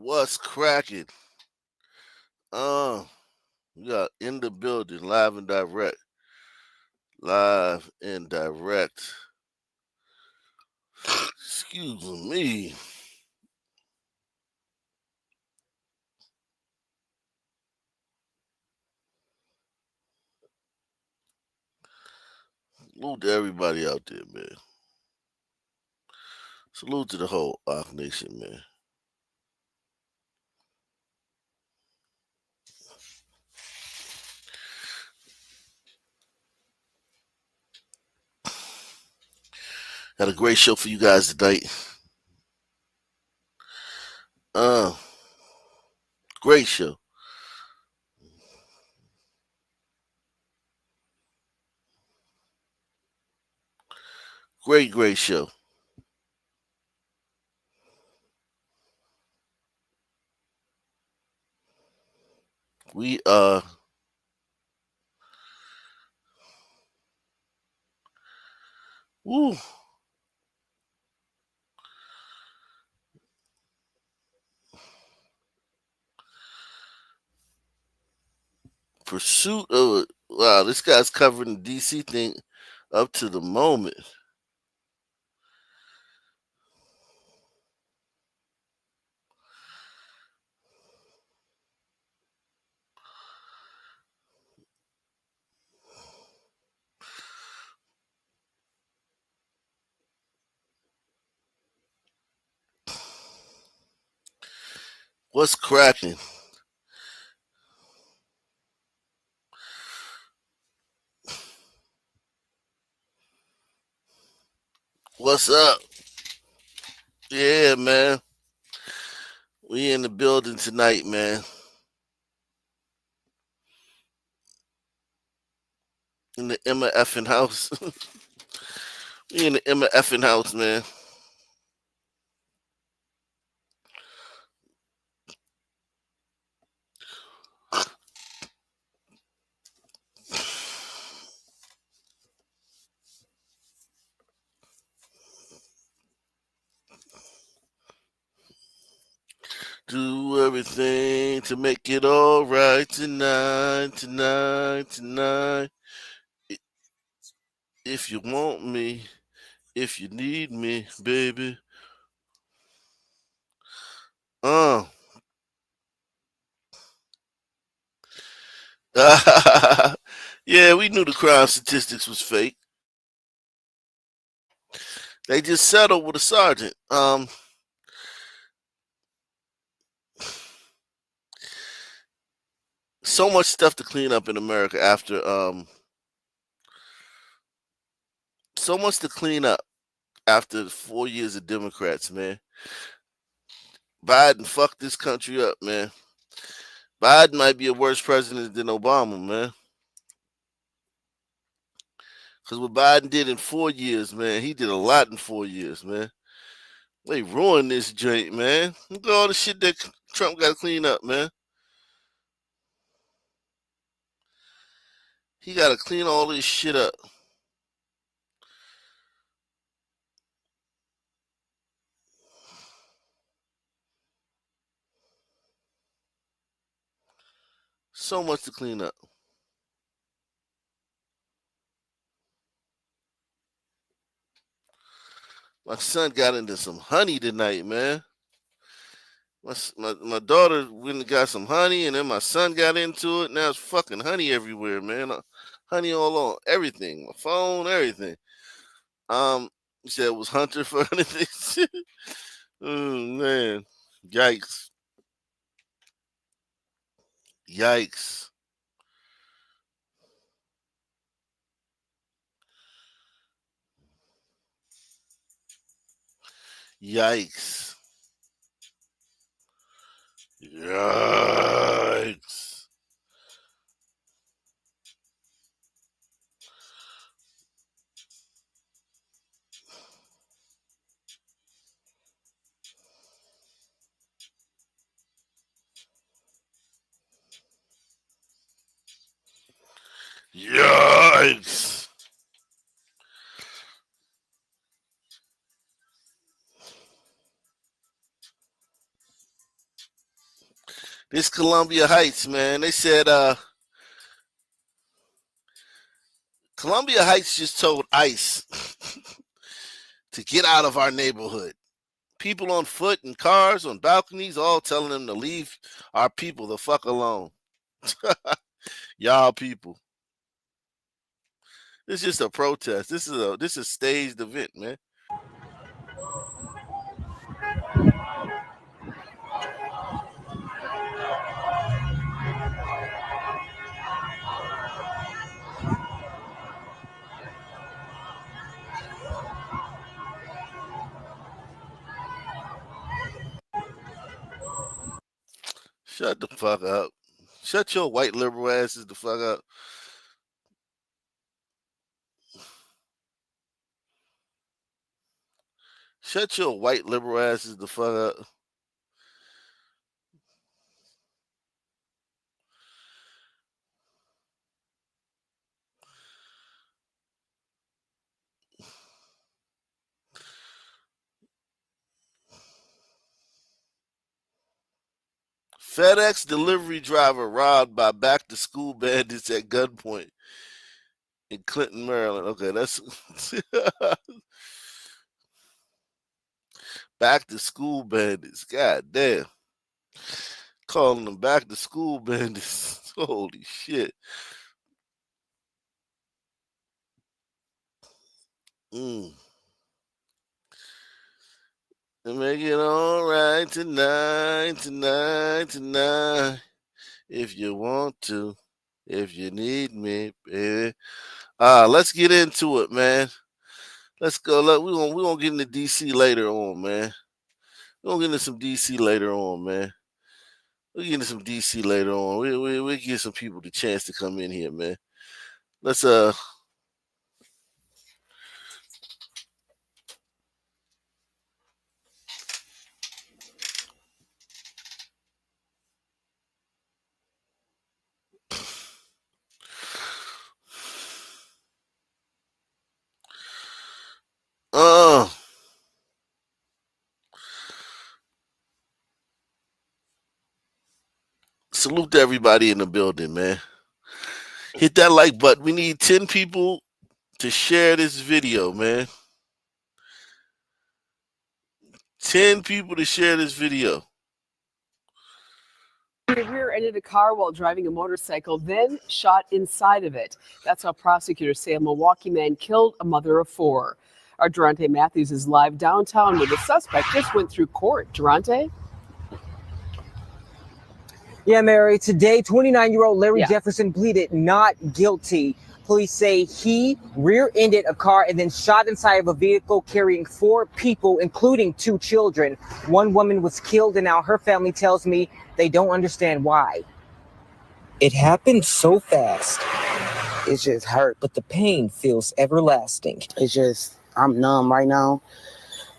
What's cracking? Uh, we got in the building, live and direct. Live and direct. Excuse me. Salute to everybody out there, man. Salute to the whole Arc Nation, man. Got a great show for you guys tonight. Uh, Great show. Great show. We woo, pursuit of wow, this guy's covering the DC thing up to the moment. What's cracking? What's up? Yeah, man. We in the building tonight, man. In the Emma effing house. We in the Emma effing house, man. Do everything to make it all right tonight. If you want me, if you need me, baby. Uh. Yeah, we knew the crime statistics was fake. They just settled with a sergeant. So much stuff to clean up in America after so much to clean up after 4 years of Democrats, man. Biden fucked this country up, man. Biden might be a worse president than Obama, man. Because what Biden did in 4 years, man, he did a lot in 4 years, man. They ruined this joint, man. Look at all the shit that Trump got to clean up, man. He got to clean all this shit up. So much to clean up. My son got into some honey tonight, man. My daughter went and got some honey, and then my son got into it. Now it's fucking honey everywhere, man. Honey all on everything, my phone, everything. You said it was Hunter for anything. Oh man, yikes, yikes, yikes, yikes, yikes. This Columbia Heights, man. They said Columbia Heights just told ICE to get out of our neighborhood. People on foot and cars on balconies all telling them to leave our people the fuck alone. Y'all people. This is just a protest. This is a staged event, man. Shut the fuck up. Shut your white liberal asses the fuck up. Shut your white liberal asses the fuck up. FedEx delivery driver robbed by back to school bandits at gunpoint in Clinton, Maryland. Okay, that's back to school bandits. God damn. Calling them back to school bandits. Holy shit. And make it all right tonight. If you want to, if you need me, baby. Let's get into it, man. Let's go. We're gonna get into DC later on, man. We're gonna get into some DC later on, man. We'll get into some DC later on. We'll give some people the chance to come in here, man. Let's salute to everybody in the building, man. Hit that like button. We need 10 people to share this video, man. 10 people to share this video. The rear-ended a car while driving a motorcycle, then shot inside of it. That's how prosecutors say a Milwaukee man killed a mother of 4. Our Durante Matthews is live downtown where the suspect just went through court. Durante? Yeah, Mary. Today, 29-year-old Larry Jefferson pleaded not guilty. Police say he rear-ended a car and then shot inside of a vehicle carrying 4 people, including 2 children. One woman was killed, and now her family tells me they don't understand why. It happened so fast. It just hurt. But the pain feels everlasting. It's just, I'm numb right now.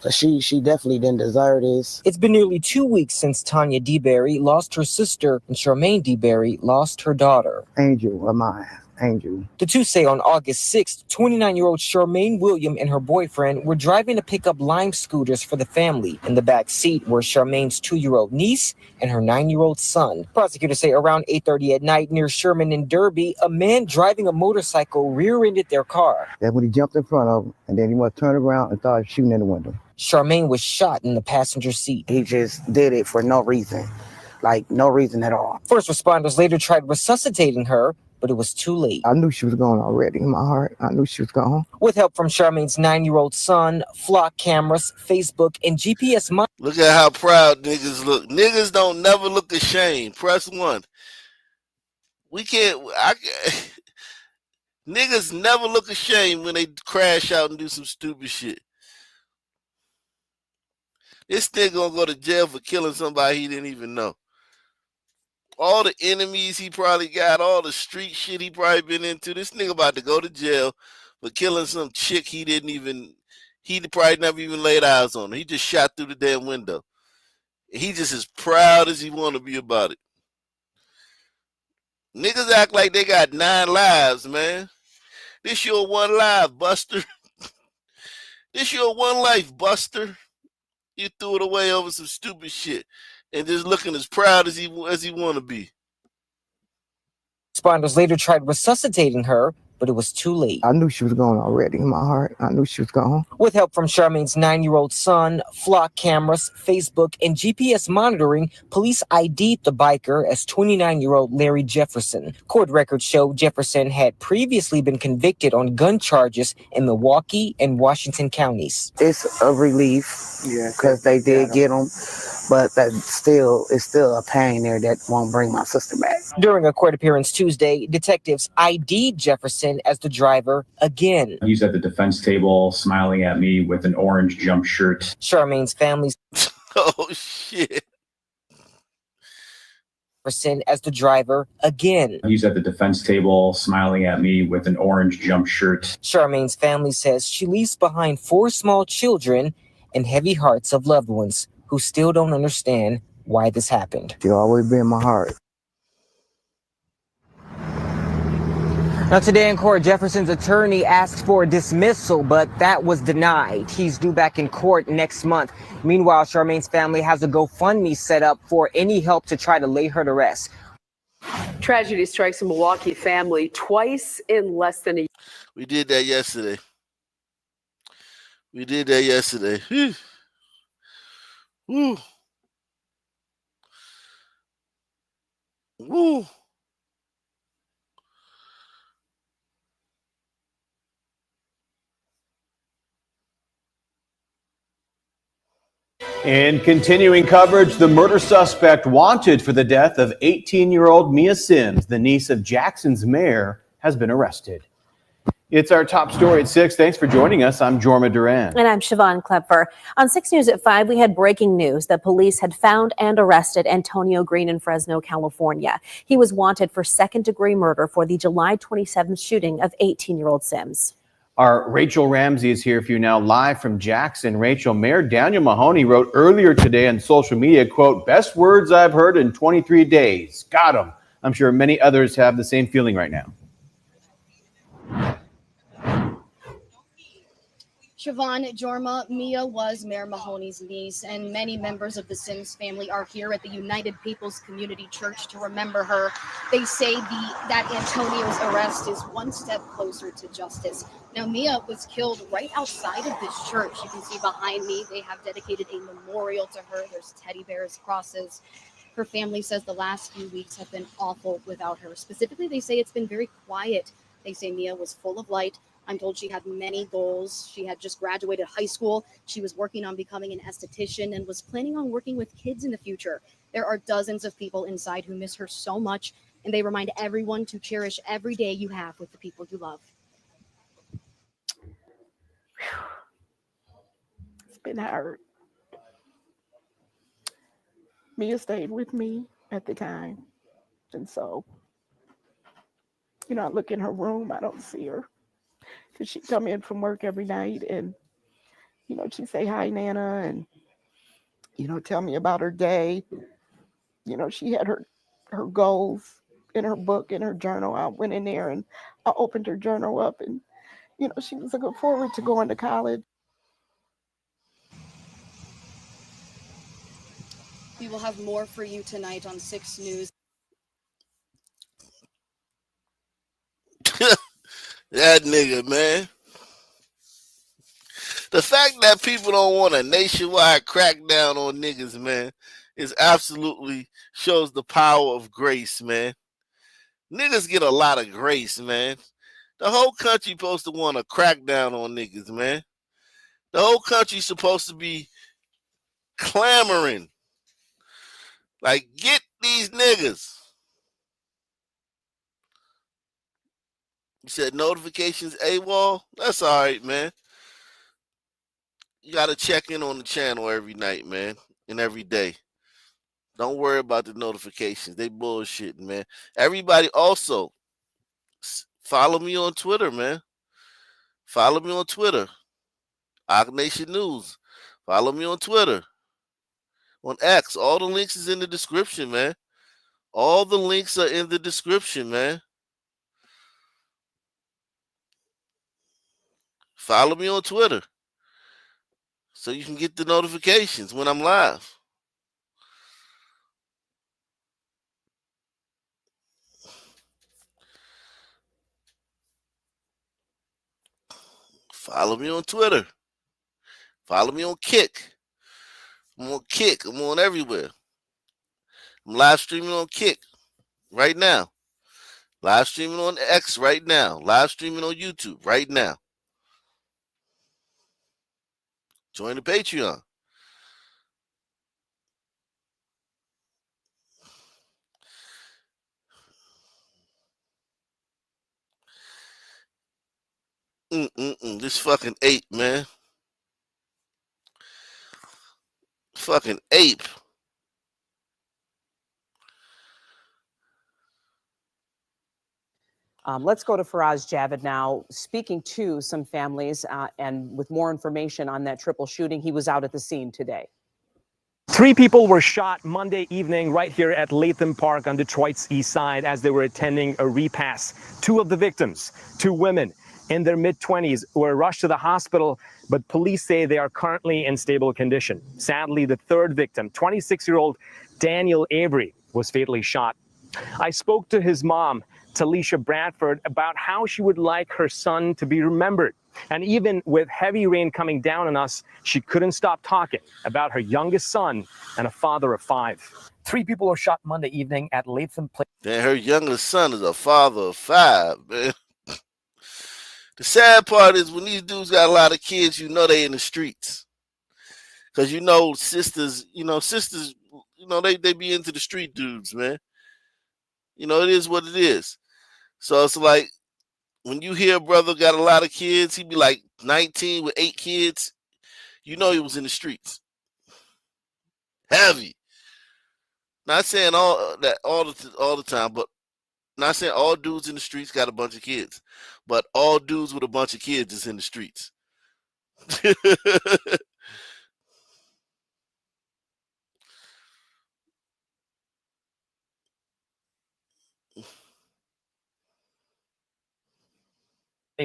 But she definitely didn't deserve this. It's been nearly 2 weeks since Tanya DeBerry lost her sister and Charmaine DeBerry lost her daughter. Angel of mine. Angel. The two say on August 6th, 29-year-old Charmaine William and her boyfriend were driving to pick up Lime scooters for the family. In the back seat were Charmaine's 2-year-old niece and her 9-year-old son. Prosecutors say around 8:30 at night near Sherman and Derby, a man driving a motorcycle rear-ended their car. That's when he jumped in front of him, and then he went to turn around and started shooting in the window. Charmaine was shot in the passenger seat. He just did it for no reason. Like, no reason at all. First responders later tried resuscitating her, but it was too late. I knew she was gone already in my heart. I knew she was gone. With help from Charmaine's 9-year-old son, flock cameras, Facebook, and GPS monitoring. Look at how proud niggas look. Niggas don't never look ashamed. Press 1. Niggas never look ashamed when they crash out and do some stupid shit. This nigga gonna go to jail for killing somebody he didn't even know. All the enemies he probably got, all the street shit he probably been into. This nigga about to go to jail for killing some chick he probably never even laid eyes on. He just shot through the damn window. He just as proud as he want to be about it. Niggas act like they got 9 lives, man. This your one life, Buster. This your one life, Buster. You threw it away over some stupid shit and just looking as proud as he want to be. Responders later tried resuscitating her, but it was too late. I knew she was gone already in my heart. I knew she was gone. With help from Charmaine's 9-year-old son, flock cameras, Facebook, and GPS monitoring, police ID'd the biker as 29-year-old Larry Jefferson. Court records show Jefferson had previously been convicted on gun charges in Milwaukee and Washington counties. It's a relief because they did get him, but it's still a pain there that won't bring my sister back. During a court appearance Tuesday, detectives ID'd Jefferson as the driver again. He's at the defense table smiling at me with an orange jump shirt. Charmaine's family Oh, shit. Jefferson as the driver again. He's at the defense table smiling at me with an orange jump shirt. Charmaine's family says she leaves behind 4 small children and heavy hearts of loved ones who still don't understand why this happened. She'll always be in my heart. Now today in court, Jefferson's attorney asked for a dismissal, but that was denied. He's due back in court next month. Meanwhile, Charmaine's family has a GoFundMe set up for any help to try to lay her to rest. Tragedy strikes a Milwaukee family twice in less than a year. We did that yesterday. Whew. Woo. Woo. In continuing coverage, the murder suspect wanted for the death of 18-year-old Mia Sims, the niece of Jackson's mayor, has been arrested. It's our top story at 6. Thanks for joining us. I'm Jorma Duran. And I'm Siobhan Klepfer. On 6 News at 5, we had breaking news that police had found and arrested Antonio Green in Fresno, California. He was wanted for second-degree murder for the July 27th shooting of 18-year-old Sims. Our Rachel Ramsey is here for you now, live from Jackson. Rachel, Mayor Daniel Mahoney wrote earlier today on social media, quote, "Best words I've heard in 23 days. Got him." I'm sure many others have the same feeling right now. Siobhan, Jorma, Mia was Mayor Mahoney's niece, and many members of the Sims family are here at the United People's Community Church to remember her. They say that Antonio's arrest is one step closer to justice. Now, Mia was killed right outside of this church. You can see behind me, they have dedicated a memorial to her. There's teddy bears, crosses. Her family says the last few weeks have been awful without her. Specifically, they say it's been very quiet. They say Mia was full of light. I'm told she had many goals. She had just graduated high school. She was working on becoming an esthetician and was planning on working with kids in the future. There are dozens of people inside who miss her so much, and they remind everyone to cherish every day you have with the people you love. It's been hard. Mia stayed with me at the time. And so, I look in her room, I don't see her. Because she'd come in from work every night and, she'd say, "Hi, Nana," and, tell me about her day. She had her goals in her book, in her journal. I went in there and I opened her journal up and, she was looking forward to going to college. We will have more for you tonight on 6 News. That nigga, man. The fact that people don't want a nationwide crackdown on niggas, man, is absolutely shows the power of grace, man. Niggas get a lot of grace, man. The whole country supposed to want a crackdown on niggas, man. The whole country's supposed to be clamoring. Like, get these niggas. You said notifications AWOL? That's all right, man. You got to check in on the channel every night, man, and every day. Don't worry about the notifications. They bullshitting, man. Everybody also follow me on Twitter, man. Follow me on Twitter. Ock Nation News. Follow me on Twitter. On X. All the links is in the description, man. All the links are in the description, man. Follow me on Twitter. so you can get the notifications when I'm live. Follow me on Twitter. Follow me on Kick. I'm on Kick. I'm on everywhere. I'm live streaming on Kick right now. Live streaming on X right now. Live streaming on YouTube right now. Join the Patreon. This fucking ape, man. Fucking ape. Let's go to Faraz Javid now, speaking to some families and with more information on that triple shooting. He was out at the scene today. 3 people were shot Monday evening right here at Latham Park on Detroit's east side as they were attending a repast. 2 of the victims, 2 women in their mid-20s, were rushed to the hospital, but police say they are currently in stable condition. Sadly, the 3rd victim, 26-year-old Daniel Avery, was fatally shot. I spoke to his mom, Talisha Bradford, about how she would like her son to be remembered. And even with heavy rain coming down on us, she couldn't stop talking about her youngest son and a father of 5. 3 people were shot Monday evening at Latham Place. And her youngest son is a father of 5, man. The sad part is when these dudes got a lot of kids, you know they in the streets. Because sisters, they be into the street dudes, man. It is what it is. So it's like, when you hear a brother got a lot of kids, he be like 19 with 8 kids, he was in the streets. Heavy. Not saying all the time, but not saying all dudes in the streets got a bunch of kids, but all dudes with a bunch of kids is in the streets.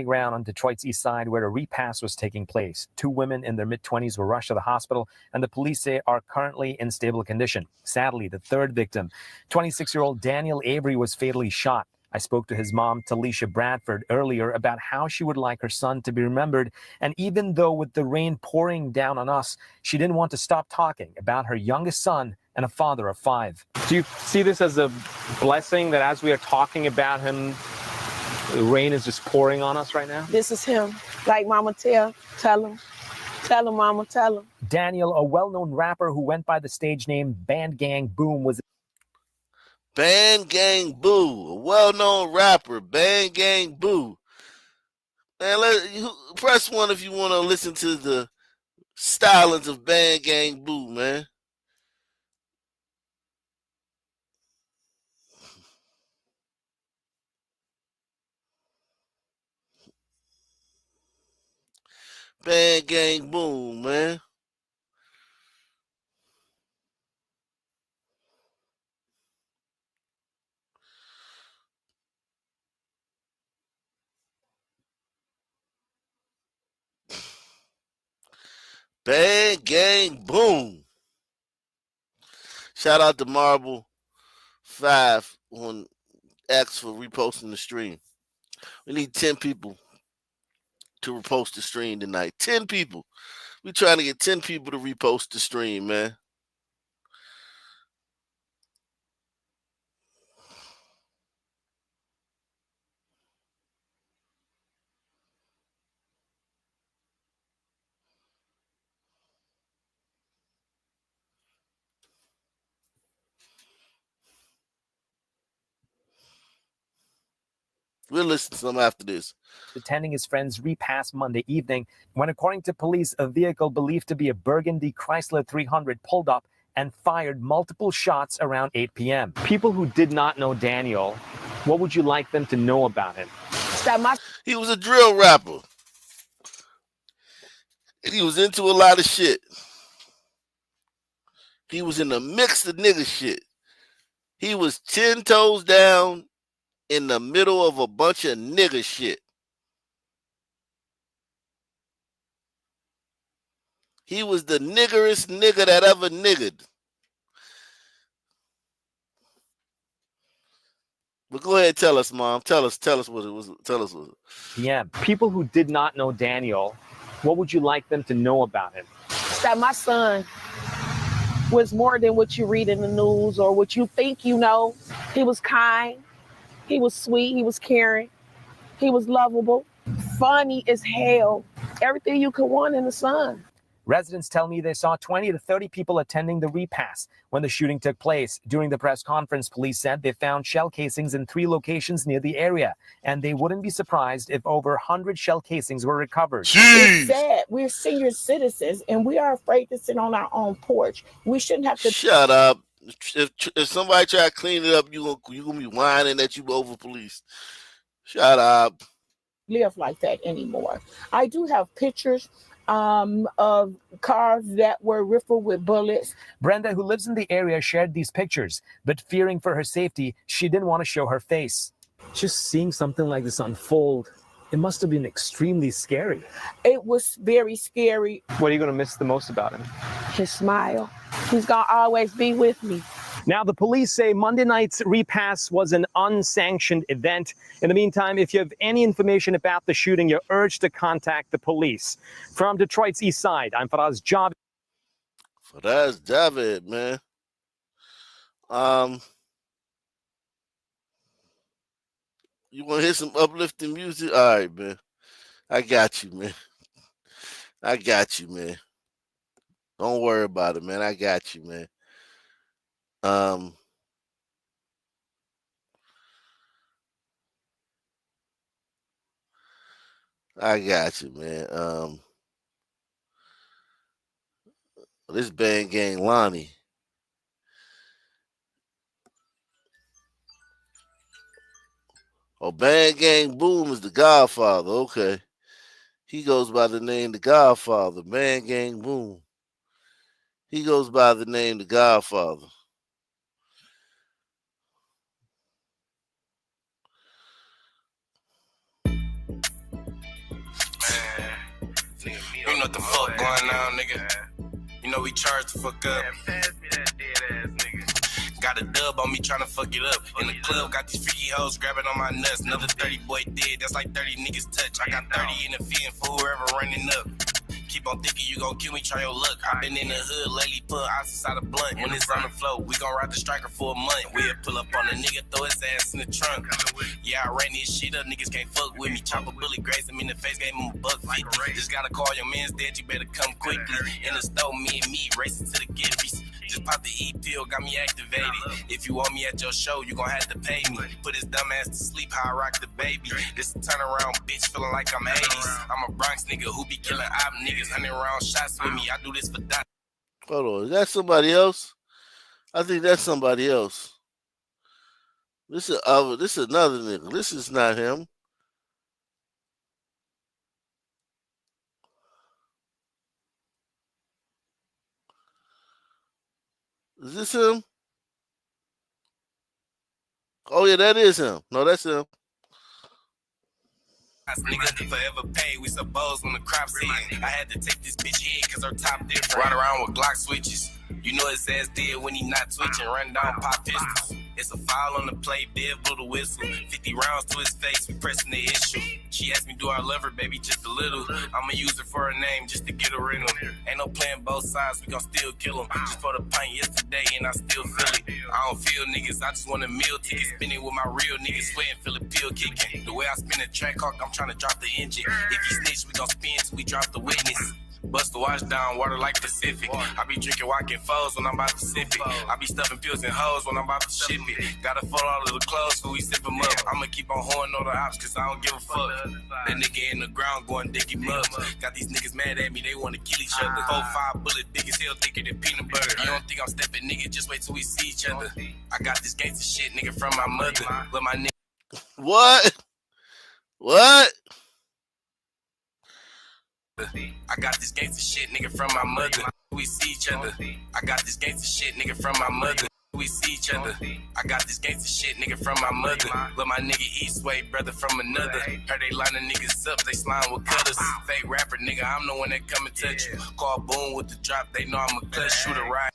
Ground on Detroit's east side where a repast was taking place. 2 women in their mid-20s were rushed to the hospital, and the police say are currently in stable condition. Sadly, the 3rd victim, 26-year-old Daniel Avery, was fatally shot. I spoke to his mom, Talisha Bradford, earlier about how she would like her son to be remembered, and even though with the rain pouring down on us, she didn't want to stop talking about her youngest son and a father of 5. Do you see this as a blessing that as we are talking about him, the rain is just pouring on us right now? This is him. Like Mama tell him. Tell him, Mama, tell him. Daniel, a well-known rapper who went by the stage name Band Gang Boom, was... Band Gang Boo, a well-known rapper, Band Gang Boo. Man, press 1 if you want to listen to the stylings of Band Gang Boo, man. Band Gang Boom, man. Band Gang Boom. Shout out to Marble 5 on X for reposting the stream. We need 10 people to repost the stream tonight. 10 people. We're trying to get 10 people to repost the stream, man. We'll listen to some after this. Attending his friend's repast Monday evening when, according to police, a vehicle believed to be a Burgundy Chrysler 300 pulled up and fired multiple shots around 8 p.m. People who did not know Daniel, what would you like them to know about him? He was a drill rapper. And he was into a lot of shit. He was in the mix of nigga shit. He was 10 toes down in the middle of a bunch of nigga shit. He was the niggerest nigga that ever niggered. But go ahead, tell us, Mom. Tell us what it was. Tell us what it was. Yeah, people who did not know Daniel, what would you like them to know about him? That my son was more than what you read in the news or what you think you know. He was kind. He was sweet. He was caring. He was lovable. Funny as hell. Everything you could want in a son. Residents tell me they saw 20 to 30 people attending the repass when the shooting took place. During the press conference, police said they found shell casings in 3 locations near the area, and they wouldn't be surprised if over 100 shell casings were recovered. It's sad. We're senior citizens, and we are afraid to sit on our own porch. We shouldn't have to. Shut up. If somebody try to clean it up, you gonna be whining that you over police. Shut up. Live like that anymore. I do have pictures of cars that were riddled with bullets. Brenda, who lives in the area, shared these pictures, but fearing for her safety, she didn't want to show her face. Just seeing something like this unfold, it must have been extremely scary. It was very scary. What are you going to miss the most about him? His smile. He's going to always be with me. Now, the police say Monday night's repass was an unsanctioned event. In the meantime, if you have any information about the shooting, you're urged to contact the police. From Detroit's East Side, I'm Faraz Javed. Faraz Javed, man. You want to hear some uplifting music? All right, man. I got you, man. I got you, man. Don't worry about it, man. I got you, man. I got you, man. This Band Gang Lonnie. Oh, Band Gang Boom is the Godfather. Okay. He goes by the name The Godfather. Band Gang Boom. He goes by the name The Godfather. You know what the fuck going on, nigga. You know we charged the fuck up. Got a dub on me trying to fuck it up. In the club, got these freaky hoes grabbing on my nuts. Another 30 boy dead, that's like 30 niggas touch. I got 30 in the field for whoever running up. Keep on thinking you gon' kill me, try your luck. I been in the hood lately, put ice inside a blunt. When it's on the floor, we gon' ride the striker for a month. We'll pull up on a nigga, throw his ass in the trunk. Yeah, I ran this shit up, niggas can't fuck with me. Chop a bullet, graze him in the face, gave him a $1.50. Just gotta call your man's dead, you better come quickly. In the store, me and me racing to the Gibbies. Just pop the E-pill, got me activated. If you want me at your show, you gon' have to pay me. Put his dumb ass to sleep, how I rock the baby. This a turnaround, bitch, feeling like I'm 80s. I'm a Bronx nigga who be killing op niggas. 100 round shots with me, I do this for that. Hold on, is that somebody else? I think that's somebody else. This is another nigga. This is not him. Is this him? Oh yeah, that is him. No, that's him. Niggas forever pay, we suppose when the crop's in. I had to take this bitch head cause her top different. Ride around with Glock switches. You know his ass dead when he not twitching. Run down pop pistols. It's a foul on the plate, Dev blew the whistle. 50 rounds to his face, we pressing the issue. She asked me, do I love her, baby, just a little. I'ma use her for her name just to get her in them. Ain't no playing both sides, we gon' still kill them. Just for the pint yesterday and I still feel it. I don't feel niggas, I just want a meal ticket. Spinning with my real niggas, sweating, feel a pill kicking. The way I spin the track hawk, I'm trying to drop the engine. If he snitch, we gon' spin till we drop the witness. Bust the watch down, water like Pacific. I be drinking walking foes when I'm about to sip it. I be stuffing pills and hoes when I'm about to ship it. Gotta fold all of the clothes so we sip them up. I'ma keep on holding all the ops cause I don't give a fuck. That nigga in the ground going dicky mud. Got these niggas mad at me, they wanna kill each other. 4-5 bullet, big as hell, thicker than peanut butter. You don't think I'm stepping, nigga, just wait till we see each other. I got this gangster shit, nigga, from my mother. But my nigga. What? What? I got this gangster shit, nigga, from my mother. We see each other. I got this gangster shit, nigga, from my mother. we see each other. I got this gangster shit, nigga, from my mother. Love my nigga Eastway, brother from another. Heard they lining niggas up, they slime with cutters. Fake rapper, nigga, I'm the one that come and touch you. Call boom with the drop, they know I'm a clutch shooter, right?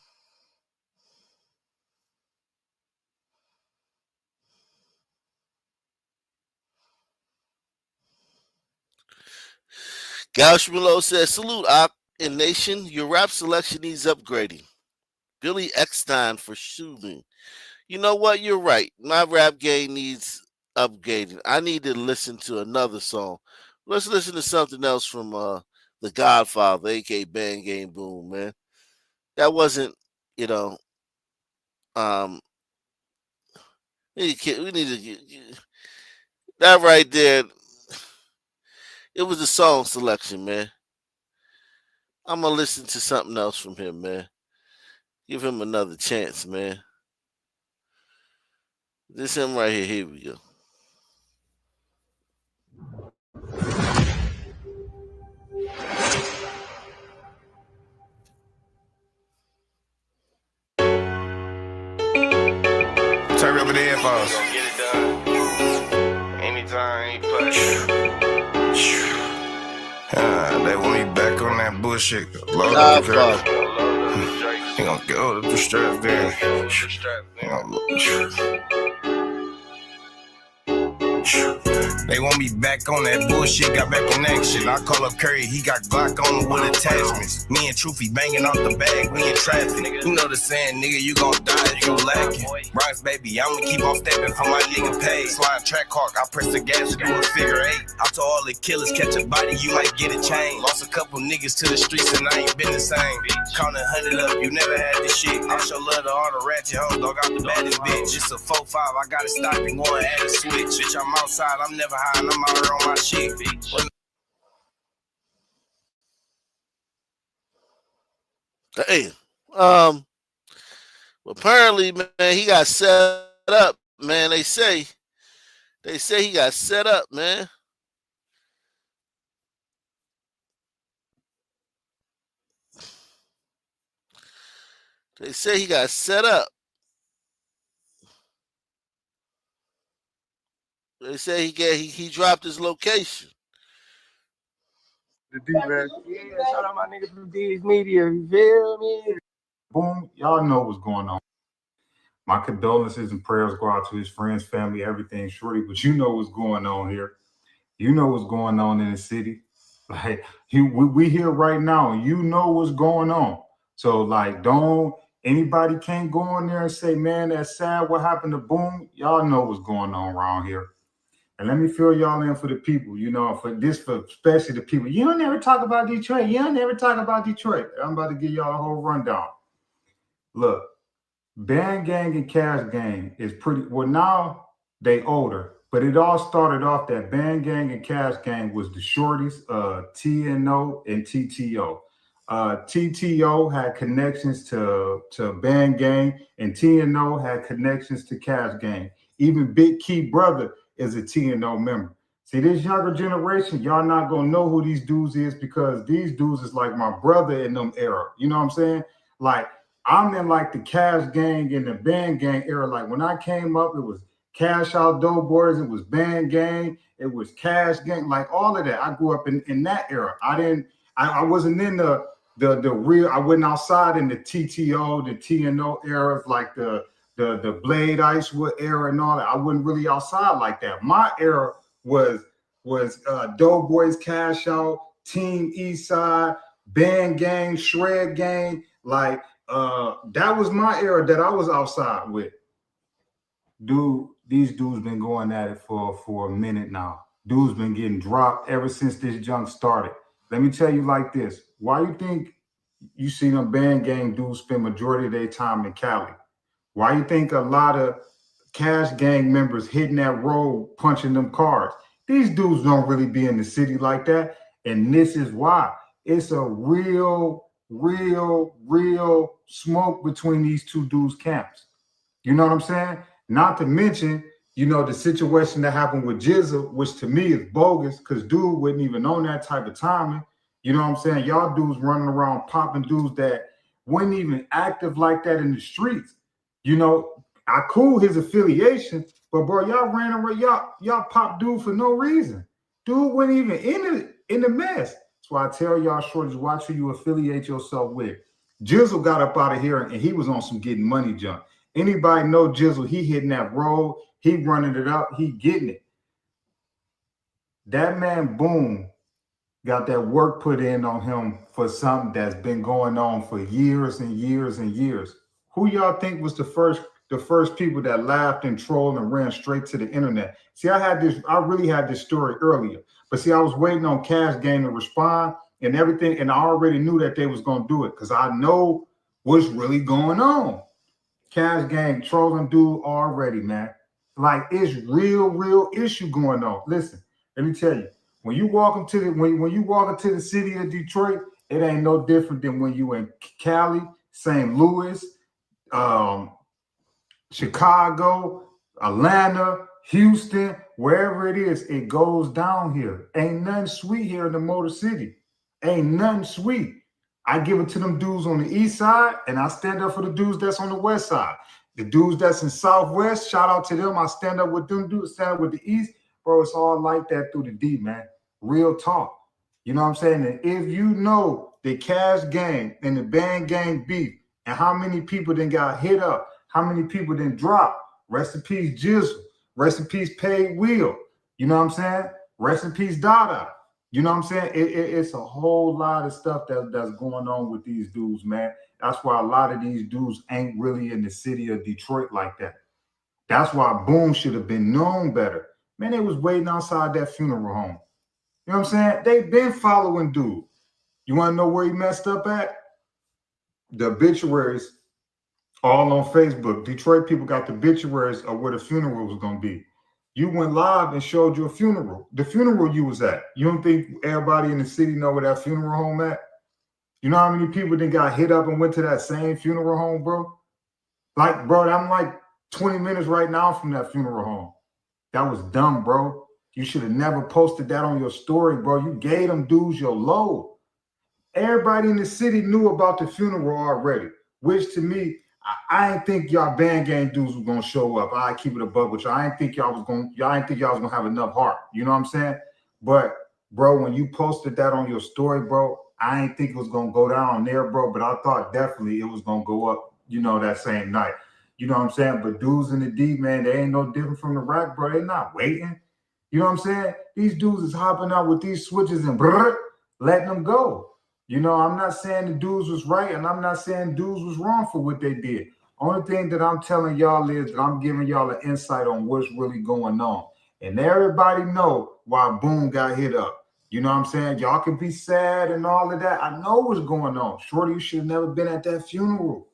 Gauch Below says, salute, Ak and Nation. Your rap selection needs upgrading. Billy Eckstein for shooting. You know what? You're right. My rap game needs upgrading. I need to listen to another song. Let's listen to something else from The Godfather, a.k.a. Bang Game Boom, man. That wasn't, we need to get that right there. It was a song selection, man. I'm going to listen to something else from him, man. Give him another chance, man. This him right here. Here we go. Turn up the headphones. Get it done. Anytime, any place. They want me back on that bullshit. Load up the dress. He gon' go to the strap there. They want me back on that bullshit, got back on action. I call up Curry, he got Glock on with attachments. Me and Truffy banging off the bag, we in traffic. You know the saying, nigga, you gon' die if you lacking. Bronx, baby, I'ma keep on stepping for my nigga pay. Slide track hawk, I press the gas, do a figure 8. I told all the killers, catch a body, you might get a chain. Lost a couple niggas to the streets and I ain't been the same. Count 100 up, you never had this shit. I show love to all the ratchet hoes, dog out the baddest bitch. It's a 4-5, I gotta stop and go and add a switch. Bitch, I'm outside, I'm never high, and I'm out here on my shit. Hey, apparently, man, he got set up, man. They say he got set up, man. They say he got set up. They say he dropped his location. The D, man. Yeah, shout out my nigga from D's Media. You feel me? Boom, y'all know what's going on. My condolences and prayers go out to his friends, family, everything, shorty. But you know what's going on here. You know what's going on in the city. Like we here right now, and you know what's going on. So like, anybody can't go in there and say, man, that's sad. What happened to Boom? Y'all know what's going on around here. And let me fill y'all in for the people, for especially the people. You don't never talk about Detroit. You don't never talk about Detroit. I'm about to give y'all a whole rundown. Look, Band Gang and Cash Gang is now they older, but it all started off that Band Gang and Cash Gang was the shorties, TNO and TTO. TTO had connections to Band Gang, and TNO had connections to Cash Gang. Even Big Key Brother is a TNO member. See, this younger generation, y'all not gonna know who these dudes is, because these dudes is like my brother in them era. You know what I'm saying? Like, I'm in like the Cash Gang and the Band Gang era. Like when I came up, it was Cash Out Doughboys, it was Band Gang, it was Cash Gang, like all of that. I grew up in that era. I wasn't in the real, I wasn't outside in the TTO, the TNO eras, like the Blade Icewood era and all that. I wasn't really outside like that. My era was Doughboys, Cash Out, Team Eastside, Band Gang, Shred Gang. Like that was my era that I was outside with. Dude, these dudes been going at it for a minute now. Dudes been getting dropped ever since this junk started. Let me tell you like this. Why you think you see them Band Gang dudes spend majority of their time in Cali? Why you think a lot of Cash Gang members hitting that road, punching them cars? These dudes don't really be in the city like that. And this is why. It's a real smoke between these two dudes' camps. You know what I'm saying? Not to mention, the situation that happened with Jizza, which to me is bogus, because dude wasn't even on that type of timing. You know what I'm saying? Y'all dudes running around popping dudes that weren't even active like that in the streets. You know, I cool his affiliation, but bro, y'all ran around, y'all popped dude for no reason. Dude wasn't even in the mess. That's why I tell y'all shorties, watch who you affiliate yourself with. Jizzle got up out of here and he was on some getting money jump. Anybody know Jizzle? He hitting that road, he running it up, he getting it. That man, Boom, got that work put in on him for something that's been going on for years and years and years. Who y'all think was the first people that laughed and trolled and ran straight to the internet? See, I really had this story earlier, but see, I was waiting on Cash Game to respond and everything, and I already knew that they was gonna do it because I know what's really going on. Cash Game trolling dude already, man. Like, it's real issue going on. Listen, let me tell you, when you walk into the city of Detroit, it ain't no different than when you in Cali, St. Louis, Chicago, Atlanta, Houston, wherever it is, it goes down here. Ain't nothing sweet here in the Motor City. Ain't nothing sweet. I give it to them dudes on the east side, and I stand up for the dudes that's on the west side. The dudes that's in Southwest, shout out to them. I stand up with them dudes, stand up with the east. Bro, it's all like that through the D, man. Real talk. You know what I'm saying? And if you know the Cash Gang and the Band Gang beef and how many people then got hit up, how many people then dropped, rest in peace Jizzle, rest in peace Paid Wheel, you know what I'm saying? Rest in peace Dada. You know what I'm saying? It's a whole lot of stuff that's going on with these dudes, man. That's why a lot of these dudes ain't really in the city of Detroit like that. That's why Boom should have been known better. Man, they was waiting outside that funeral home. You know what I'm saying? They've been following dude. You want to know where he messed up at? The obituaries all on Facebook. Detroit people got the obituaries of where the funeral was going to be. You went live and showed your funeral. The funeral you was at. You don't think everybody in the city know where that funeral home at? You know how many people then got hit up and went to that same funeral home, bro? Like, bro, I'm like 20 minutes right now from that funeral home. That was dumb, bro. You should have never posted that on your story, bro. You gave them dudes your load. Everybody in the city knew about the funeral already, which to me, I didn't think y'all Band Gang dudes was gonna show up. I keep it above with y'all. I didn't think y'all was gonna have enough heart. You know what I'm saying? But bro, when you posted that on your story, bro, I didn't think it was gonna go down there, bro. But I thought definitely it was gonna go up, you know, that same night. You know what I'm saying? But dudes in the D, man, they ain't no different from the rack, bro. They not waiting. You know what I'm saying? These dudes is hopping out with these switches and letting them go. You know, I'm not saying the dudes was right, and I'm not saying dudes was wrong for what they did. Only thing that I'm telling y'all is that I'm giving y'all an insight on what's really going on. And everybody know why Boom got hit up. You know what I'm saying? Y'all can be sad and all of that. I know what's going on. Shorty, you should have never been at that funeral.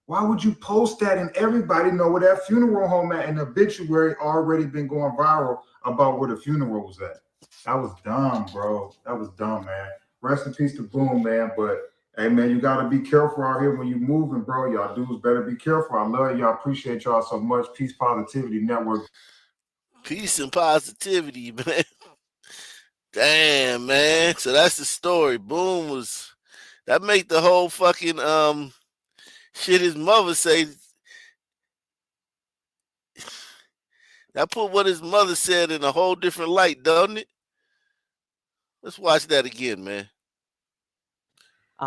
Why would you post that and everybody know where that funeral home at and the obituary already been going viral about where the funeral was at? That was dumb, bro. That was dumb, man. Rest in peace to Boom, man. But hey, man, you gotta be careful out here when you moving, bro. Y'all dudes better be careful. I love y'all. Appreciate y'all so much. Peace Positivity Network. Peace and positivity, man. Damn, man. So that's the story. Boom was that make the whole fucking shit his mother say. That put what his mother said in a whole different light, doesn't it? Let's watch that again, man.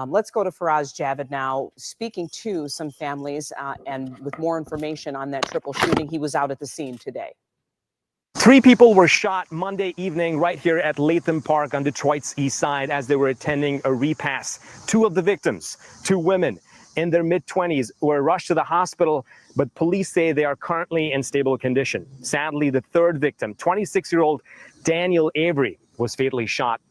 Let's go to Faraz Javid now, speaking to some families and with more information on that triple shooting. He was out at the scene today. 3 people were shot Monday evening right here at Latham Park on Detroit's east side as they were attending a repast. 2 of the victims, 2 women in their mid-20s, were rushed to the hospital, but police say they are currently in stable condition. Sadly, the 3rd victim, 26-year-old Daniel Avery, was fatally shot.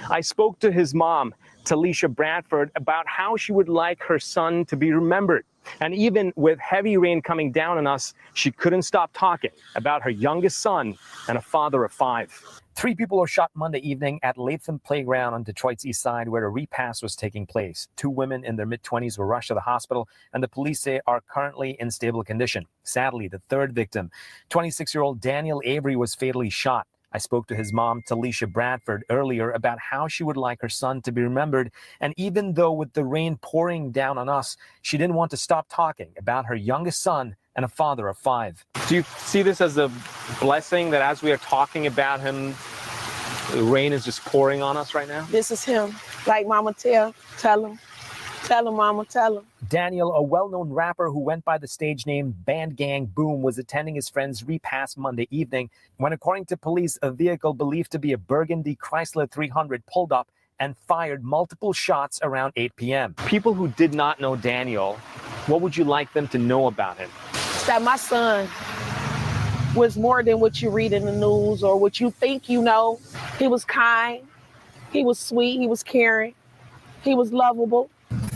I spoke to his mom, Talisha Bradford, about how she would like her son to be remembered. And even with heavy rain coming down on us, she couldn't stop talking about her youngest son and a father of 5. 3 people were shot Monday evening at Latham Playground on Detroit's east side where a repast was taking place. 2 women in their mid-20s were rushed to the hospital, and the police say are currently in stable condition. Sadly, the 3rd victim, 26-year-old Daniel Avery, was fatally shot. I spoke to his mom, Talisha Bradford, earlier about how she would like her son to be remembered. And even though with the rain pouring down on us, she didn't want to stop talking about her youngest son and a father of 5. Do you see this as a blessing that as we are talking about him, the rain is just pouring on us right now? This is him. Like Mama tell him. Tell him, Mama, tell him. Daniel, a well-known rapper who went by the stage name Band Gang Boom, was attending his friend's repast Monday evening when, according to police, a vehicle believed to be a burgundy Chrysler 300 pulled up and fired multiple shots around 8 p.m. People who did not know Daniel, what would you like them to know about him? That my son was more than what you read in the news or what you think you know. He was kind, he was sweet, he was caring, he was lovable,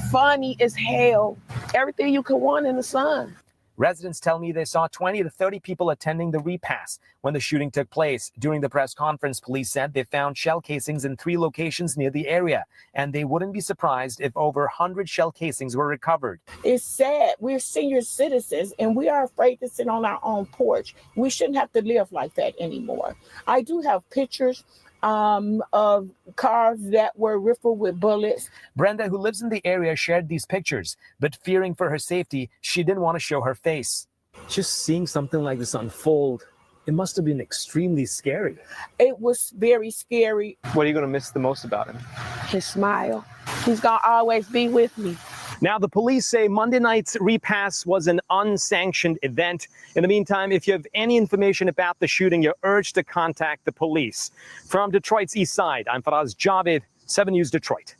funny as hell. Everything you could want in a son. Residents tell me they saw 20 to 30 people attending the repast when the shooting took place. During the press conference, police said they found shell casings in 3 locations near the area, and they wouldn't be surprised if over 100 shell casings were recovered. It's sad. We're senior citizens, and we are afraid to sit on our own porch. We shouldn't have to live like that anymore. I do have pictures of cars that were riddled with bullets. Brenda, who lives in the area, shared these pictures, but fearing for her safety, she didn't want to show her face. Just seeing something like this unfold, it must have been extremely scary. It was very scary. What are you going to miss the most about him? His smile. He's going to always be with me. Now, the police say Monday night's repast was an unsanctioned event. In the meantime, if you have any information about the shooting, you're urged to contact the police. From Detroit's East Side, I'm Faraz Javed, 7 News Detroit.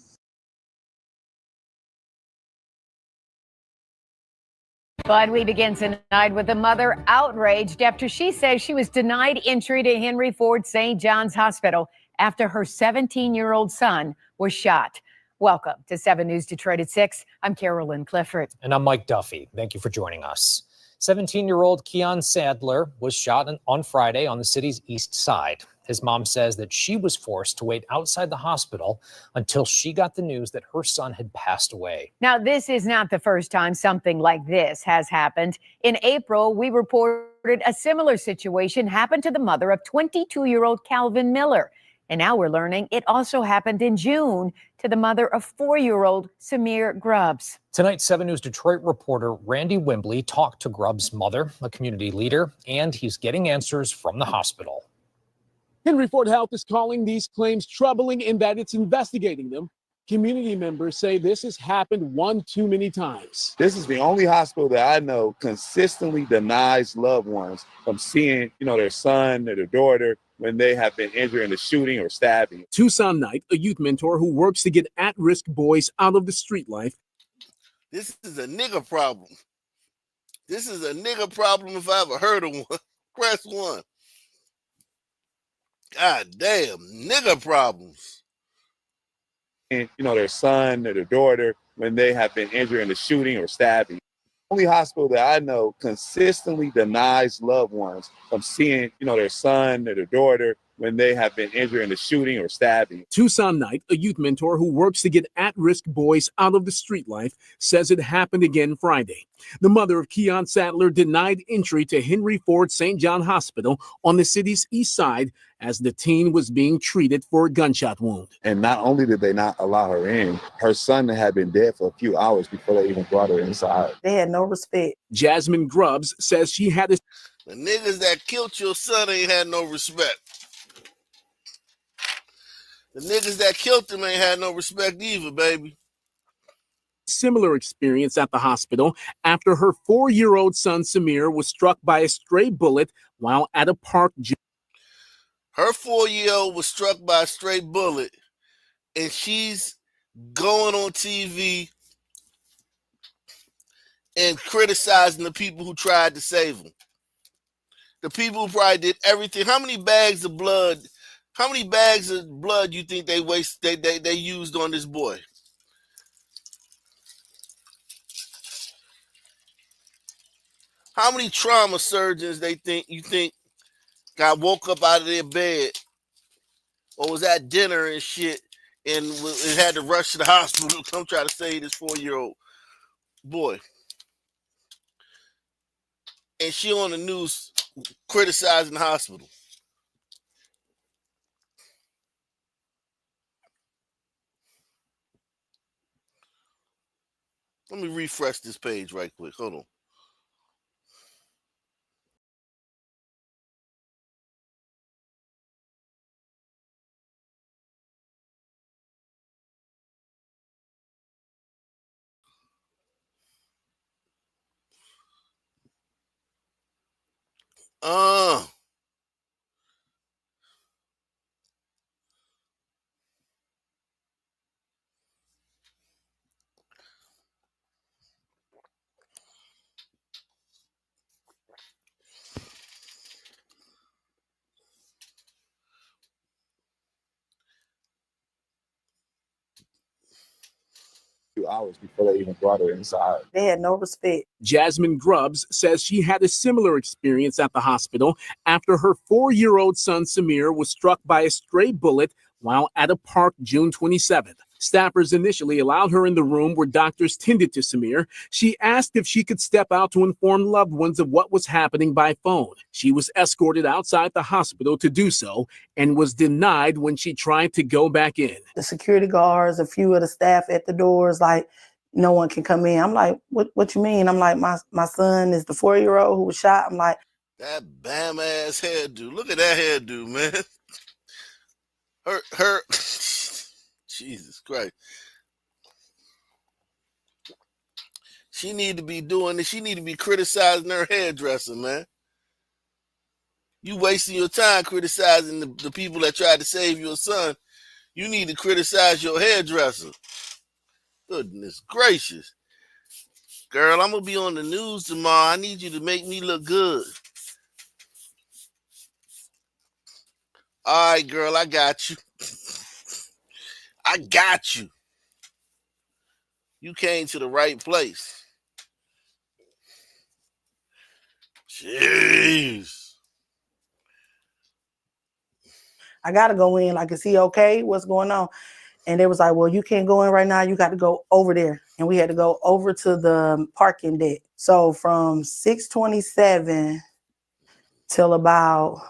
But we begin tonight with a mother outraged after she says she was denied entry to Henry Ford St. John's Hospital after her 17-year-old son was shot. Welcome to 7 News Detroit at 6. I'm Carolyn Clifford. And I'm Mike Duffy. Thank you for joining us. 17-year-old Keon Sadler was shot on Friday on the city's east side. His mom says that she was forced to wait outside the hospital until she got the news that her son had passed away. Now, this is not the first time something like this has happened. In April, we reported a similar situation happened to the mother of 22-year-old Calvin Miller. And now we're learning it also happened in June to the mother of 4-year-old Samir Grubbs. Tonight, 7 News Detroit reporter Randy Wimbley talked to Grubbs' mother, a community leader, and he's getting answers from the hospital. Henry Ford Health is calling these claims troubling in that it's investigating them. Community members say this has happened one too many times. This is the only hospital that I know consistently denies loved ones from seeing, their son or their daughter when they have been injured in a shooting or stabbing. Tucson Knight, a youth mentor who works to get at-risk boys out of the street life. This is a nigga problem. This is a nigga problem if I ever heard of one. Press 1. God damn, nigga problems. And, their son or their daughter when they have been injured in a shooting or stabbing. Only hospital that I know consistently denies loved ones from seeing, their son or their daughter when they have been injured in a shooting or stabbing. Tucson Knight, a youth mentor who works to get at-risk boys out of the street life, says it happened again Friday. The mother of Keon Sadler denied entry to Henry Ford St. John Hospital on the city's east side as the teen was being treated for a gunshot wound. And not only did they not allow her in, her son had been dead for a few hours before they even brought her inside. They had no respect. Jasmine Grubbs says she had a... The niggas that killed your son ain't had no respect. The niggas that killed him ain't had no respect either, baby. Similar experience at the hospital after her 4-year-old son Samir was struck by a stray bullet while at a park. Her 4-year-old was struck by a stray bullet, and she's going on TV and criticizing the people who tried to save him. The people who probably did everything. How many bags of blood you think they used on this boy? How many trauma surgeons you think got woke up out of their bed or was at dinner and shit and had to rush to the hospital to come try to save this 4-year-old boy? And she on the news criticizing the hospital. Let me refresh this page right quick. Hold on. Uh 2 hours before they even brought her inside. They had no respect. Jasmine Grubbs says she had a similar experience at the hospital after her 4-year-old son Samir was struck by a stray bullet while at a park June 27th. Staffers initially allowed her in the room where doctors tended to Samir. She asked if she could step out to inform loved ones of what was happening by phone. She was escorted outside the hospital to do so and was denied when she tried to go back in. The security guards, a few of the staff at the doors, like, no one can come in. I'm like, what you mean? I'm like, my son is the 4-year-old who was shot. I'm like, that bam ass hairdo. Look at that hairdo, man. Her Jesus Christ. She need to be doing this. She need to be criticizing her hairdresser, man. You wasting your time criticizing the people that tried to save your son. You need to criticize your hairdresser. Goodness gracious. Girl, I'm going to be on the news tomorrow. I need you to make me look good. All right, girl, I got you. I got you. You came to the right place. Jeez. I got to go in. Like, is he okay? What's going on? And they was like, well, you can't go in right now. You got to go over there. And we had to go over to the parking deck. So from 6:27 till about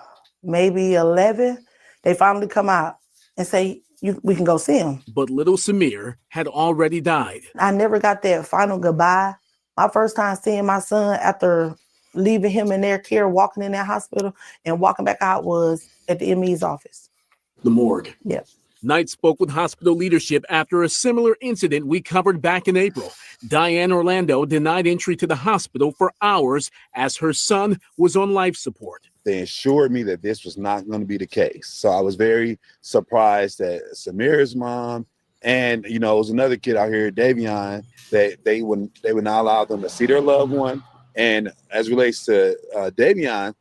maybe 11, they finally come out and say, we can go see him. But little Samir had already died. I never got that final goodbye. My first time seeing my son after leaving him in their care, walking in that hospital and walking back out was at the ME's office. The morgue. Yep. Knight spoke with hospital leadership after a similar incident we covered back in April. Diane Orlando denied entry to the hospital for hours as her son was on life support. They assured me that this was not going to be the case. So I was very surprised that Samir's mom and, it was another kid out here, Davion, that they would not allow them to see their loved one. And as relates to Davion,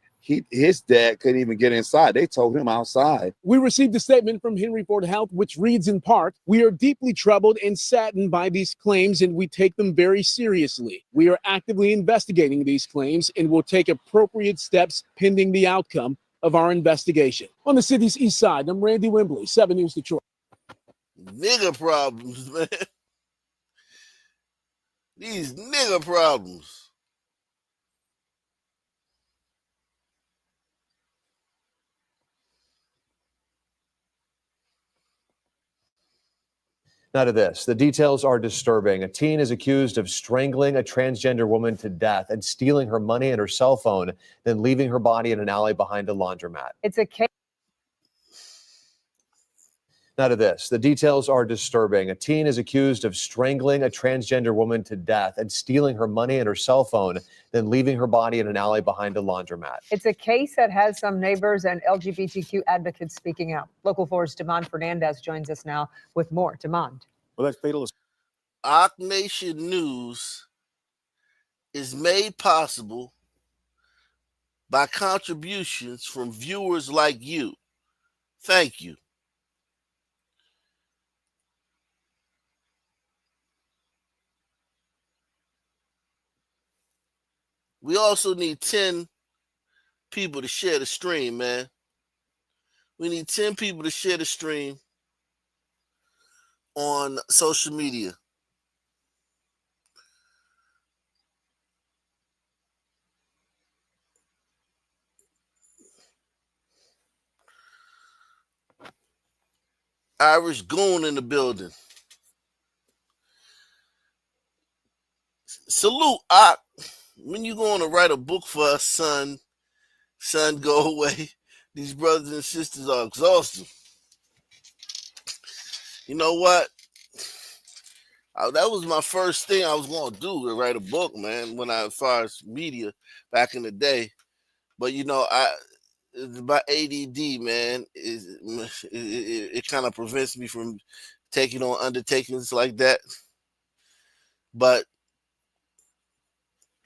his dad couldn't even get inside. They told him outside. We received a statement from Henry Ford Health, which reads in part, "We are deeply troubled and saddened by these claims, and we take them very seriously. We are actively investigating these claims and will take appropriate steps pending the outcome of our investigation." On the city's east side, I'm Randy Wembley, 7 News Detroit. Nigga problems, man. These nigga problems. Now to this. The details are disturbing. A teen is accused of strangling a transgender woman to death and stealing her money and her cell phone, then leaving her body in an alley behind a laundromat. It's a case. Now to this. The details are disturbing. A teen is accused of strangling a transgender woman to death and stealing her money and her cell phone, then leaving her body in an alley behind a laundromat. It's a case that has some neighbors and LGBTQ advocates speaking out. Local 4's Demond Fernandez joins us now with more. Demond. Well, that's fatal. Arc Nation News is made possible by contributions from viewers like you. Thank you. We also need 10 people to share the stream, man. We need 10 people to share the stream on social media. Irish Goon in the building. Salute, when you going to write a book for us, son, go away. These brothers and sisters are exhausted. You know what? That was my first thing I was going to do, to write a book, man, as far as media back in the day. But, you know, my ADD, man, it kind of prevents me from taking on undertakings like that. But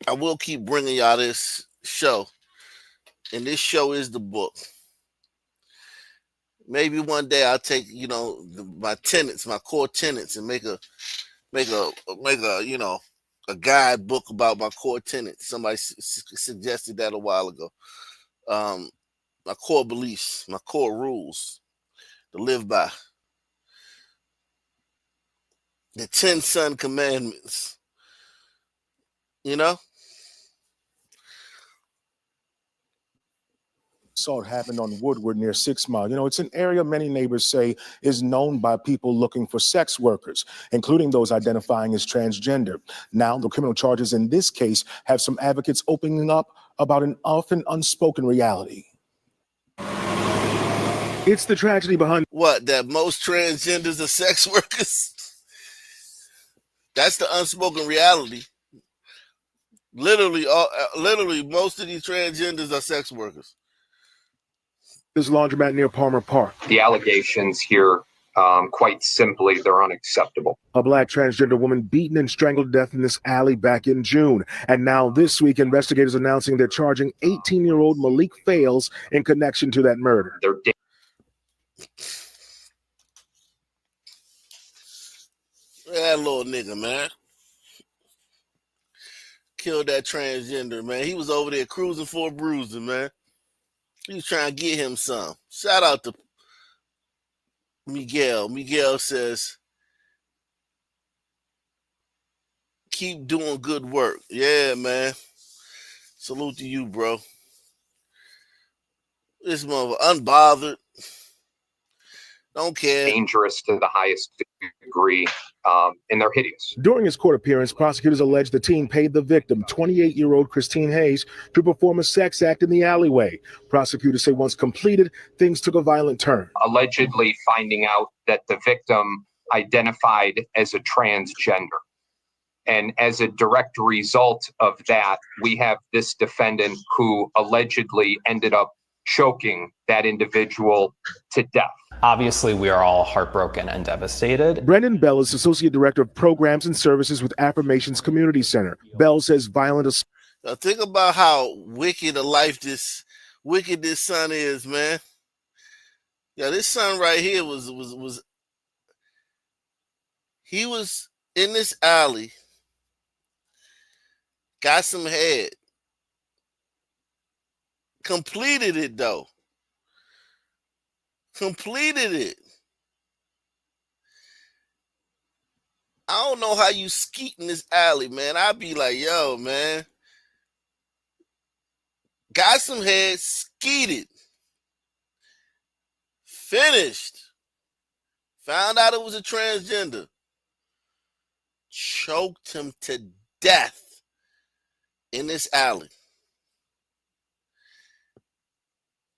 I will keep bringing y'all this show. And this show is the book. Maybe one day I'll take, you know, my tenets, my core tenets, and make a you know, a guidebook about my core tenets. Somebody suggested that a while ago. My core beliefs, my core rules to live by. The 10 Son Commandments. You know? Assault happened on Woodward near 6 Mile. You know, it's an area many neighbors say is known by people looking for sex workers, including those identifying as transgender. Now, the criminal charges in this case have some advocates opening up about an often unspoken reality. It's the tragedy behind what? That most transgenders are sex workers? That's the unspoken reality. Literally, most of these transgenders are sex workers. this laundromat near Palmer Park. The allegations here, quite simply, they're unacceptable. A black transgender woman beaten and strangled to death in this alley back in June. And now this week, investigators announcing they're charging 18-year-old Malik Fales in connection to that murder. That little nigga, man. Killed that transgender, man. He was over there cruising for a bruiser, man. He was trying to get him some. Shout out to Miguel. Miguel says, keep doing good work. Yeah, man. Salute to you, bro. This mother unbothered. Don't care. Dangerous to the highest degree, and they're hideous. During his court appearance, prosecutors allege the teen paid the victim, 28-year-old Christine Hayes, to perform a sex act in the alleyway. Prosecutors say once completed, things took a violent turn. Allegedly finding out that the victim identified as a transgender. And as a direct result of that, we have this defendant who allegedly ended up choking that individual to death. Obviously, we are all heartbroken and devastated. Brendan Bell is Associate Director of Programs and Services with Affirmations Community Center. Bell says violent assault. Now think about how wicked a life this son is, man. Yeah, this son right here was he was in this alley, got some head, completed it though. Completed it. I don't know how you skeet in this alley, man. I'd be like, yo, man. Got some head, skeeted. Finished. Found out it was a transgender. Choked him to death in this alley.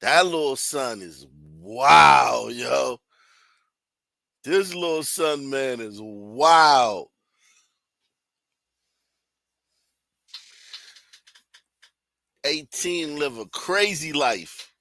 That little son is wow, yo. This little son, man, is wow. $18 live a crazy life.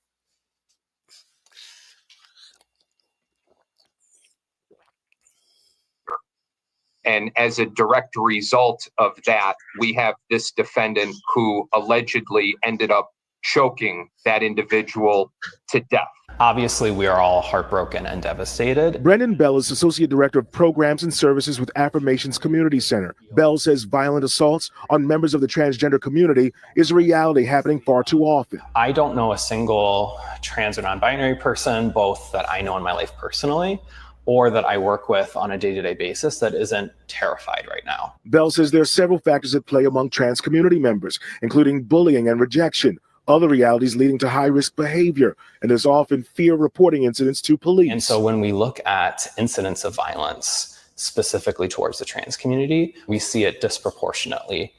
And as a direct result of that, we have this defendant who allegedly ended up choking that individual to death. Obviously, we are all heartbroken and devastated. Brendan Bell is Associate Director of Programs and Services with Affirmations Community Center. Bell says violent assaults on members of the transgender community is a reality happening far too often. I don't know a single trans or non-binary person, both that I know in my life personally, or that I work with on a day-to-day basis, that isn't terrified right now. Bell says there are several factors at play among trans community members, including bullying and rejection, other realities leading to high-risk behavior, and there's often fear reporting incidents to police. And so when we look at incidents of violence, specifically towards the trans community, we see it disproportionately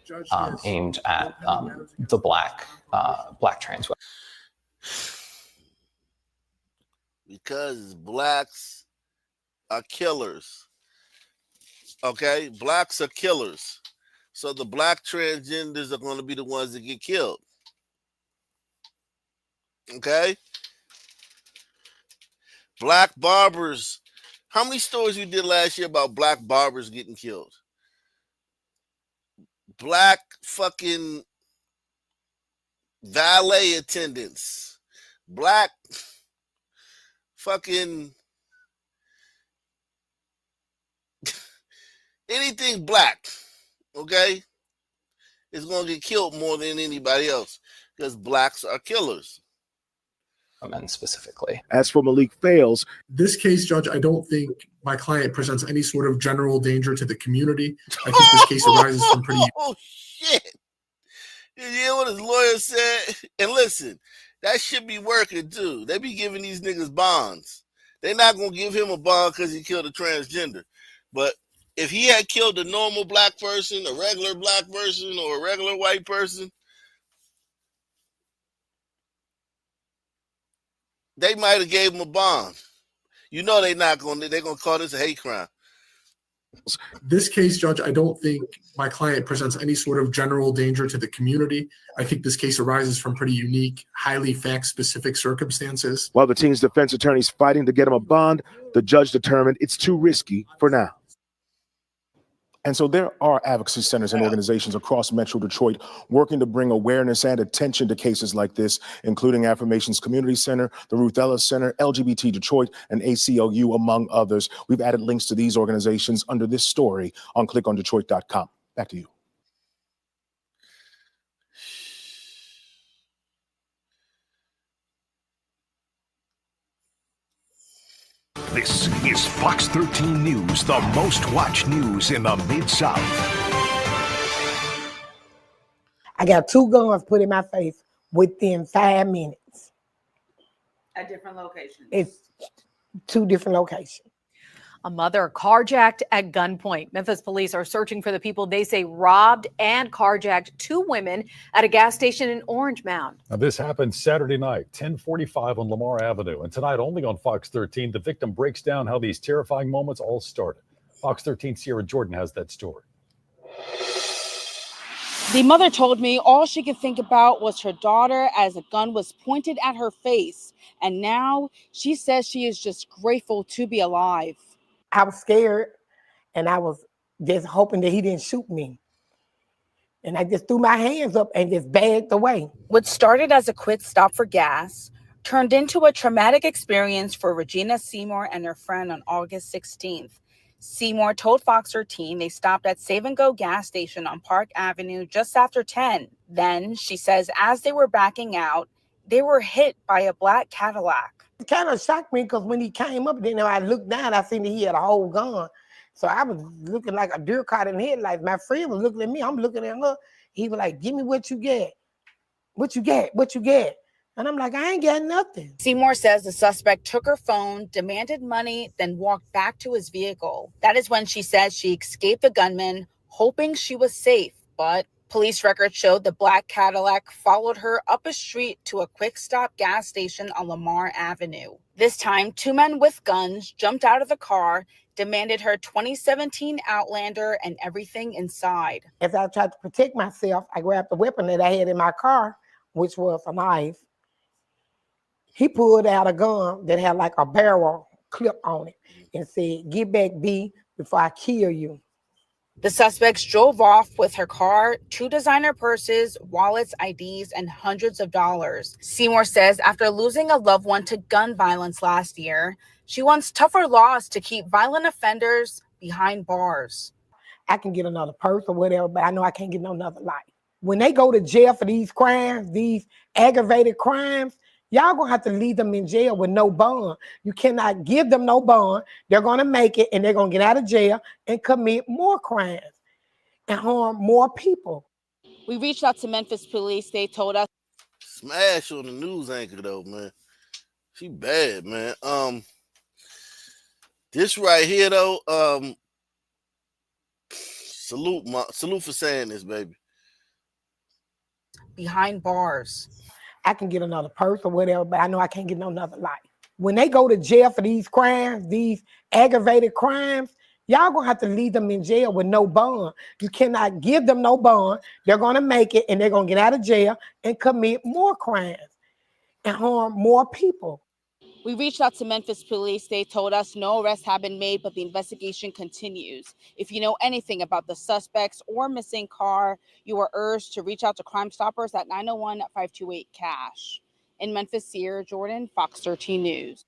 aimed at the black trans women. Because blacks are killers. Okay? Blacks are killers. So the black transgenders are going to be the ones that get killed. Okay? Black barbers. How many stories we did last year about black barbers getting killed? Black fucking valet attendants. Black fucking anything black, okay, is going to get killed more than anybody else because blacks are killers. Men specifically. As for Malik Fales, this case, Judge, I don't think my client presents any sort of general danger to the community. I think this case arises from pretty. Oh shit! You hear what his lawyer said? And listen, that should be working too. They be giving these niggas bonds. They're not gonna give him a bond because he killed a transgender. But if he had killed a normal black person, a regular black person, or a regular white person, they might have gave him a bond. You know they're gonna call this a hate crime. This case, Judge, I don't think my client presents any sort of general danger to the community. I think this case arises from pretty unique, highly fact-specific circumstances. While the teen's defense attorney's fighting to get him a bond, the judge determined it's too risky for now. And so there are advocacy centers and organizations across Metro Detroit working to bring awareness and attention to cases like this, including Affirmations Community Center, the Ruth Ellis Center, LGBT Detroit, and ACLU, among others. We've added links to these organizations under this story on clickondetroit.com. Back to you. This is Fox 13 News, the most watched news in the Mid-South. I got 2 guns put in my face within 5 minutes. At different locations. It's 2 different locations. A mother carjacked at gunpoint. Memphis police are searching for the people they say robbed and carjacked 2 women at a gas station in Orange Mound. Now, this happened Saturday night, 10:45 on Lamar Avenue. And tonight, only on Fox 13, the victim breaks down how these terrifying moments all started. Fox 13 Sierra Jordan has that story. The mother told me all she could think about was her daughter as a gun was pointed at her face. And now she says she is just grateful to be alive. I was scared, and I was just hoping that he didn't shoot me. And I just threw my hands up and just bagged away. What started as a quick stop for gas turned into a traumatic experience for Regina Seymour and her friend on August 16th. Seymour told Fox 13 they stopped at Save and Go gas station on Park Avenue just after 10. Then, she says, as they were backing out, they were hit by a black Cadillac. It kind of shocked me because when he came up, then I looked down, I seen that he had a whole gun. So I was looking like a deer caught in the headlights. My friend was looking at me, I'm looking at her. He was like, give me what you get. What you get? What you get? And I'm like, I ain't got nothing. Seymour says the suspect took her phone, demanded money, then walked back to his vehicle. That is when she says she escaped the gunman, hoping she was safe. But police records showed the black Cadillac followed her up a street to a quick stop gas station on Lamar Avenue. This time, 2 men with guns jumped out of the car, demanded her 2017 Outlander and everything inside. As I tried to protect myself, I grabbed the weapon that I had in my car, which was a knife. He pulled out a gun that had like a barrel clip on it and said, get back, B, before I kill you. The suspects drove off with her car, 2 designer purses, wallets, IDs, and hundreds of dollars. Seymour says after losing a loved one to gun violence last year, she wants tougher laws to keep violent offenders behind bars. I can get another purse or whatever, but I know I can't get no another life. When they go to jail for these crimes, these aggravated crimes, y'all gonna have to leave them in jail with no bond. You cannot give them no bond. They're gonna make it and they're gonna get out of jail and commit more crimes and harm more people. We reached out to Memphis police. They told us. Smash on the news anchor though, man. She bad, man. This right here though, Salute for saying this, baby. Behind bars. I can get another purse or whatever, but I know I can't get no another life. When they go to jail for these crimes, these aggravated crimes, y'all gonna have to leave them in jail with no bond. You cannot give them no bond. They're gonna make it and they're gonna get out of jail and commit more crimes and harm more people. We reached out to Memphis police. They told us no arrests have been made, but the investigation continues. If you know anything about the suspects or missing car, you are urged to reach out to Crime Stoppers at 901-528-CASH. In Memphis, Sierra Jordan, Fox 13 News.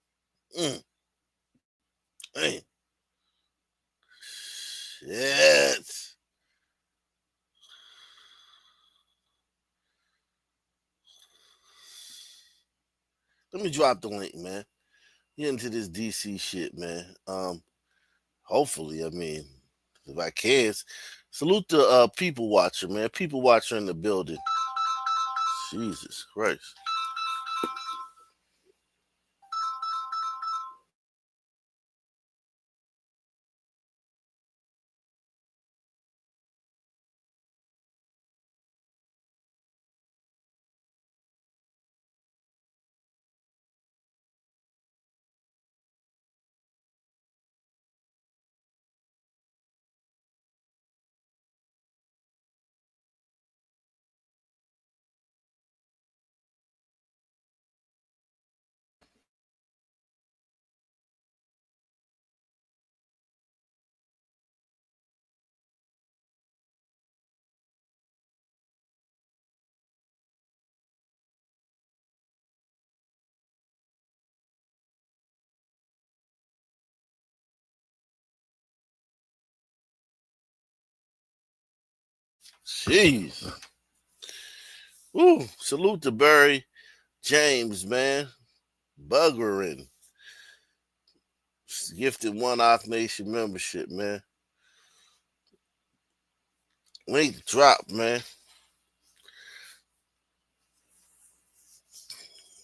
Hey. Shit. Let me drop the link, man. Get into this DC shit, man. Hopefully, I mean, if I can, salute the People Watcher, man. People Watcher in the building. Jesus Christ. Jeez. Woo. Salute to Barry James, man. Buggering. Gifted one Ock Nation membership, man. Link drop, man.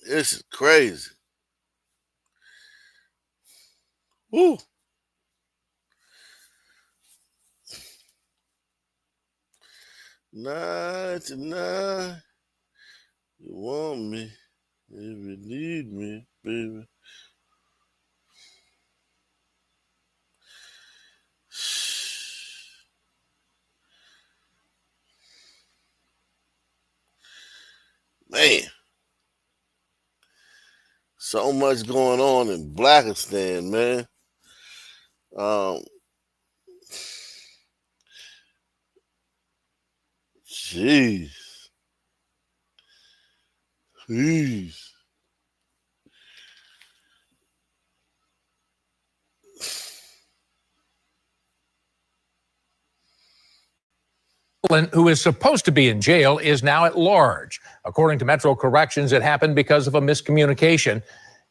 This is crazy. Woo. Night to night. You want me if you need me, baby. Man. So much going on in Blackistan, man. Jeez. Who is supposed to be in jail is now at large. According to Metro Corrections, it happened because of a miscommunication.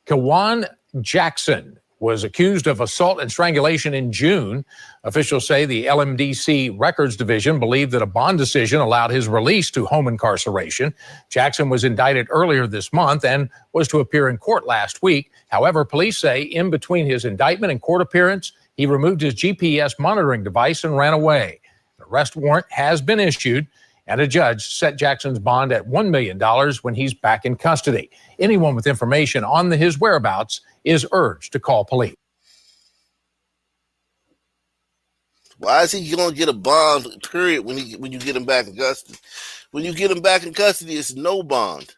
Kawan Jackson was accused of assault and strangulation in June. Officials say the LMDC Records Division believed that a bond decision allowed his release to home incarceration. Jackson was indicted earlier this month and was to appear in court last week. However, police say in between his indictment and court appearance, he removed his GPS monitoring device and ran away. An arrest warrant has been issued, and a judge set Jackson's bond at $1 million when he's back in custody. Anyone with information on his whereabouts is urged to call police. Why is he going to get a bond, period, when you get him back in custody? When you get him back in custody, it's no bond.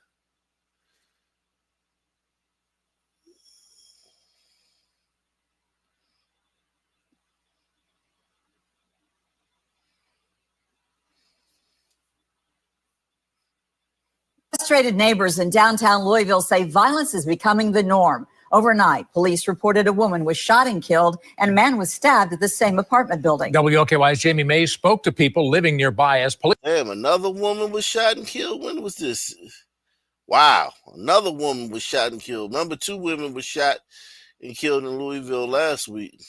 Frustrated neighbors in downtown Louisville say violence is becoming the norm. Overnight, police reported a woman was shot and killed, and a man was stabbed at the same apartment building. WOKY's Jamie Mays spoke to people living nearby as police. Damn, another woman was shot and killed? When was this? Wow, another woman was shot and killed. Remember, 2 women were shot and killed in Louisville last week.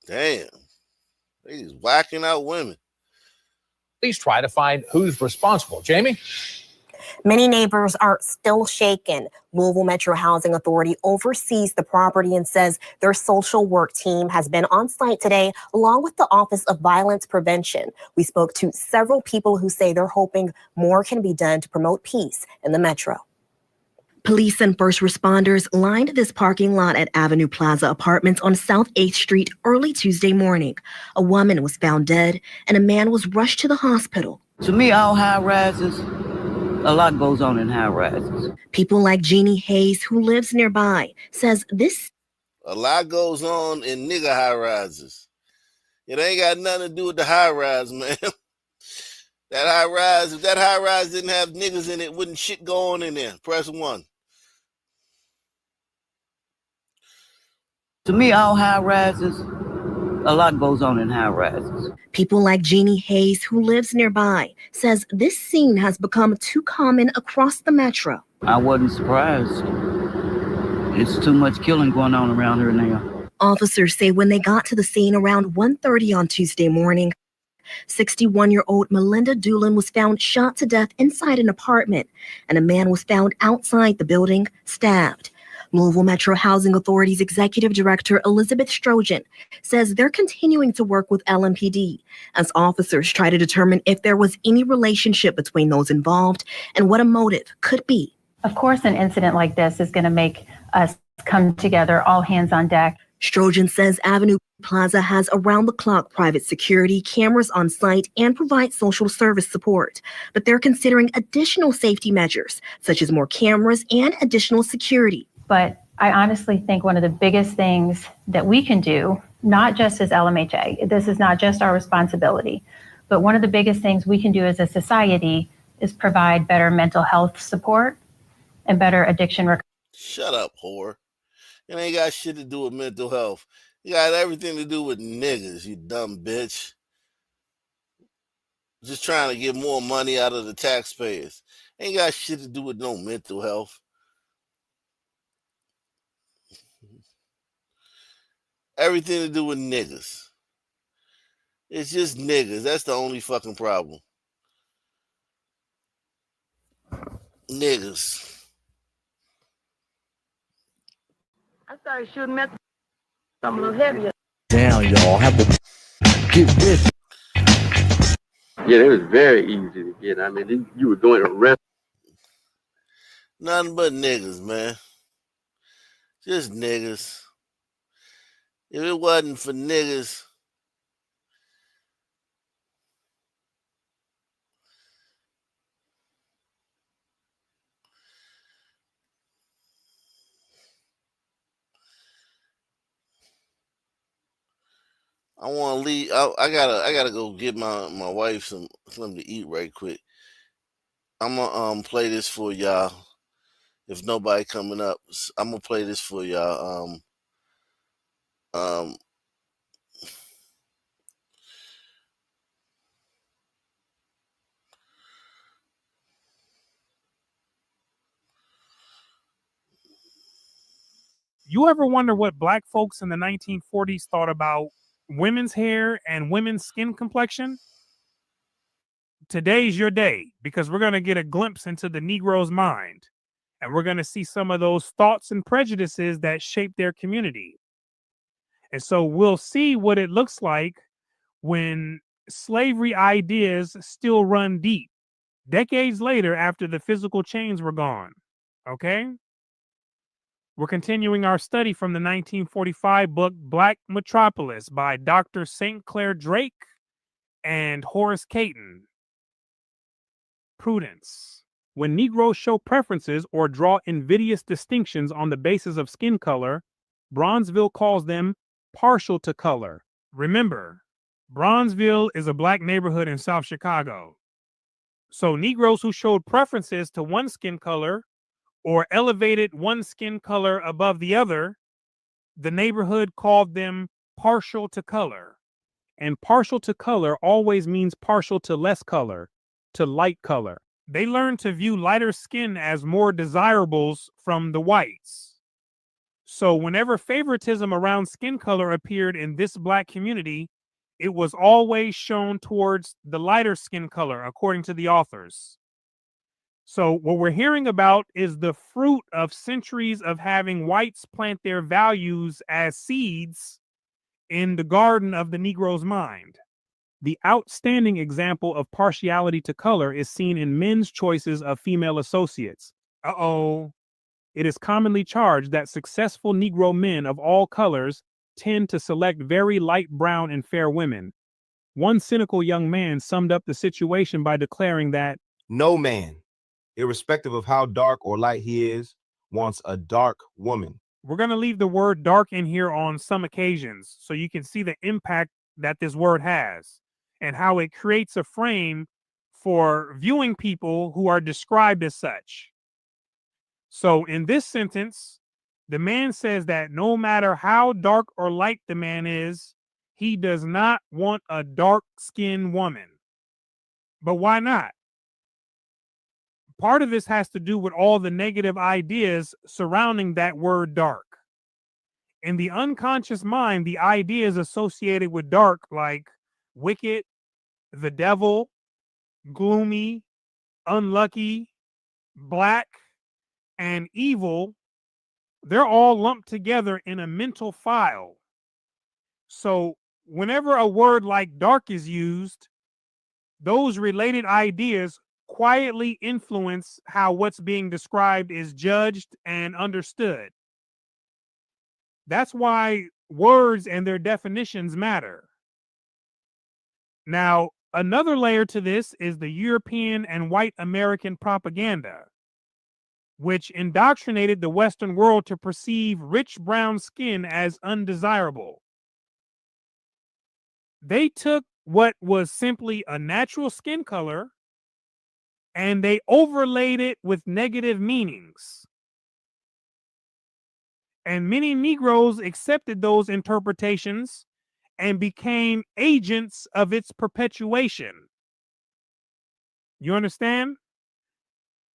Damn, he's whacking out women. Police try to find who's responsible. Jamie? Many neighbors are still shaken. Louisville Metro Housing Authority oversees the property and says their social work team has been on site today, along with the Office of Violence Prevention. We spoke to several people who say they're hoping more can be done to promote peace in the Metro. Police and first responders lined this parking lot at Avenue Plaza Apartments on South 8th Street early Tuesday morning. A woman was found dead and a man was rushed to the hospital. To me, all high rises, a lot goes on in high rises. People like Jeannie Hayes, who lives nearby, says this. A lot goes on in nigga high rises. It ain't got nothing to do with the high rise, man. That high rise, if that high rise didn't have niggas in it, wouldn't shit go on in there. Press 1. To me, all high rises, a lot goes on in high rises. People like Jeannie Hayes, who lives nearby, says this scene has become too common across the Metro. I wasn't surprised. It's too much killing going on around here now. Officers say when they got to the scene around 1:30 on Tuesday morning, 61-year-old Melinda Doolin was found shot to death inside an apartment, and a man was found outside the building, stabbed. Louisville Metro Housing Authority's Executive Director Elizabeth Strojan says they're continuing to work with LMPD as officers try to determine if there was any relationship between those involved and what a motive could be. Of course, an incident like this is going to make us come together, all hands on deck. Strojan says Avenue Plaza has around-the-clock private security, cameras on site, and provides social service support. But they're considering additional safety measures, such as more cameras and additional security. But I honestly think one of the biggest things that we can do, not just as LMHA, this is not just our responsibility, but one of the biggest things we can do as a society is provide better mental health support and better addiction recovery. Shut up, whore. It ain't got shit to do with mental health. It got everything to do with niggas, you dumb bitch. Just trying to get more money out of the taxpayers. Ain't got shit to do with no mental health. Everything to do with niggas. It's just niggas. That's the only fucking problem. Niggas. I started shooting meth. I'm a little heavier. Down, y'all. Have to get this. Yeah, it was very easy to get. I mean, you were doing a rest. Nothing but niggas, man. Just niggas. If it wasn't for niggas, I want to leave. I gotta go get my wife something to eat right quick. I'm gonna play this for y'all. If nobody coming up, I'm gonna play this for y'all. You ever wonder what black folks in the 1940s thought about women's hair and women's skin complexion? Today's your day, because we're going to get a glimpse into the Negro's mind, and we're going to see some of those thoughts and prejudices that shape their community. And so we'll see what it looks like when slavery ideas still run deep, decades later after the physical chains were gone. Okay? We're continuing our study from the 1945 book Black Metropolis by Dr. St. Clair Drake and Horace Caton. Prudence. When Negroes show preferences or draw invidious distinctions on the basis of skin color, Bronzeville calls them partial to color. Remember, Bronzeville is a black neighborhood in South Chicago. So Negroes who showed preferences to one skin color or elevated one skin color above the other, the neighborhood called them partial to color. And partial to color always means partial to less color, to light color. They learned to view lighter skin as more desirables from the whites. So whenever favoritism around skin color appeared in this black community, it was always shown towards the lighter skin color, according to the authors. So what we're hearing about is the fruit of centuries of having whites plant their values as seeds in the garden of the Negro's mind. The outstanding example of partiality to color is seen in men's choices of female associates. It is commonly charged that successful Negro men of all colors tend to select very light brown and fair women. One cynical young man summed up the situation by declaring that no man, irrespective of how dark or light he is, wants a dark woman. We're going to leave the word dark in here on some occasions so you can see the impact that this word has and how it creates a frame for viewing people who are described as such. So in this sentence, the man says that no matter how dark or light the man is, he does not want a dark-skinned woman. But why not? Part of this has to do with all the negative ideas surrounding that word dark. In the unconscious mind, the ideas associated with dark, like wicked, the devil, gloomy, unlucky, black, and evil, they're all lumped together in a mental file. So whenever a word like dark is used, those related ideas quietly influence how what's being described is judged and understood. That's why words and their definitions matter. Now, another layer to this is the European and white American propaganda, which indoctrinated the Western world to perceive rich brown skin as undesirable. They took what was simply a natural skin color and they overlaid it with negative meanings. And many Negroes accepted those interpretations and became agents of its perpetuation. You understand?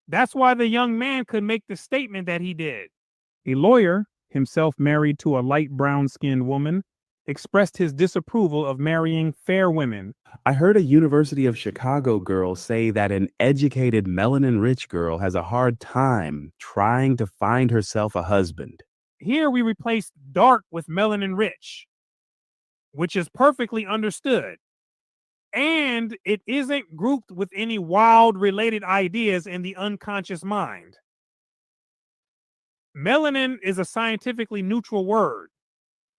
That's why the young man could make the statement that he did. A lawyer, himself married to a light brown-skinned woman, expressed his disapproval of marrying fair women. I heard a University of Chicago girl say that an educated melanin-rich girl has a hard time trying to find herself a husband. Here we replace dark with melanin-rich, which is perfectly understood. And it isn't grouped with any wild related ideas in the unconscious mind. Melanin is a scientifically neutral word,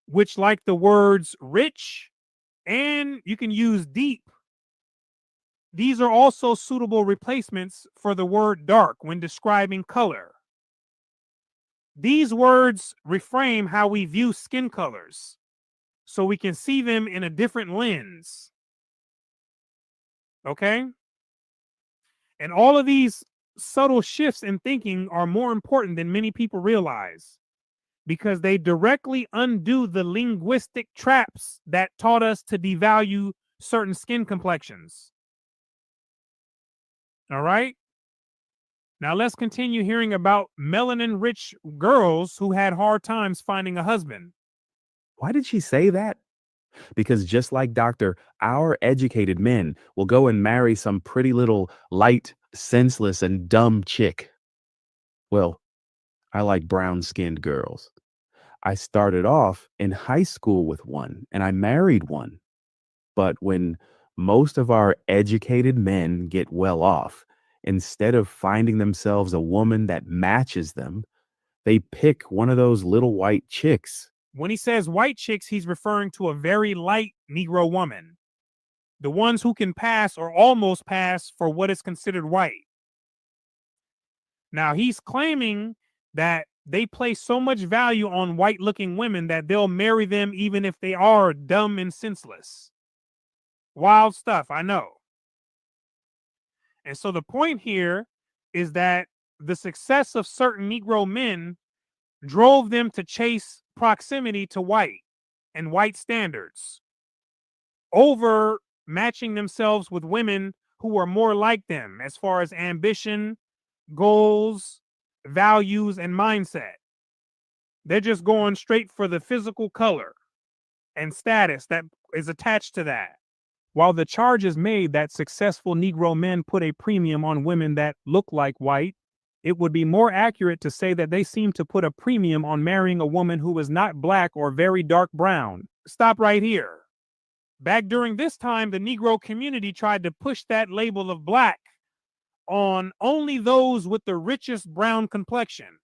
which, like the words rich and you can use deep, these are also suitable replacements for the word dark when describing color. These words reframe how we view skin colors, so we can see them in a different lens. Okay? And all of these subtle shifts in thinking are more important than many people realize, because they directly undo the linguistic traps that taught us to devalue certain skin complexions. All right? Now let's continue hearing about melanin-rich girls who had hard times finding a husband. Why did she say that? Because just like Doctor, our educated men will go and marry some pretty little light, senseless, and dumb chick. Well, I like brown-skinned girls. I started off in high school with one, and I married one. But when most of our educated men get well off, instead of finding themselves a woman that matches them, they pick one of those little white chicks. When he says white chicks, he's referring to a very light Negro woman, the ones who can pass or almost pass for what is considered white. Now, he's claiming that they place so much value on white-looking women that they'll marry them even if they are dumb and senseless. Wild stuff, I know. And so the point here is that the success of certain Negro men drove them to chase proximity to white and white standards over matching themselves with women who are more like them as far as ambition, goals, values, and mindset. They're just going straight for the physical color and status that is attached to that. While the charge is made that successful Negro men put a premium on women that look like white, it would be more accurate to say that they seem to put a premium on marrying a woman who is not black or very dark brown. Stop right here. Back during this time, the Negro community tried to push that label of black on only those with the richest brown complexion.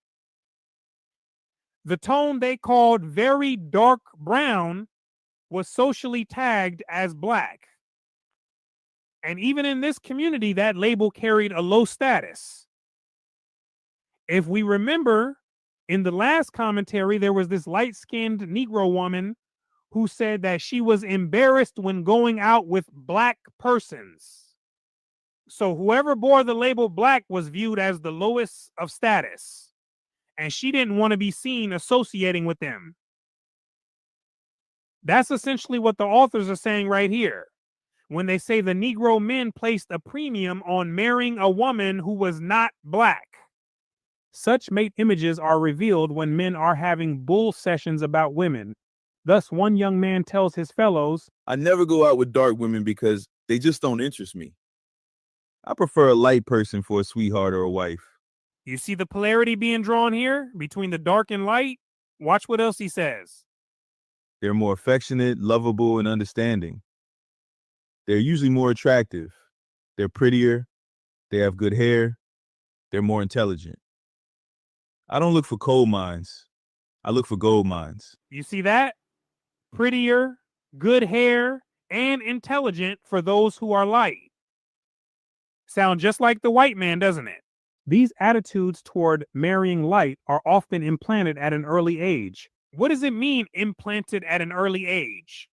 The tone they called very dark brown was socially tagged as black. And even in this community, that label carried a low status. If we remember, in the last commentary, there was this light-skinned Negro woman who said that she was embarrassed when going out with black persons. So whoever bore the label black was viewed as the lowest of status, and she didn't want to be seen associating with them. That's essentially what the authors are saying right here when they say the Negro men placed a premium on marrying a woman who was not black. Such mate images are revealed when men are having bull sessions about women. Thus, one young man tells his fellows, I never go out with dark women because they just don't interest me. I prefer a light person for a sweetheart or a wife. You see the polarity being drawn here between the dark and light? Watch what else he says. They're more affectionate, lovable, and understanding. They're usually more attractive. They're prettier. They have good hair. They're more intelligent. I don't look for coal mines. I look for gold mines. You see that? Prettier, good hair, and intelligent for those who are light. Sound just like the white man, doesn't it? These attitudes toward marrying light are often implanted at an early age. What does it mean, implanted at an early age?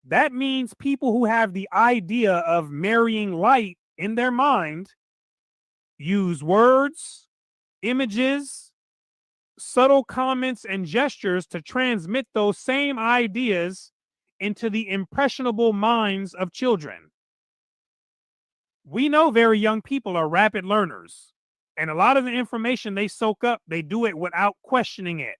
That means people who have the idea of marrying light in their mind use words, images, subtle comments, and gestures to transmit those same ideas into the impressionable minds of children. We know very young people are rapid learners, and a lot of the information they soak up, they do it without questioning it.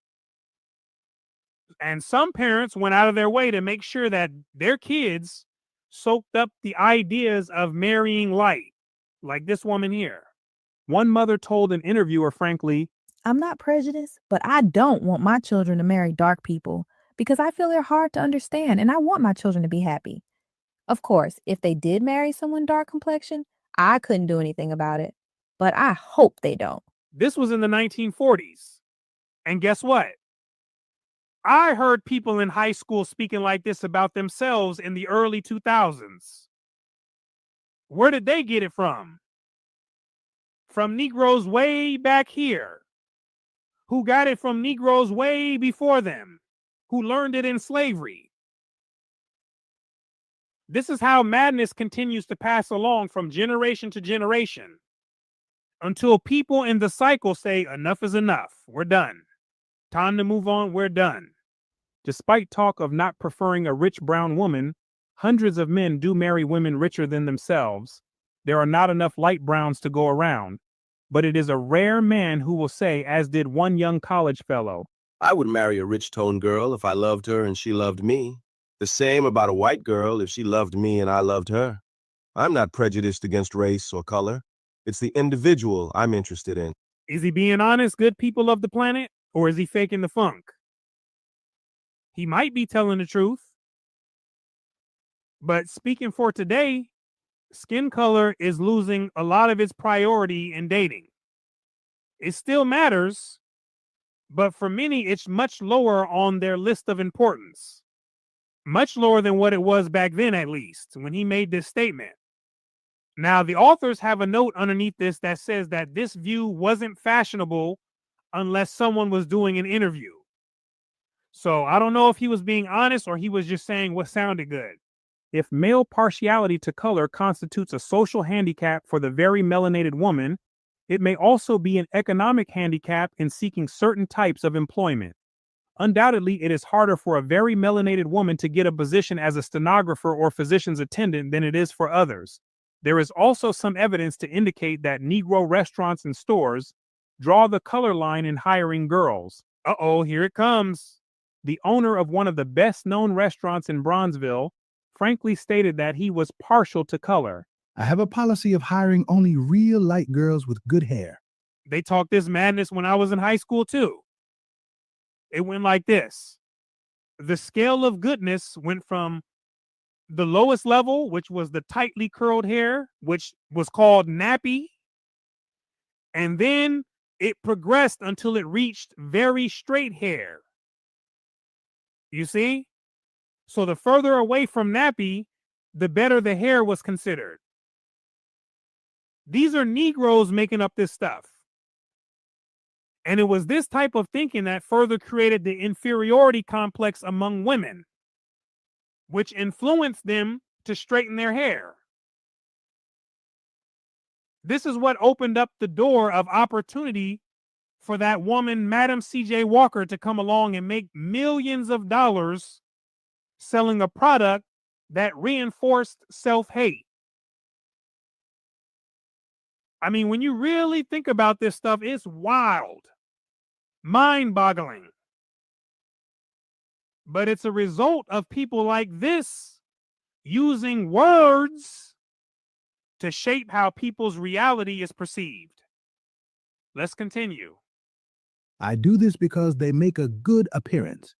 And some parents went out of their way to make sure that their kids soaked up the ideas of marrying light, like this woman here. One mother told an interviewer, frankly, I'm not prejudiced, but I don't want my children to marry dark people because I feel they're hard to understand and I want my children to be happy. Of course, if they did marry someone dark complexion, I couldn't do anything about it, but I hope they don't. This was in the 1940s. And guess what? I heard people in high school speaking like this about themselves in the early 2000s. Where did they get it from? From Negroes way back here, who got it from Negroes way before them, who learned it in slavery. This is how madness continues to pass along from generation to generation until people in the cycle say, enough is enough. We're done. Time to move on. We're done. Despite talk of not preferring a rich brown woman, hundreds of men do marry women richer than themselves. There are not enough light browns to go around, but it is a rare man who will say, as did one young college fellow, I would marry a rich-toned girl if I loved her and she loved me. The same about a white girl if she loved me and I loved her. I'm not prejudiced against race or color. It's the individual I'm interested in. Is he being honest, good people of the planet, or is he faking the funk? He might be telling the truth. But speaking for today, skin color is losing a lot of its priority in dating. It still matters, but for many, it's much lower on their list of importance. Much lower than what it was back then, at least, when he made this statement. Now, the authors have a note underneath this that says that this view wasn't fashionable unless someone was doing an interview. So I don't know if he was being honest or he was just saying what sounded good. If male partiality to color constitutes a social handicap for the very melanated woman, it may also be an economic handicap in seeking certain types of employment. Undoubtedly, it is harder for a very melanated woman to get a position as a stenographer or physician's attendant than it is for others. There is also some evidence to indicate that Negro restaurants and stores draw the color line in hiring girls. Uh-oh, here it comes. The owner of one of the best-known restaurants in Bronzeville, frankly stated that he was partial to color. I have a policy of hiring only real light girls with good hair. They talked this madness when I was in high school, too. It went like this. The scale of goodness went from the lowest level, which was the tightly curled hair, which was called nappy. And then it progressed until it reached very straight hair. You see? So the further away from nappy, the better the hair was considered. These are Negroes making up this stuff. And it was this type of thinking that further created the inferiority complex among women, which influenced them to straighten their hair. This is what opened up the door of opportunity for that woman, Madam C.J. Walker, to come along and make millions of dollars selling a product that reinforced self-hate. I mean, when you really think about this stuff, it's wild, mind-boggling. But it's a result of people like this using words to shape how people's reality is perceived. Let's continue. I do this because they make a good appearance.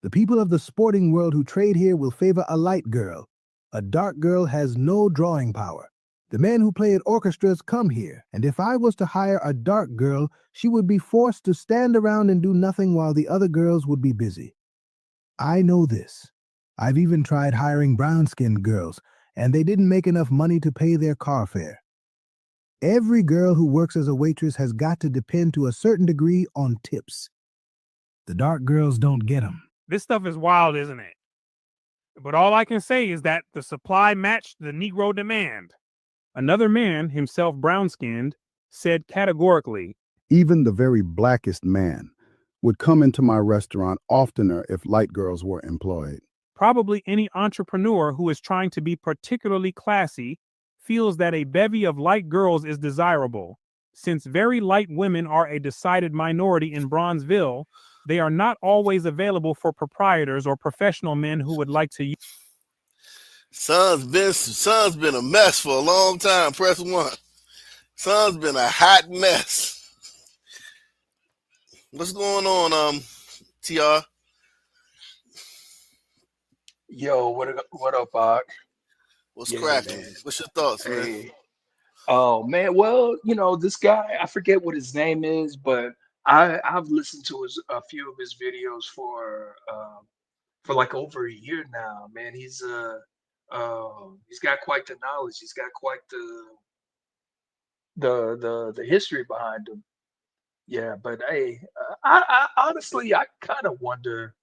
The people of the sporting world who trade here will favor a light girl. A dark girl has no drawing power. The men who play at orchestras come here, and if I was to hire a dark girl, she would be forced to stand around and do nothing while the other girls would be busy. I know this. I've even tried hiring brown-skinned girls, and they didn't make enough money to pay their car fare. Every girl who works as a waitress has got to depend to a certain degree on tips. The dark girls don't get them. This stuff is wild, isn't it? But all I can say is that the supply matched the Negro demand. Another man, himself brown-skinned, said categorically, "Even the very blackest man would come into my restaurant oftener if light girls were employed." Probably any entrepreneur who is trying to be particularly classy feels that a bevy of light girls is desirable. Since very light women are a decided minority in Bronzeville, they are not always available for proprietors or professional men who would like to use. Son's been a mess for a long time. Press 1. Son's been a hot mess. What's going on, TR? Yo, what up, Bach? What's Yeah, cracking? man. What's your thoughts, man? Hey. Oh man, well, this guy, I forget what his name is, but I've listened to a few of his videos for like over a year now. Man, he's got quite the knowledge. He's got quite the history behind him. Yeah, but hey, I honestly, I kind of wonder.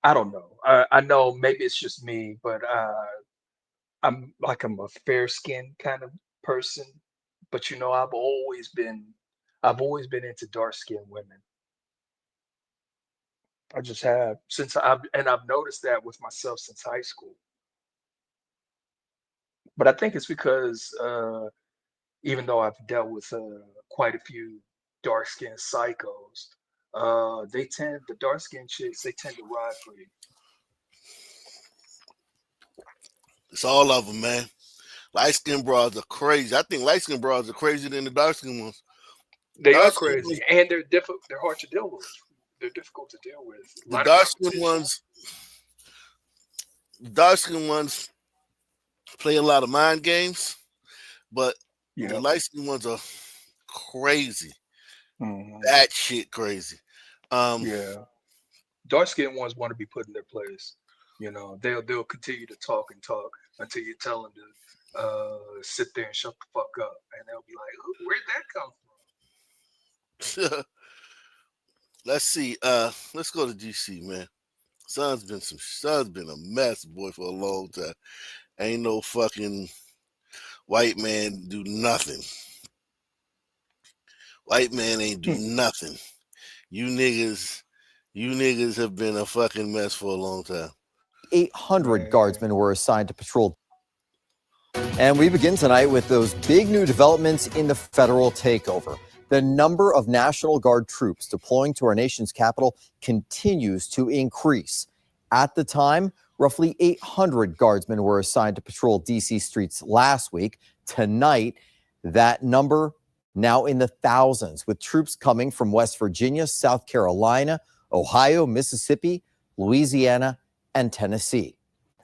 I don't know. I know maybe it's just me, but I'm a fair-skinned kind of person. But I've always been into dark-skinned women. I just have I've noticed that with myself since high school. But I think it's because even though I've dealt with quite a few dark-skinned psychos, the dark-skinned chicks, they tend to ride for you. It's all of them, man. Light-skinned broads are crazy. I think light-skinned broads are crazier than the dark-skinned ones. They are crazy, and they're they're hard to deal with. They're difficult to deal with. The dark-skinned ones play a lot of mind games, but the light-skinned ones are crazy. That shit crazy. Yeah. Dark-skinned ones want to be put in their place. They'll continue to talk and talk until you tell them to sit there and shut the fuck up, and they'll be like, "Ooh, where'd that come from?" Let's see. Let's go to DC, man. Son's been a mess, boy, for a long time. Ain't no fucking white man do nothing. White man ain't do nothing. You niggas have been a fucking mess for a long time. 800 guardsmen were assigned to patrol. And we begin tonight with those big new developments in the federal takeover. The number of National Guard troops deploying to our nation's capital continues to increase. At the time, Roughly 800 guardsmen were assigned to patrol D.C. streets last week. Tonight, that number now in the thousands, with troops coming from West Virginia, South Carolina, Ohio, Mississippi, Louisiana, and Tennessee.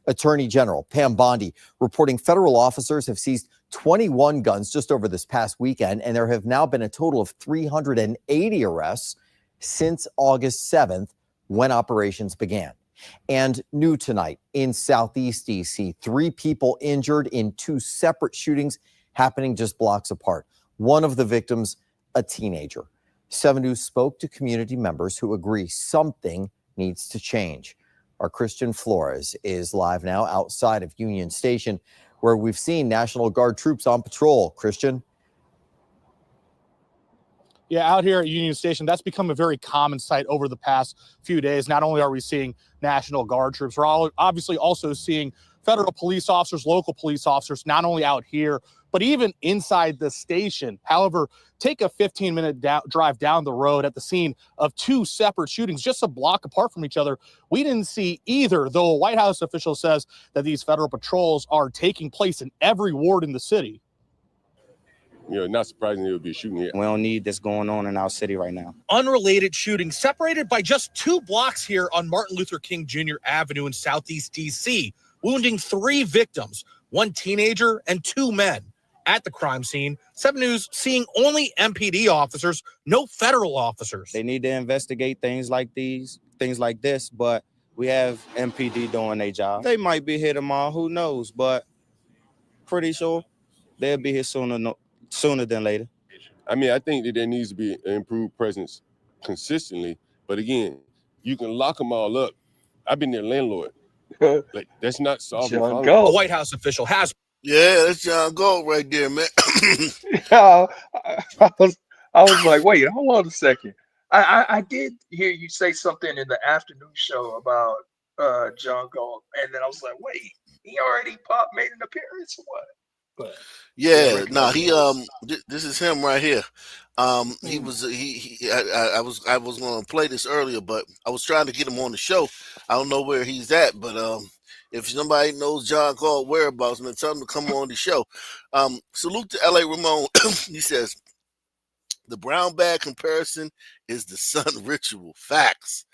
Attorney General Pam Bondi reporting federal officers have seized 21 guns just over this past weekend, and there have now been a total of 380 arrests since August 7th, when operations began. And new tonight in Southeast DC, 3 people injured in 2 separate shootings happening just blocks apart. One of the victims, a teenager. 7 News spoke to community members who agree something needs to change. Our Christian Flores is live now outside of Union Station, where we've seen National Guard troops on patrol. Christian? Yeah, out here at Union Station, that's become a very common sight over the past few days. Not only are we seeing National Guard troops, we're obviously also seeing federal police officers, local police officers, not only out here, but even inside the station. However, take a 15-minute drive down the road at the scene of 2 separate shootings just a block apart from each other. We didn't see either, though a White House official says that these federal patrols are taking place in every ward in the city. You know, not surprising there would be a shooting here. We don't need this going on in our city right now. Unrelated shooting separated by just 2 blocks here on Martin Luther King Jr. Avenue in Southeast DC, wounding 3 victims, 1 teenager and 2 men. At the crime scene, 7 News seeing only MPD officers, no federal officers. They need to investigate things like this, but we have MPD doing their job. They might be here tomorrow, who knows, but pretty sure they'll be here sooner than later. I mean, I think that there needs to be an improved presence consistently, but again, you can lock them all up. I've been their landlord. Like, that's not solving the problem. A White House official has. Yeah, that's John Galt right there, man. I was like, wait, hold on a second. I did hear you say something in the afternoon show about John Galt, and then I was like, wait, he already made an appearance or what? But yeah, no, he this is him right here. He was I was going to play this earlier, but I was trying to get him on the show. I don't know where he's at, but if somebody knows John Galt whereabouts, man, tell him to come on the show. Salute to L.A. Ramon. He says, the brown bag comparison is the sun ritual. Facts.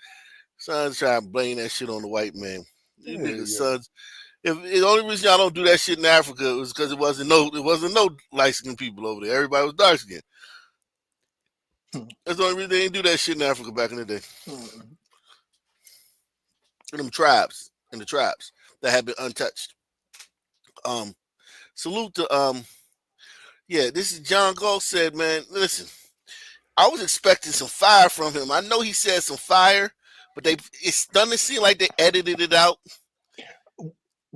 Sons trying to blame that shit on the white man. You niggas, sons. If the only reason y'all don't do that shit in Africa was because it wasn't no light-skinned people over there. Everybody was dark-skinned. That's the only reason they didn't do that shit in Africa back in the day. In them tribes, in the tribes that had been untouched. Salute to yeah, this is John Galt said, man, listen, I was expecting some fire from him. I know he said some fire, but it doesn't seem like they edited it out.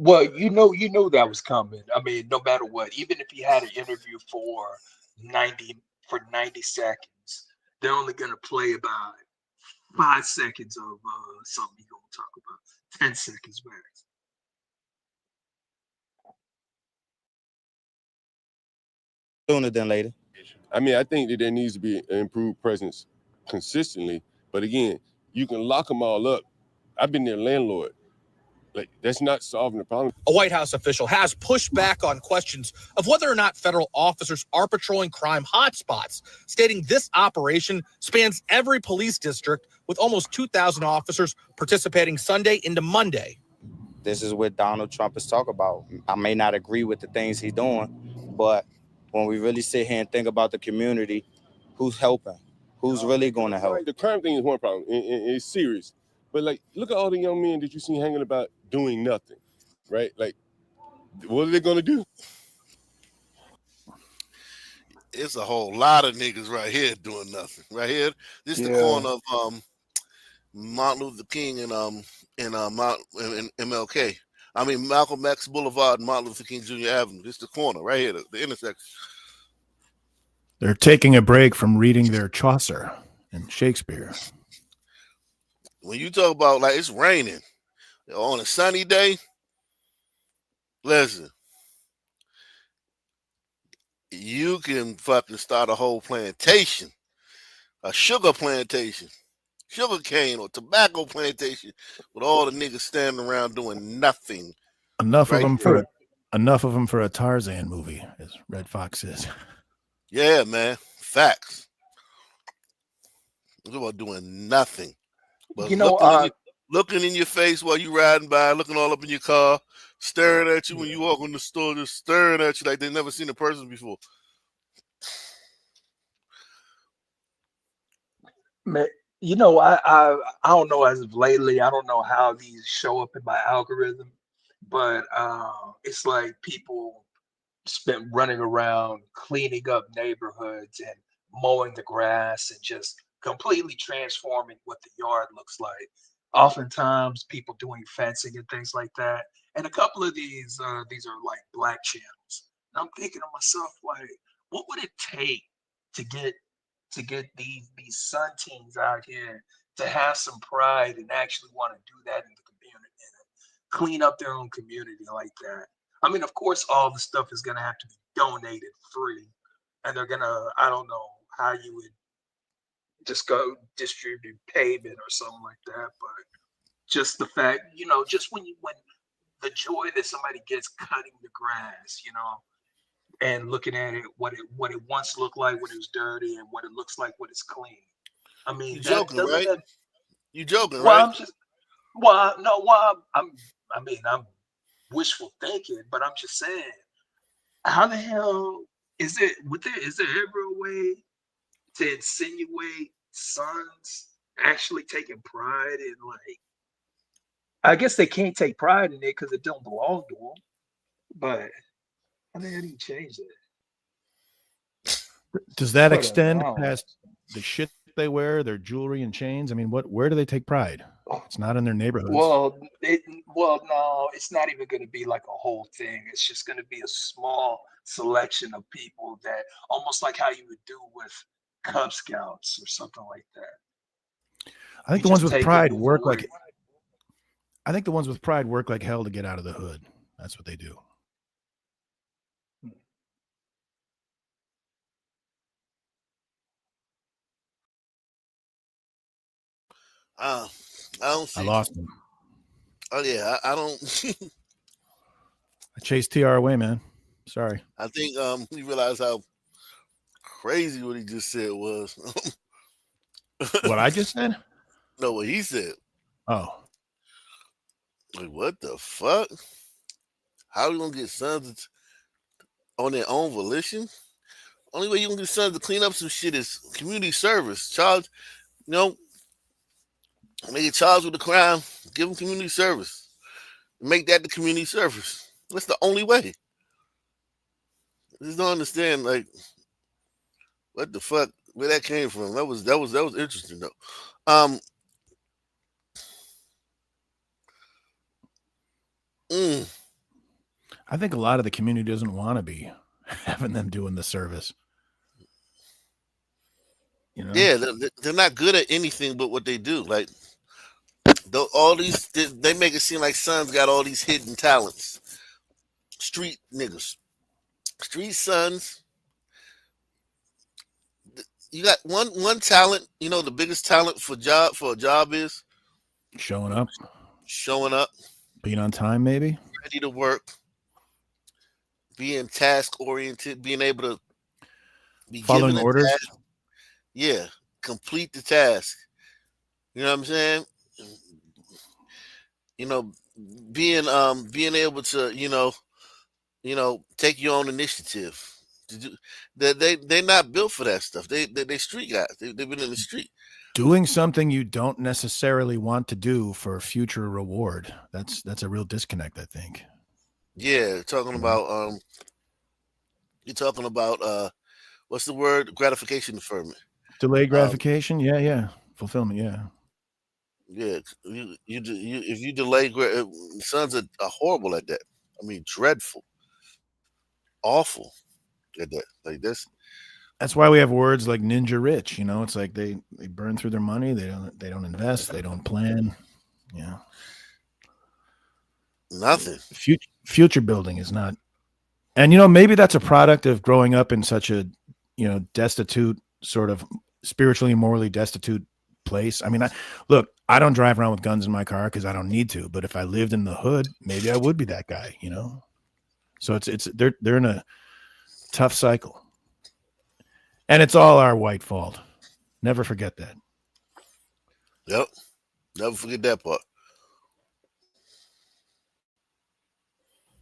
well, you know that was coming. I mean, no matter what, even if he had an interview for 90 seconds, they're only gonna play about 5 seconds of something he's gonna talk about. 10 seconds max. Sooner than later. I mean, I think that there needs to be an improved presence consistently, but again, you can lock them all up. I've been their landlord. Like, that's not solving the problem. A White House official has pushed back on questions of whether or not federal officers are patrolling crime hotspots, stating this operation spans every police district with almost 2,000 officers participating Sunday into Monday. This is what Donald Trump is talking about. I may not agree with the things he's doing, but when we really sit here and think about the community, who's helping? Who's really going to help? The crime thing is one problem, and it's serious. But, like, look at all the young men that you see hanging about doing nothing, right? Like, what are they going to do? It's a whole lot of niggas right here doing nothing. Right here, this is the corner of Martin Luther King and MLK. I mean, Malcolm X Boulevard and Martin Luther King Jr. Avenue. This is the corner right here, the intersection. They're taking a break from reading their Chaucer and Shakespeare. When you talk about, like, it's raining on a sunny day, listen, you can fucking start a whole plantation, a sugar plantation sugar cane or tobacco plantation with all the niggas standing around doing nothing. Enough of Right them there. for a Tarzan movie, as Red Fox says. Yeah, man. Facts. It's about doing nothing. But You know, looking in your face while you riding by, looking all up in your car, staring at you when you walk in the store, just staring at you like they've never seen a person before. man, you know, I don't know as of lately. I don't know how these show up in my algorithm, but it's like people spent running around cleaning up neighborhoods and mowing the grass and just completely transforming what the yard looks like. Oftentimes, people doing fencing and things like that. And a couple of these are like black channels. And I'm thinking to myself, like, what would it take to get these sun teens out here to have some pride and actually want to do that in the community and clean up their own community like that? I mean, of course, all the stuff is gonna have to be donated free, and they're gonna, I don't know how you would just go distribute payment or something like that, but just the fact, just when the joy that somebody gets cutting the grass, and looking at it, what it once looked like when it was dirty and what it looks like when it's clean. I mean, You that joking, doesn't right? that, You joking, well, right? I'm just, well, no, well, I'm wishful thinking, but I'm just saying, how the hell is there ever a way to insinuate sons actually taking pride in, like, I guess they can't take pride in it because it don't belong to them, but I think I need to change that. Does that But extend no. past the shit they wear, their jewelry and chains? I mean, where do they take pride? It's not in their neighborhoods. Well, no, it's not even going to be like a whole thing. It's just going to be a small selection of people that, almost like how you would do with Cub Scouts or something like that. I think You the ones just with take pride them work for like I think the ones with pride work like hell to get out of the hood. That's what they do. I don't I see. lost them. Oh yeah, I don't. I chased TR away, man. Sorry. I think he realized how crazy what he just said was. What I just said? No, what he said. Oh. Like, what the fuck? How are we gonna get sons on their own volition? Only way you can get sons to clean up some shit is community service. Charge, they get charged with a crime, give them community service. Make that the community service. That's the only way. I just don't understand, like, what the fuck, where that came from. That was interesting though. I think a lot of the community doesn't want to be having them doing the service. Yeah, they're not good at anything but what they do. Like, they make it seem like sons got all these hidden talents. Street niggas, street sons. You got one talent. The biggest talent for a job is Showing up, being on time, maybe ready to work, being task oriented, being able to be following given a orders. task. Yeah, complete the task. You know what I'm saying? Being able to take your own initiative. They're not built for that stuff. They street guys. They've been in the street. Doing something you don't necessarily want to do for future reward. That's a real disconnect, I think. Yeah, talking about you're talking about what's the word? Gratification deferment. Delayed gratification. Yeah. Fulfillment. Yeah. Yeah, if you delay, sons are horrible at that. I mean, dreadful, awful at that. Like this. That's why we have words like ninja rich. It's like they burn through their money. They don't invest. They don't plan. Yeah. Nothing. Future building is not. And maybe that's a product of growing up in such a destitute, sort of spiritually and morally destitute place. I mean, I don't drive around with guns in my car because I don't need to. But if I lived in the hood, maybe I would be that guy, you know. So they're in a tough cycle, and it's all our white fault. Never forget that. Yep, never forget that part.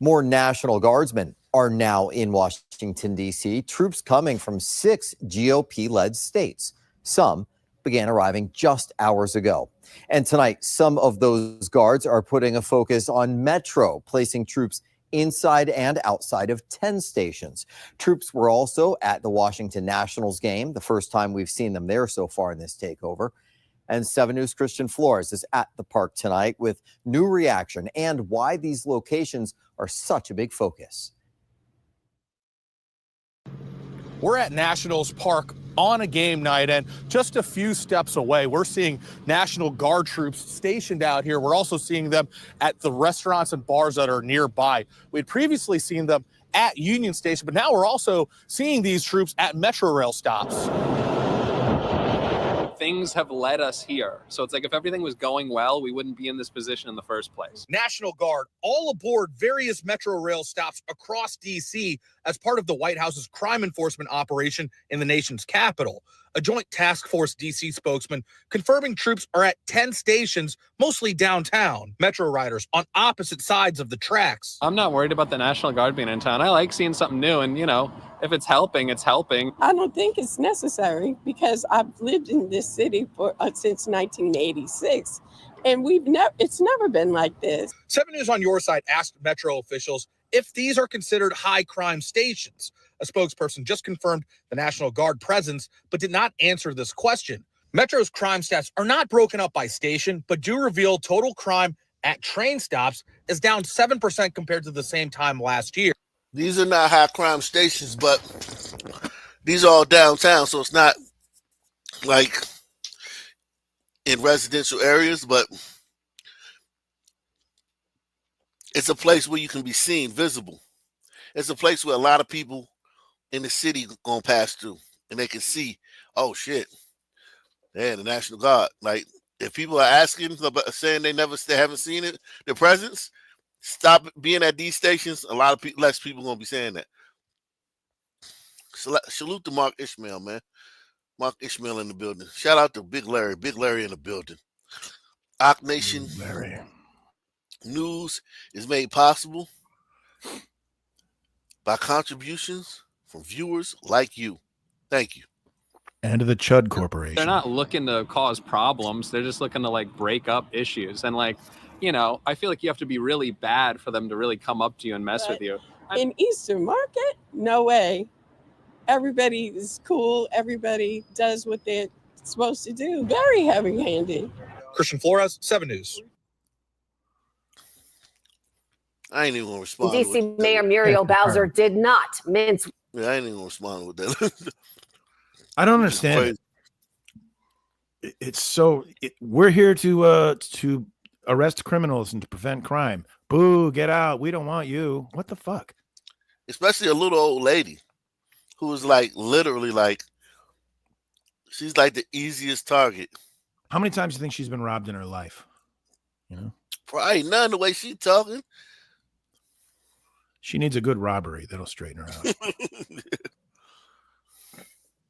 More National Guardsmen are now in Washington, D.C., troops coming from 6 GOP-led states. Some began arriving just hours ago. And tonight, some of those guards are putting a focus on Metro, placing troops inside and outside of 10 stations. Troops were also at the Washington Nationals game, the first time we've seen them there so far in this takeover. And 7 News' Christian Flores is at the park tonight with new reaction and why these locations are such a big focus. We're at Nationals Park on a game night, and just a few steps away, we're seeing National Guard troops stationed out here. We're also seeing them at the restaurants and bars that are nearby. We'd previously seen them at Union Station, but now we're also seeing these troops at Metro Rail stops. Things have led us here. So it's like if everything was going well, we wouldn't be in this position in the first place. National Guard all aboard various Metro Rail stops across D.C. as part of the White House's crime enforcement operation in the nation's capital. A joint task force D.C. spokesman confirming troops are at 10 stations, mostly downtown. Metro riders on opposite sides of the tracks. I'm not worried about the National Guard being in town. I like seeing something new, and, you know, if it's helping, it's helping. I don't think it's necessary because I've lived in this city for since 1986, and it's never been like this. 7 News on Your Side asked Metro officials if these are considered high crime stations. A spokesperson just confirmed the National Guard presence, but did not answer this question. Metro's crime stats are not broken up by station, but do reveal total crime at train stops is down 7% compared to the same time last year. These are not high crime stations, but these are all downtown, so it's not like in residential areas, but it's a place where you can be seen, visible. It's a place where a lot of people in the city gonna pass through, and they can see, oh shit, the National Guard. Like, if people are asking about, saying they haven't seen it, their presence, stop being at these stations. A lot of less people gonna be saying that. Salute to Mark Ishmael, man. Mark Ishmael in the building. Shout out to Big Larry in the building. Ock Nation Larry. News is made possible by contributions from viewers like you. Thank you. And to the Chud Corporation. They're not looking to cause problems. They're just looking to, like, break up issues. And, like, you know, I feel like you have to be really bad for them to really come up to you and mess with you. In Eastern Market, no way. Everybody is cool. Everybody does what they're supposed to do. Very heavy-handed. Christian Flores, 7 News. I ain't even gonna respond. DC Mayor Muriel Bowser did not mince. Yeah, I ain't even gonna respond with that. I don't understand. It's so. We're here to arrest criminals and to prevent crime. Boo! Get out! We don't want you. What the fuck? Especially a little old lady who is like literally like she's like the easiest target. How many times do you think she's been robbed in her life? You know, probably none. The way she's talking. She needs a good robbery that'll straighten her out.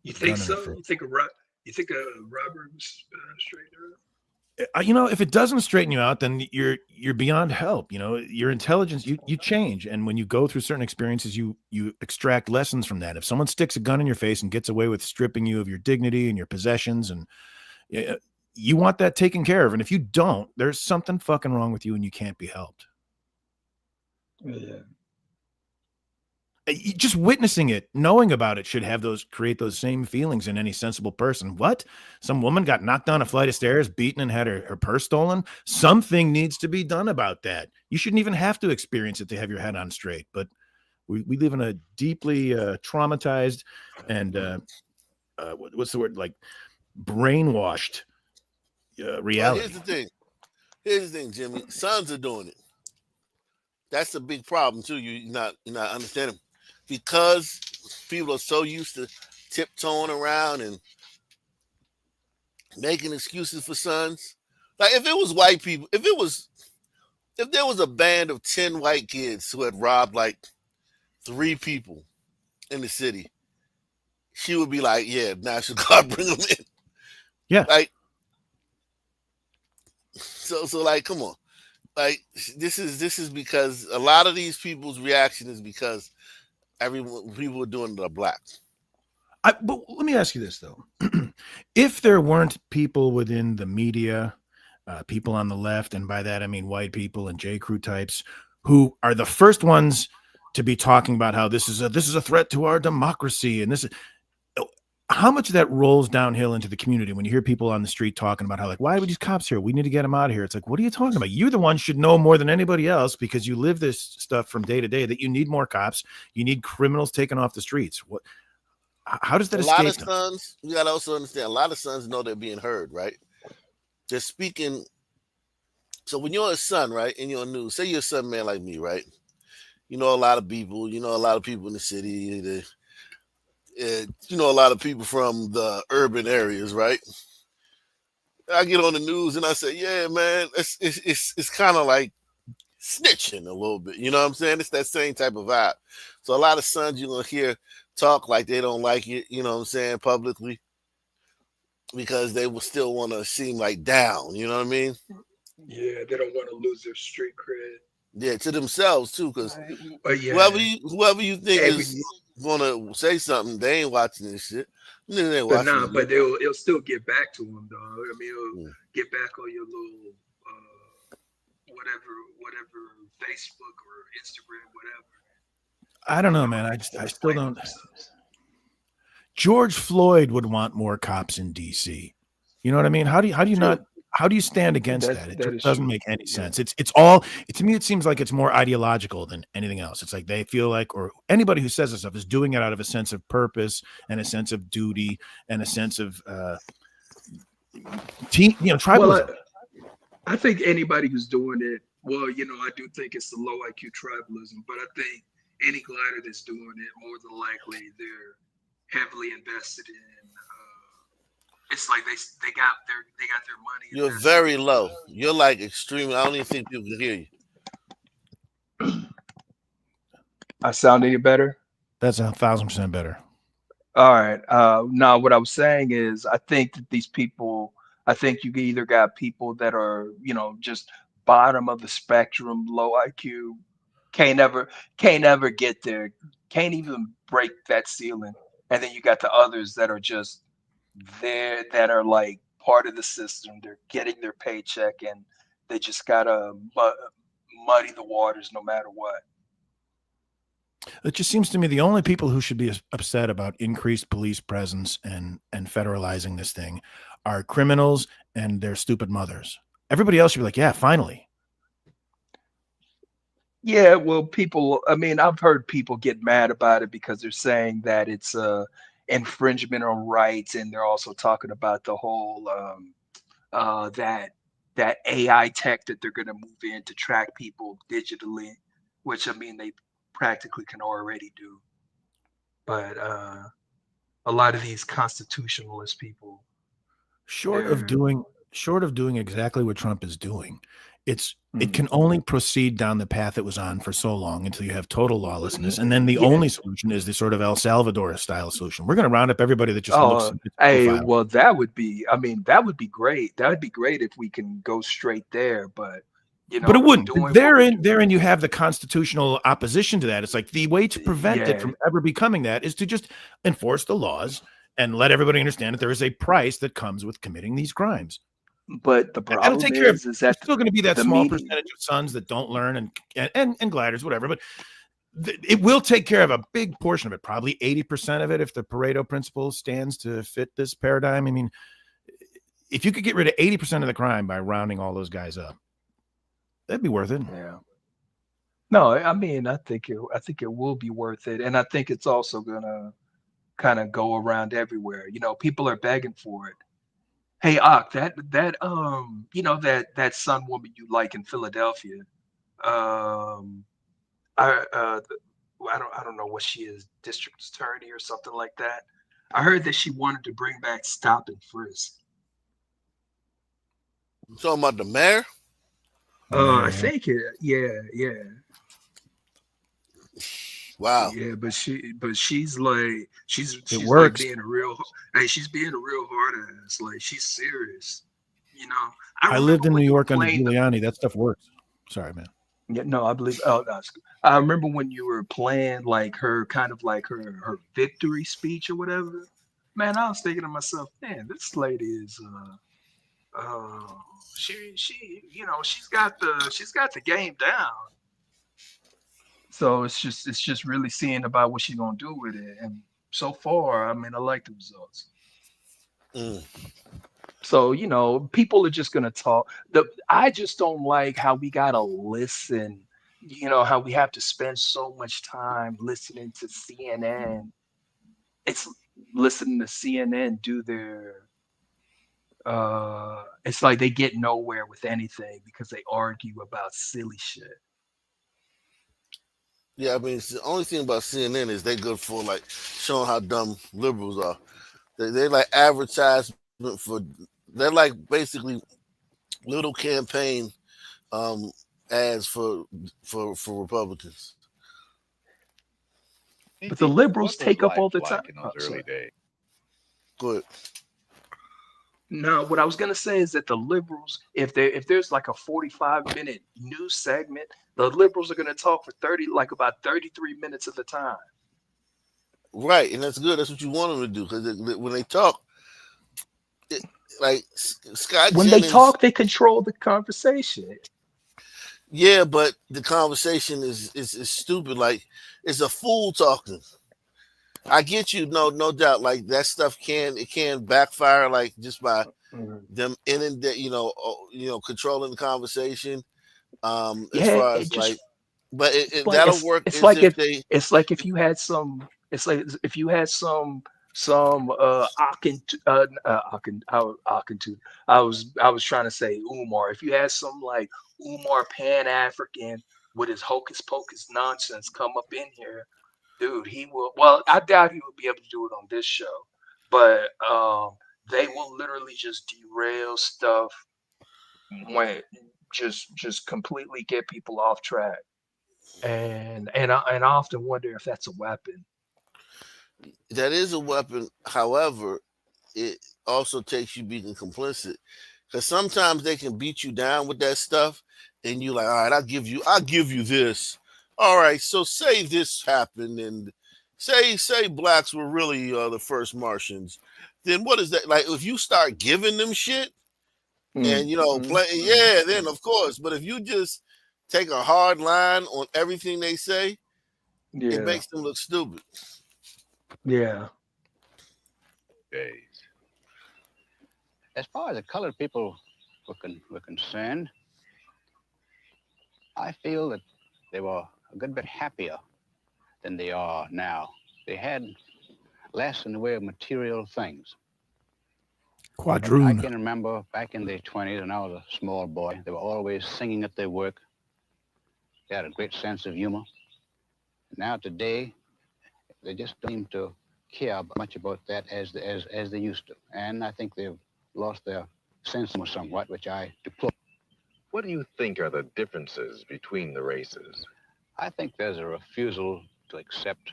You think so? You think a robbery was straighten her out? You know, if it doesn't straighten you out, then you're beyond help. You know, your intelligence, you change, and when you go through certain experiences, you extract lessons from that. If someone sticks a gun in your face and gets away with stripping you of your dignity and your possessions, and you want that taken care of, and if you don't, there's something fucking wrong with you, and you can't be helped. Yeah. Just witnessing it, knowing about it, should create those same feelings in any sensible person. What? Some woman got knocked down a flight of stairs, beaten, and had her purse stolen? Something needs to be done about that. You shouldn't even have to experience it to have your head on straight. But we live in a deeply traumatized and what's the word? Like brainwashed reality. Well, here's the thing, Jimmy. Sons are doing it. That's a big problem too. You're not understanding. Because people are so used to tiptoeing around and making excuses for sons. Like if it was white people, if there was a band of 10 white kids who had robbed like 3 people in the city, she would be like, yeah, National Guard, bring them in. Yeah. Like, so like, come on. Like this is because a lot of these people's reaction is because people are doing the black. But let me ask you this though: if there weren't people within the media, people on the left, and by that I mean white people and J. Crew types, who are the first ones to be talking about how this is a threat to our democracy, and this is. How much of that rolls downhill into the community when you hear people on the street talking about how, like, why are these cops here? We need to get them out of here. It's like, what are you talking about? You're the one should know more than anybody else because you live this stuff from day to day that you need more cops. You need criminals taken off the streets. What? How does that escape? A lot of sons, you got to also understand, a lot of sons know they're being heard, right? They're speaking. So when you're a son, right, and you're news, say you're a son man like me, right? You know a lot of people. You know a lot of people in the city. You know a lot of people from the urban areas, right? I get on the news and I say, yeah, man, it's kind of like snitching a little bit. You know what I'm saying? It's that same type of vibe. So a lot of sons you're going to hear talk like they don't like it, you know what I'm saying, publicly, because they will still want to seem like down, you know what I mean? Yeah, they don't want to lose their street cred. Yeah, to themselves too, because Yeah. whoever you think is gonna say something, they ain't watching this shit. They ain't But watching but it'll still get back to them, dog. I mean, it'll get back on your little whatever Facebook or Instagram, whatever. I don't know, man. I still don't. George Floyd would want more cops in DC. You know what I mean? How do you stand against that? It just doesn't make any sense. It's all, to me, it seems like it's more ideological than anything else. It's like they feel like, or anybody who says this stuff is doing it out of a sense of purpose and a sense of duty and a sense of tribalism. Well, I think anybody who's doing it, well, I do think it's the low IQ tribalism, but I think any glider that's doing it, more than likely they're heavily invested in. It's like they got their money. You're very low. You're like extremely. I don't even think people can hear you. I sound any better? That's 1,000% better. All right. Now, what I was saying is, I think that these people. I think you either got people that are, just bottom of the spectrum, low IQ, can't ever get there, can't even break that ceiling, and then you got the others that are just there, that are like part of the system. They're getting their paycheck and they just gotta muddy the waters no matter what. It just seems to me the only people who should be upset about increased police presence and federalizing this thing are criminals and their stupid mothers. Everybody else should be like, yeah, finally. Yeah, well, people, I mean, I've heard people get mad about it because they're saying that it's infringement on rights, and they're also talking about the whole that AI tech that they're going to move in to track people digitally, which I mean they practically can already do. But a lot of these constitutionalist people, short of doing exactly what Trump is doing, it can only proceed down the path it was on for so long until you have total lawlessness, and then the only solution is the sort of El Salvador style solution. We're going to round up everybody that just looks. Well, that would be great. That would be great if we can go straight there, but but it wouldn't. Therein you have the constitutional opposition to that. It's like the way to prevent it from ever becoming that is to just enforce the laws and let everybody understand that there is a price that comes with committing these crimes. But the problem is that there's still going to be that small percentage of sons that don't learn and gliders, whatever. But it will take care of a big portion of it, probably 80% of it, if the Pareto principle stands to fit this paradigm. I mean, if you could get rid of 80% of the crime by rounding all those guys up, that'd be worth it. Yeah. No, I mean, I think it will be worth it, and I think it's also gonna kind of go around everywhere. People are begging for it. Hey, Ak, that son woman you like in Philadelphia, I don't know what she is, district attorney or something like that. I heard that she wanted to bring back stop and frisk. Talking about the mayor? I think yeah. Wow. Yeah, but she's like she's like works. being a real she's being a real hard ass. Like she's serious. You know, I lived in New when you were York under playing the Giuliani. That stuff works. Sorry, man. yeah, no, I believe I remember when you were playing like her kind of like her victory speech or whatever. Man, I was thinking to myself, man, this lady is she you know, she's got the game down. So it's just really seeing about what she's gonna do with it. And so far, I mean, I like the results. Mm. So, you know, people are just gonna talk. I just don't like how we gotta listen, you know, how we have to spend so much time listening to CNN. It's listening to CNN do their it's like they get nowhere with anything because they argue about silly shit. Yeah, I mean, it's the only thing about CNN is they good for like showing how dumb liberals are. They like advertisement for. They're like basically little campaign ads for Republicans. But the liberals take up all the time. in those early days? Good. No, what I was gonna say is that the liberals, if there's like a 45-minute news segment, the liberals are gonna talk for about 33 minutes of the time. Right, and that's good. That's what you want them to do because when they talk, like Scott When Jennings, they talk, they control the conversation. yeah, but the conversation is stupid. Like it's a fool talking. I get you, no doubt. Like that stuff can backfire, like just by them controlling the conversation. As Yeah, far it as just like, but like that'll work. it's As like if they it's like if you had some it's like if you had some I was trying to say Umar. If you had some like Umar Pan-African with his hocus pocus nonsense come up in here, dude, he will. Well, I doubt he would be able to do it on this show, but they will literally just derail stuff when just completely get people off track. And I often wonder if that's a weapon. that is a weapon. However, it also takes you being complicit because sometimes they can beat you down with that stuff, and you like, all right, I'll give you this. All right, so say this happened, and say blacks were really the first Martians. Then what is that like? If you start giving them shit and play, yeah, then of course. But if you just take a hard line on everything they say, it Yeah, makes them look stupid. yeah. Days. As far as the colored people were concerned, I feel that they were a good bit happier than they are now. They had less in the way of material things. I Quadroon. can remember back in the 20s when I was a small boy, they were always singing at their work. They had a great sense of humor. Now today, they just don't seem to care much about that as they used to. And I think they've lost their sense of somewhat, which I deplore. What do you think are the differences between the races? I think there's a refusal to accept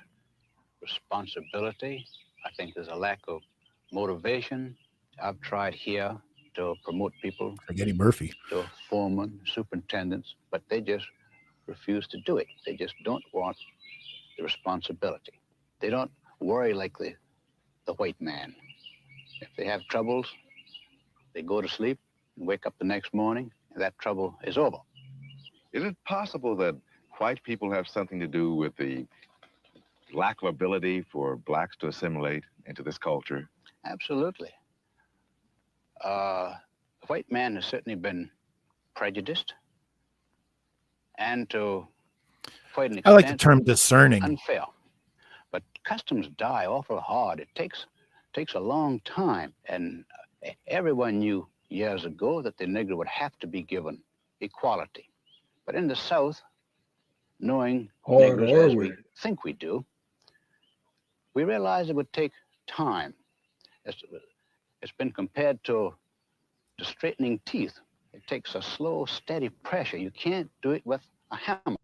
responsibility. I think there's a lack of motivation. I've tried here to promote people Like Eddie Murphy. to foremen, superintendents, but they just refuse to do it. They just don't want the responsibility. They don't worry like the white man. If they have troubles, they go to sleep and wake up the next morning, and that trouble is over. Is it possible that white people have something to do with the lack of ability for blacks to assimilate into this culture? Absolutely. The white man has certainly been prejudiced and to quite an I like the extent term discerning. unfair. But customs die awful hard. It takes a long time, and everyone knew years ago that the Negro would have to be given equality. But in the South, knowing Hard Negroes R as we word. think we do, we realized it would take time. It's been compared to straightening teeth. It takes a slow, steady pressure. You can't do it with a hammer.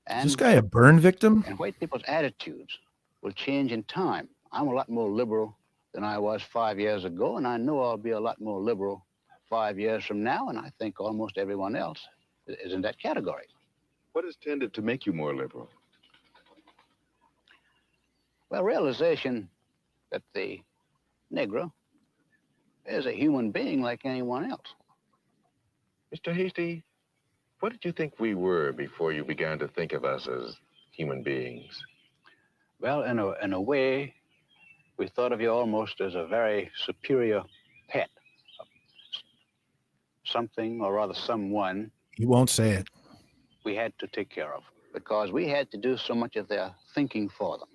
Is this guy a burn victim? And white people's attitudes will change in time. I'm a lot more liberal than I was 5 years ago, and I know I'll be a lot more liberal 5 years from now, and I think almost everyone else is in that category. What has tended to make you more liberal? Well, realization that the Negro is a human being like anyone else. Mr. Hasty, what did you think we were before you began to think of us as human beings? Well, in a way, we thought of you almost as a very superior pet. Something, or rather someone, You won't say it. we had to take care of because we had to do so much of their thinking for them.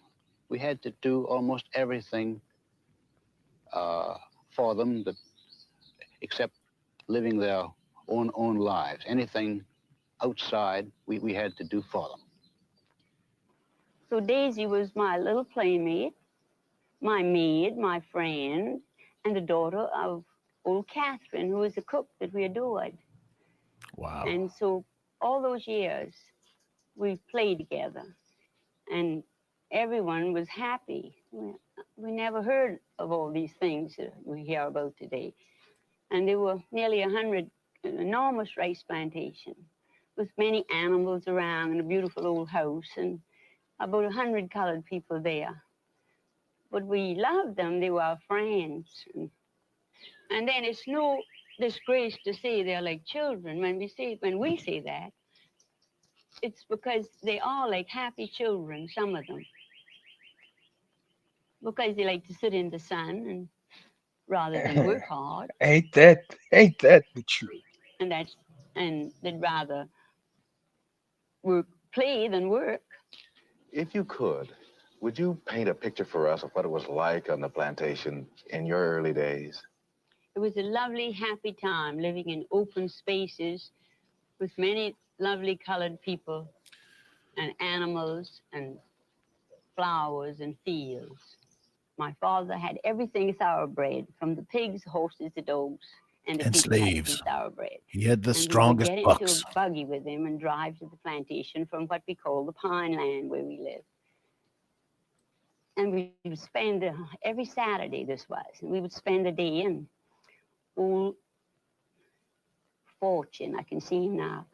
We had to do almost everything for them that, except living their own lives. Anything outside, we had to do for them. So Daisy was my little playmate, my maid, my friend, and the daughter of old Catherine, who was a cook that we adored. Wow. And so all those years, we played together, and everyone was happy. We never heard of all these things that we hear about today. And there were nearly 100 enormous rice plantations with many animals around and a beautiful old house and about 100 colored people there. But we loved them. They were our friends. And then it's no disgrace to say they're like children. When we say that, it's because they are like happy children, some of them. Because they like to sit in the sun and rather than work hard. Ain't that the truth? And they'd rather play than work. If you could, would you paint a picture for us of what it was like on the plantation in your early days? It was a lovely, happy time living in open spaces with many lovely colored people and animals and flowers and fields. My father had everything thoroughbred, from the pigs, horses, the dogs, and the And people had to be slaves. thoroughbred. He had the And strongest we would get bucks. into a buggy with him and drive to the plantation from what we call the pine land where we lived. And we would spend every Saturday, this was, and we would spend a day in old Fortune, I can see him now,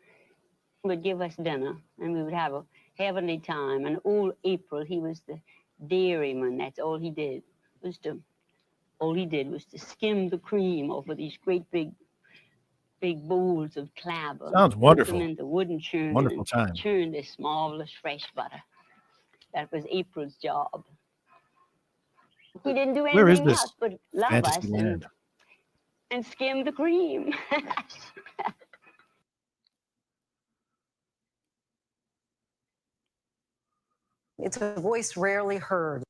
would give us dinner, and we would have a heavenly time. And old April, he was the dairyman. That's all he did. All he did was to skim the cream over these great big bowls of clabber. Sounds wonderful. Put them in the wooden churn. Wonderful and time. churn this marvelous fresh butter. That was April's job. He didn't do Where is anything this else but love us fantasy land? and skim the cream. It's a voice rarely heard.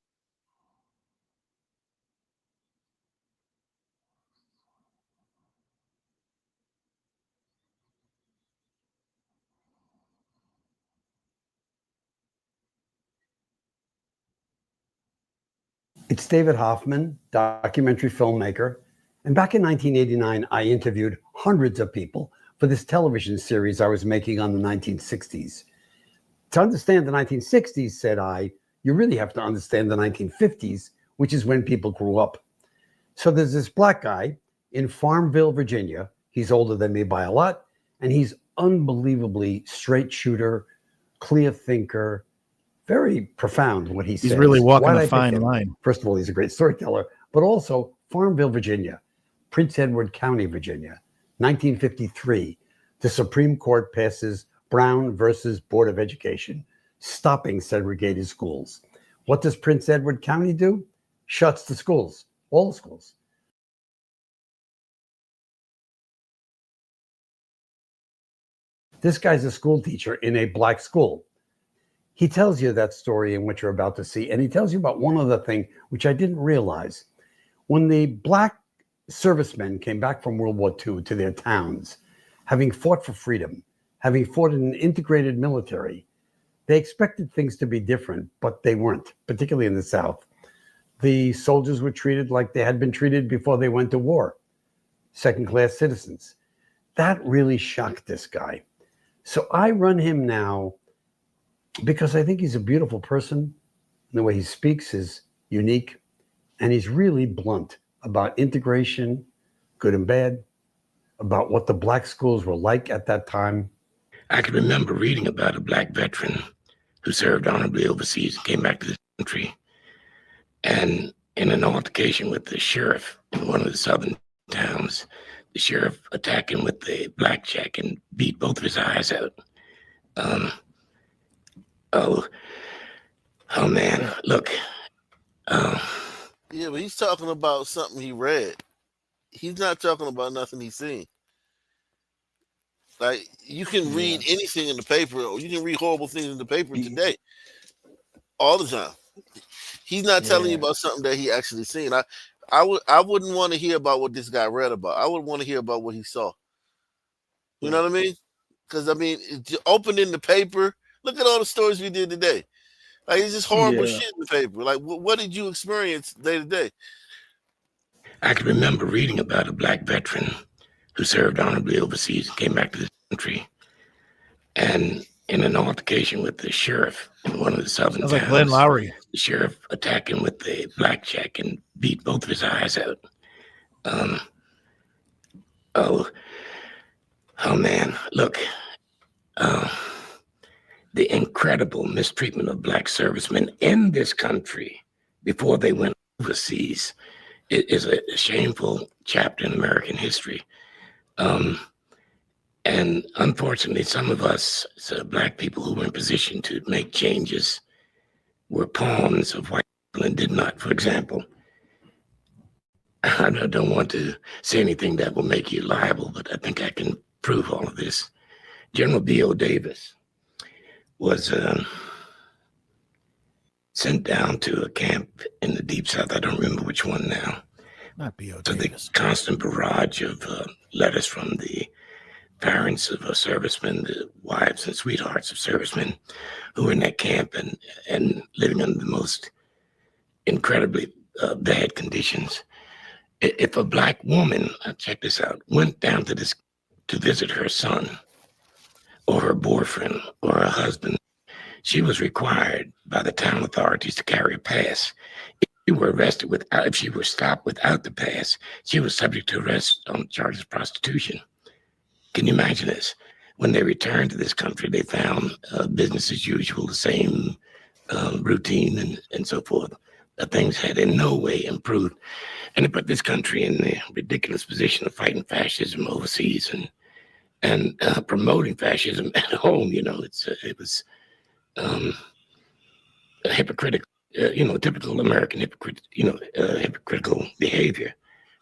It's David Hoffman, documentary filmmaker. And back in 1989, I interviewed hundreds of people for this television series I was making on the 1960s. To understand the 1960s, said I, you really have to understand the 1950s, which is when people grew up. So there's this black guy in Farmville, Virginia. He's older than me by a lot, and he's unbelievably straight shooter, clear thinker, very profound what he says. He's really walking Why'd a I pick fine him? line. First of all, he's a great storyteller, but also Farmville, Virginia, Prince Edward County, Virginia, 1953. The Supreme Court passes Brown versus Board of Education, stopping segregated schools. What does Prince Edward County do? Shuts the schools, all the schools. This guy's a school teacher in a black school. He tells you that story in what you're about to see, and he tells you about one other thing, which I didn't realize. When the black servicemen came back from World War II to their towns, having fought for freedom, having fought in an integrated military, they expected things to be different, but they weren't, particularly in the South. The soldiers were treated like they had been treated before they went to war. second-class citizens. That really shocked this guy. So I run him now because I think he's a beautiful person. And the way he speaks is unique. And he's really blunt about integration, good and bad, about what the black schools were like at that time. I can remember reading about a black veteran who served honorably overseas and came back to the country. And in an altercation with the sheriff in one of the southern towns, the sheriff attacked him with a blackjack and beat both of his eyes out. Oh man, look. Yeah, but he's talking about something he read. He's not talking about nothing he's seen. Like, you can read anything in the paper, or you can read horrible things in the paper today, all the time. He's not telling you about something that he actually seen. I wouldn't want to hear about what this guy read about. I would want to hear about what he saw. You know what I mean? Because opening the paper, look at all the stories we did today. Like, it's just horrible shit in the paper. Like, what did you experience day to day? I can remember reading about a black veteran who served honorably overseas and came back to the country. And in an altercation with the sheriff in one of the southern towns, like Glenn Lowry. The sheriff attacked him with a blackjack and beat both of his eyes out. Oh man, look. The incredible mistreatment of black servicemen in this country before they went overseas is a shameful chapter in American history. And unfortunately, some of us, black people who were in position to make changes, were pawns of white people and did not. For example, I don't want to say anything that will make you liable, but I think I can prove all of this. General B.O. Davis was sent down to a camp in the Deep South. I don't remember which one now. Not B.O. So Davis. the constant barrage of letters from the parents of servicemen, the wives and sweethearts of servicemen who were in that camp and living under the most incredibly bad conditions. If a black woman, check this out, went down to visit her son or her boyfriend or her husband, she was required by the town authorities to carry a pass. If she were arrested if she were stopped without the pass, she was subject to arrest on charges of prostitution. Can you imagine this? When they returned to this country, they found business as usual, the same routine and so forth. Things had in no way improved. And it put this country in the ridiculous position of fighting fascism overseas and promoting fascism at home. You know, it was hypocritical, typical American hypocritical behavior.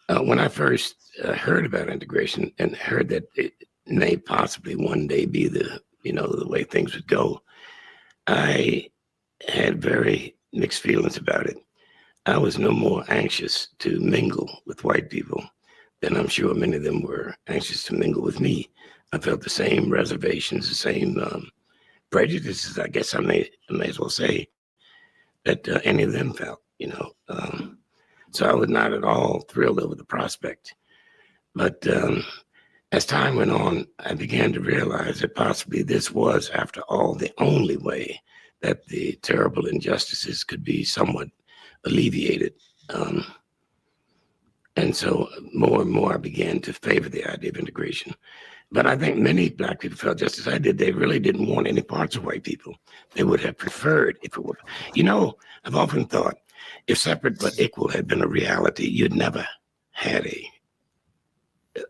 When I first heard about integration and heard that it may possibly one day be the way things would go, I had very mixed feelings about it. I was no more anxious to mingle with white people than I'm sure many of them were anxious to mingle with me. I felt the same reservations, the same prejudices, I guess I may as well say, that any of them felt, So I was not at all thrilled over the prospect. But as time went on, I began to realize that possibly this was, after all, the only way that the terrible injustices could be somewhat alleviated. And so more and more I began to favor the idea of integration. But I think many black people felt just as I did. They really didn't want any parts of white people. They would have preferred if it were. I've often thought if separate but equal had been a reality, you'd never had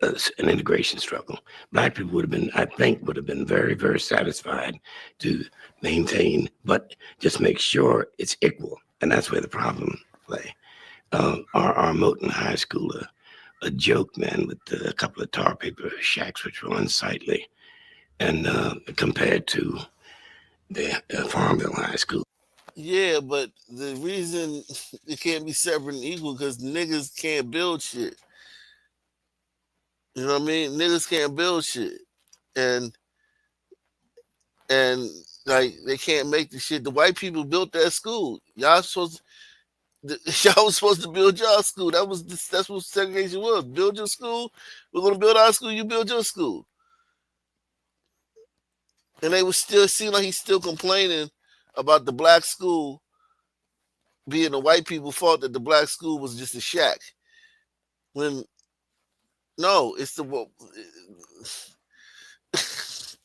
an integration struggle. Black people would have been very, very satisfied to maintain, but just make sure it's equal. And that's where the problem lay. Our Moton High School, a joke, man, with a couple of tar paper shacks, which were unsightly, and compared to the Farmville High School. Yeah, but the reason it can't be separate and equal because niggas can't build shit. You know what I mean? Niggas can't build shit. And like they can't make the shit. The white people built that school. Y'all supposed Y'all was supposed to build y'all school. That's what segregation was. Build your school. We're gonna build our school. You build your school. And they would still seem like he's still complaining about the black school being the white people's fault, that the black school was just a shack. When no, it's it's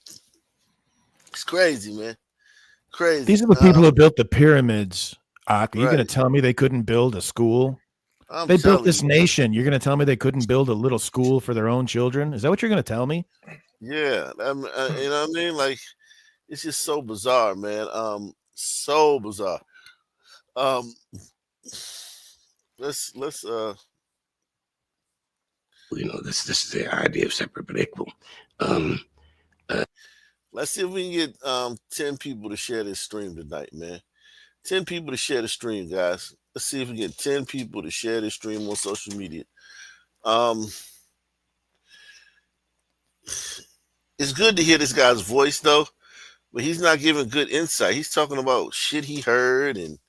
crazy, man. Crazy. These are the people who built the pyramids. Are you going to Right. tell me they couldn't build a school? I'm They built telling this you. nation. You're going to tell me they couldn't build a little school for their own children? Is that what you're going to tell me? Yeah, you know what I mean? Like, it's just so bizarre, man. So bizarre. Let's You know, this is the idea of separate but equal. Let's see if we can get 10 people to share this stream tonight, man. 10 people to share the stream, guys. Let's see if we get 10 people to share this stream on social media. It's good to hear this guy's voice, though, but he's not giving good insight. He's talking about shit he heard and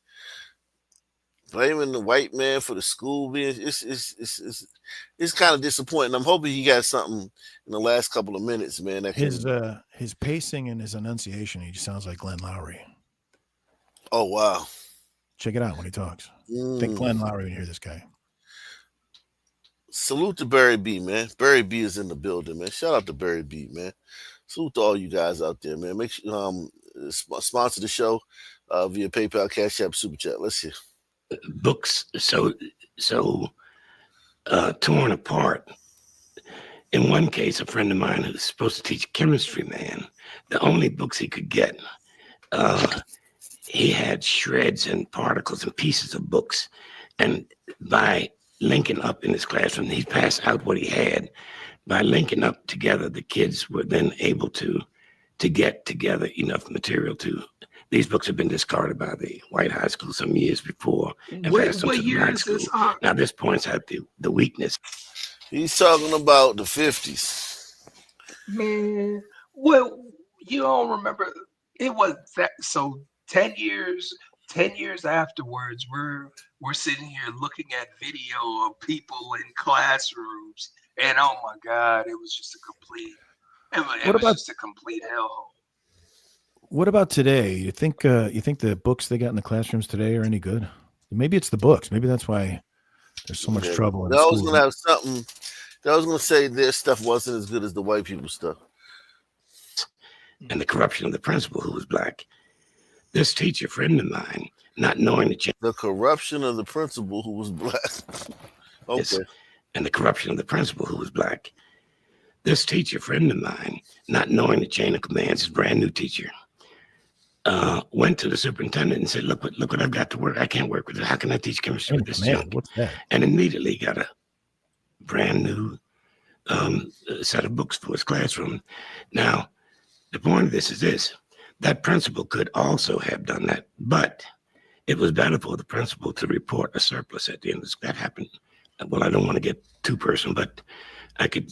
blaming the white man for the school being. It's kind of disappointing. I'm hoping he got something in the last couple of minutes, man. That can, His pacing and his enunciation, he just sounds like Glenn Lowry. oh wow. Check it out when he talks. Think Glenn Lowry when you hear this guy. Salute to Barry B, man. Barry B is in the building, man. Shout out to Barry B, man. Salute to all you guys out there, man. Make sure sponsor the show via PayPal, Cash App, Super Chat. Let's see. Books so torn apart. In one case, a friend of mine who's supposed to teach chemistry, man, the only books he could get, he had shreds and particles and pieces of books. And by linking up in his classroom, he passed out what he had. By linking up together, the kids were then able to get together enough material to. These books have been discarded by the white high school some years before and passed on to the black school. Now this points out the weakness. He's talking about the 50s. Man, well, you don't remember it was that. So 10 years afterwards, we're sitting here looking at video of people in classrooms, and oh my God, it was just a complete hellhole. What about today? You think the books they got in the classrooms today are any good? Maybe it's the books. Maybe that's why there's so much trouble in They always schools. gonna have something. They always gonna say their stuff wasn't as good as the white people stuff. And the corruption of the principal who was black. This teacher friend of mine, not knowing the corruption of the principal who was black. Okay. Yes. And the corruption of the principal who was black. This teacher friend of mine, not knowing the chain of commands, his brand new teacher, went to the superintendent and said, look what I've got to work. I can't work with it. How can I teach chemistry with this junk? What's that? And immediately got a brand new set of books for his classroom. Now, the point of this is this. That principal could also have done that, but it was better for the principal to report a surplus at the end of this. That happened. Well, I don't want to get too personal, but I could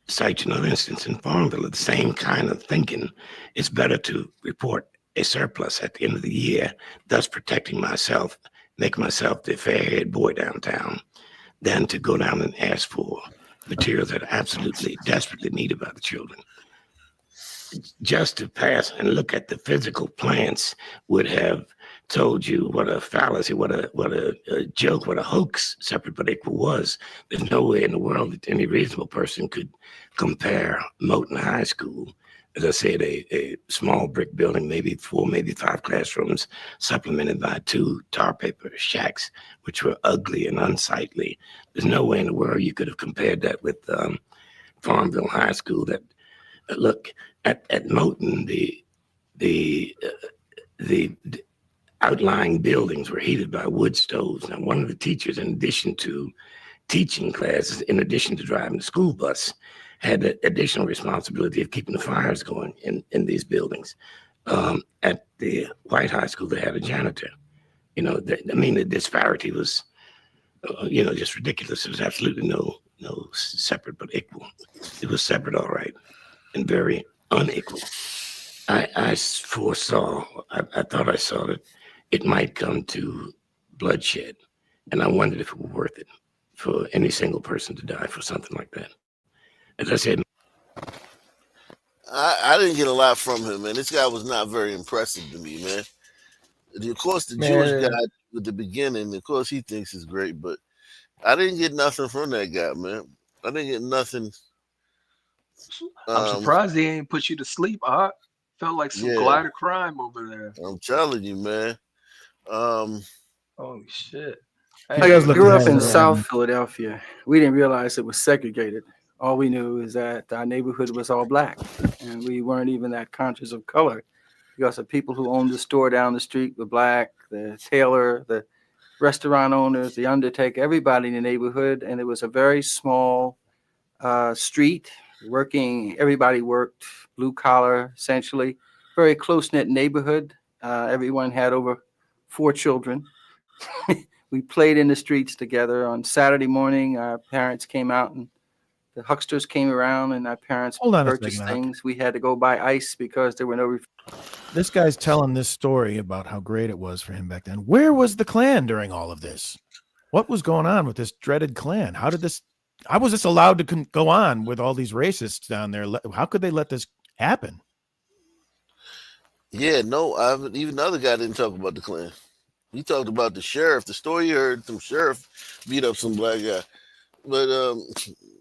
cite another instance in Farmville of the same kind of thinking. It's better to report a surplus at the end of the year, thus protecting myself, make myself the fair-haired boy downtown, than to go down and ask for materials that are absolutely desperately needed by the children. Just to pass and look at the physical plants would have told you what a fallacy, what a joke, what a hoax separate but equal was. There's no way in the world that any reasonable person could compare Moton High School, as I said, a small brick building, maybe 4, maybe 5 classrooms, supplemented by 2 tar paper shacks, which were ugly and unsightly. There's no way in the world you could have compared that with Farmville High School. That look at Moton, the outlying buildings were heated by wood stoves. Now, one of the teachers, in addition to teaching classes, in addition to driving the school bus, had the additional responsibility of keeping the fires going in these buildings. At the White High School, they had a janitor. You know, the disparity was, just ridiculous. There was absolutely no separate but equal. It was separate, all right, and very unequal. I foresaw, I thought I saw that it might come to bloodshed. And I wondered if it was worth it for any single person to die for something like that. As I said, I didn't get a lot from him, man. This guy was not very impressive to me, man. Of course, the Jewish Man, guy at the beginning, of course, he thinks is great, but I didn't get nothing from that guy, man. I didn't get nothing. I'm surprised he ain't put you to sleep. I felt like some Yeah, glider crime over there. I'm telling you, man. Holy shit. I Hey, grew up in South Philadelphia. We didn't realize it was segregated. All we knew is that our neighborhood was all black, and we weren't even that conscious of color because the people who owned the store down the street were black, the tailor, the restaurant owners, the undertaker, everybody in the neighborhood. And it was a very small street, everybody worked, blue collar, essentially, very close-knit neighborhood. Everyone had over 4 children. We played in the streets together. On Saturday morning, our parents came out and the hucksters came around and our parents Hold on a purchased second, Huck. things. We had to go buy ice because there were no This guy's telling this story about how great it was for him back then. Where was the Klan during all of this? What was going on with this dreaded Klan? How was this allowed to go on with all these racists down there? How could they let this happen? Yeah, no, even the other guy didn't talk about the Klan. He talked about the sheriff. The story you heard, some sheriff beat up some black guy. But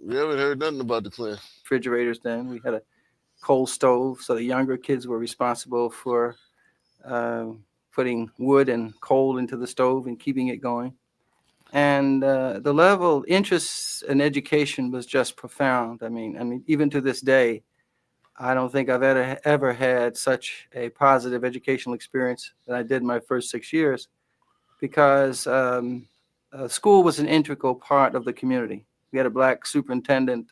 we haven't heard nothing about the Klan. refrigerators then. We had a coal stove, so the younger kids were responsible for putting wood and coal into the stove and keeping it going. And the level interest in education was just profound. I mean, even to this day, I don't think I've ever had such a positive educational experience than I did in my first 6 years, because school was an integral part of the community. We had a black superintendent,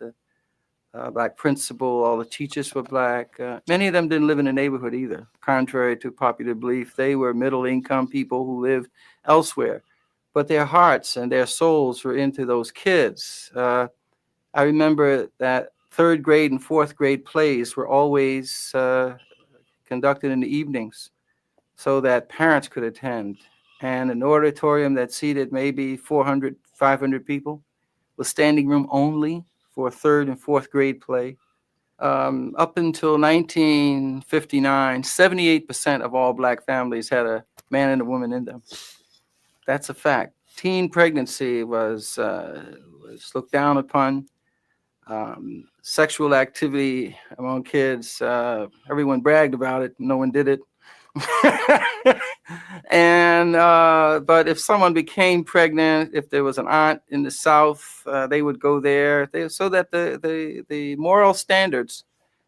black principal, all the teachers were black. Many of them didn't live in the neighborhood either, contrary to popular belief. They were middle-income people who lived elsewhere, but their hearts and their souls were into those kids. I remember that 3rd grade and 4th grade plays were always conducted in the evenings so that parents could attend. And an auditorium that seated maybe 400, 500 people was standing room only for a 3rd and 4th grade play. Up until 1959, 78% of all black families had a man and a woman in them. That's a fact. Teen pregnancy was looked down upon. Sexual activity among kids, everyone bragged about it. No one did it. And but if someone became pregnant, if there was an aunt in the South, they would go there. So that the moral standards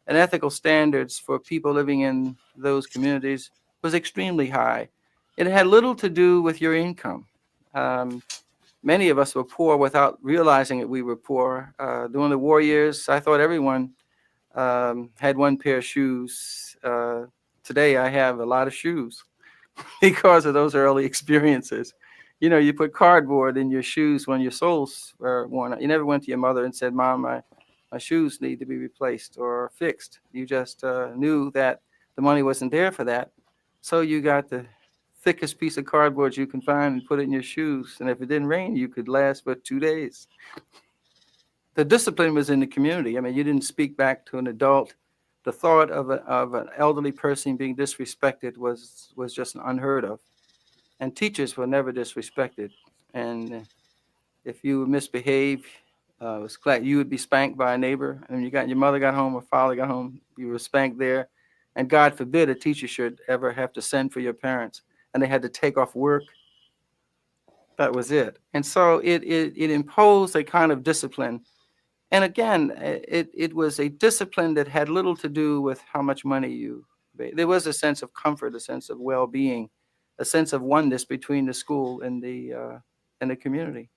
and ethical standards for people living in those communities was extremely high. It had little to do with your income. Many of us were poor without realizing that we were poor. During the war years, I thought everyone had one pair of shoes. Today, I have a lot of shoes because of those early experiences. You know, you put cardboard in your shoes when your soles were worn out. You never went to your mother and said, "Mom, my shoes need to be replaced or fixed." You just knew that the money wasn't there for that. So you got the thickest piece of cardboard you can find and put it in your shoes. And if it didn't rain, you could last for 2 days. The discipline was in the community. I mean, you didn't speak back to an adult. The thought of an elderly person being disrespected was just unheard of. And teachers were never disrespected. And if you misbehave, it was glad you would be spanked by a neighbor. And your mother got home or father got home, you were spanked there. And God forbid a teacher should ever have to send for your parents. And they had to take off work. That was it. And so it imposed a kind of discipline. And again, it was a discipline that had little to do with how much money you made. There was a sense of comfort, a sense of well-being, a sense of oneness between the school and the community.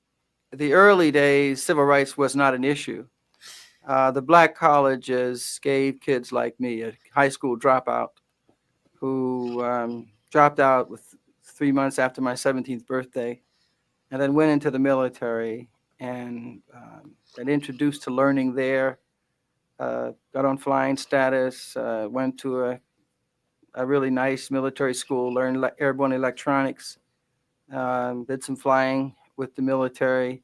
The early days, civil rights was not an issue. The black colleges gave kids like me, a high school dropout, who dropped out with 3 months after my 17th birthday, and then went into the military and got introduced to learning there, got on flying status, went to a really nice military school, learned airborne electronics, did some flying, with the military,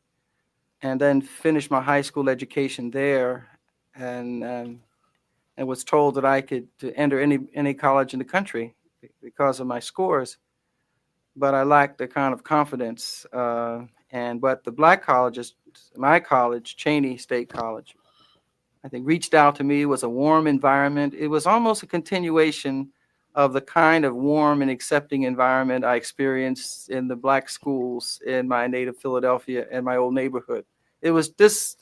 and then finished my high school education there, and was told that I could enter any college in the country because of my scores, but I lacked the kind of confidence. But the black colleges, my college, Cheney State College, I think reached out to me. It was a warm environment. It was almost a continuation of the kind of warm and accepting environment I experienced in the black schools in my native Philadelphia and my old neighborhood. It was this,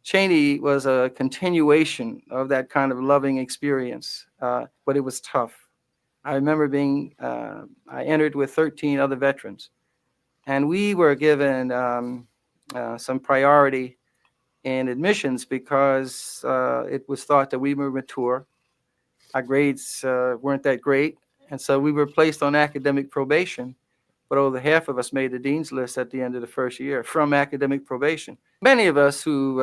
Cheney was a continuation of that kind of loving experience, but it was tough. I remember I entered with 13 other veterans, and we were given some priority in admissions because it was thought that we were mature. Our grades weren't that great, and so we were placed on academic probation, but over half of us made the dean's list at the end of the first year from academic probation. Many of us who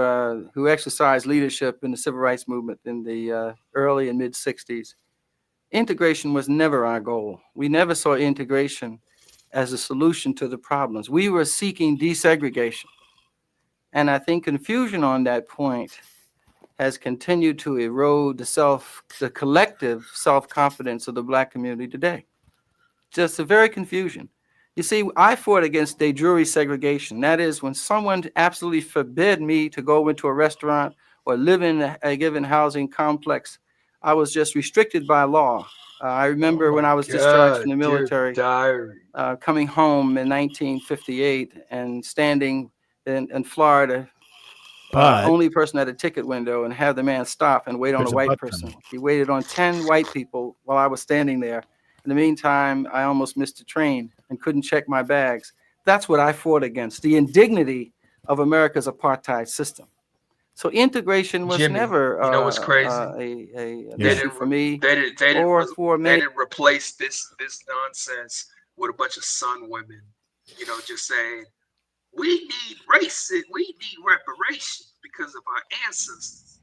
exercised leadership in the civil rights movement in the early and mid-'60s, integration was never our goal. We never saw integration as a solution to the problems. We were seeking desegregation. And I think confusion on that point has continued to erode the collective self-confidence of the black community today. Just a very confusion. You see, I fought against de jure segregation. That is, when someone absolutely forbid me to go into a restaurant or live in a given housing complex, I was just restricted by law. I remember when I was discharged from the military, coming home in 1958 and standing in Florida, only person at a ticket window, and have the man stop and wait on a white person. He waited on 10 white people while I was standing there. In the meantime, I almost missed a train and couldn't check my bags. That's what I fought against, the indignity of America's apartheid system. So integration was Jimmy, never you know what's crazy? an issue for me They for many. didn't replace this nonsense with a bunch of sun women, just saying, we need reparations because of our ancestors.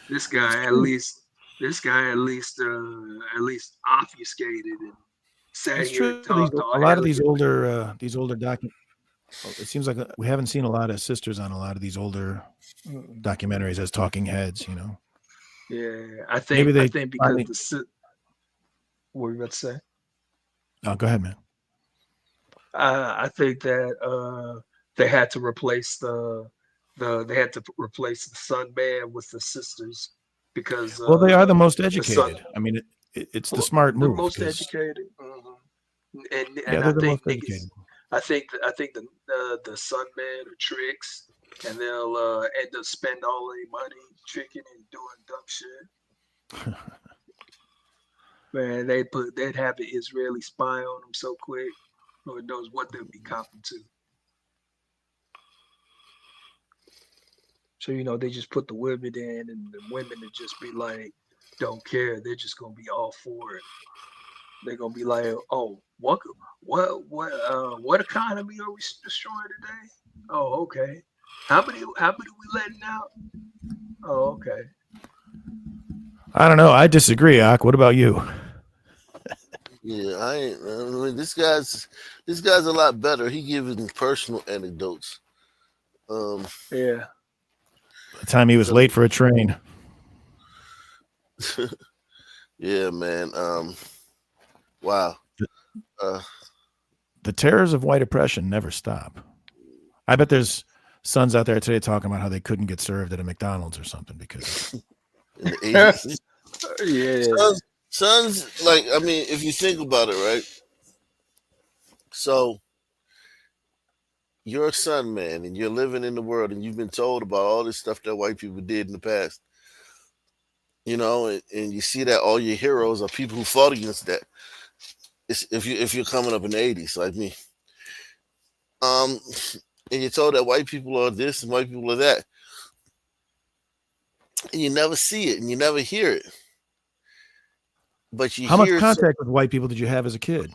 This guy at least obfuscated and sat It's here true. and talked A lot of these older documents. It seems like we haven't seen a lot of sisters on a lot of these older documentaries as talking heads. Yeah, I think because what were you about to say? Oh, go ahead, man. I think that they had to replace the sun man with the sisters because They are the most educated. I mean, it's the smart move. The most educated, and they're I the think most educated. I think the sun man are tricks, and they'll end up spending all their money tricking and doing dumb shit. Man, they'd have the Israeli spy on them so quick. Lord knows what they'll be copping to. So they just put the women in, and the women would just be like, don't care. They're just gonna be all for it. They're gonna be like, oh, what economy are we destroying today? Oh, okay. How many we letting out? Oh, okay. I don't know. I disagree, Ak. What about you? Yeah, I mean, this guy's a lot better. He giving personal anecdotes. Yeah. The time he was late for a train. Yeah, man. Wow. The terrors of white oppression never stop. I bet there's sons out there today talking about how they couldn't get served at a McDonald's or something because in the 80s. Yeah. Sons, like, I mean, if you think about it, right? So you're a son, man, and you're living in the world, and you've been told about all this stuff that white people did in the past. And you see that all your heroes are people who fought against that. If you're coming up in the 80s, like me. And you're told that white people are this and white people are that. And you never see it and you never hear it. But you how much hear contact with white people did you have as a kid?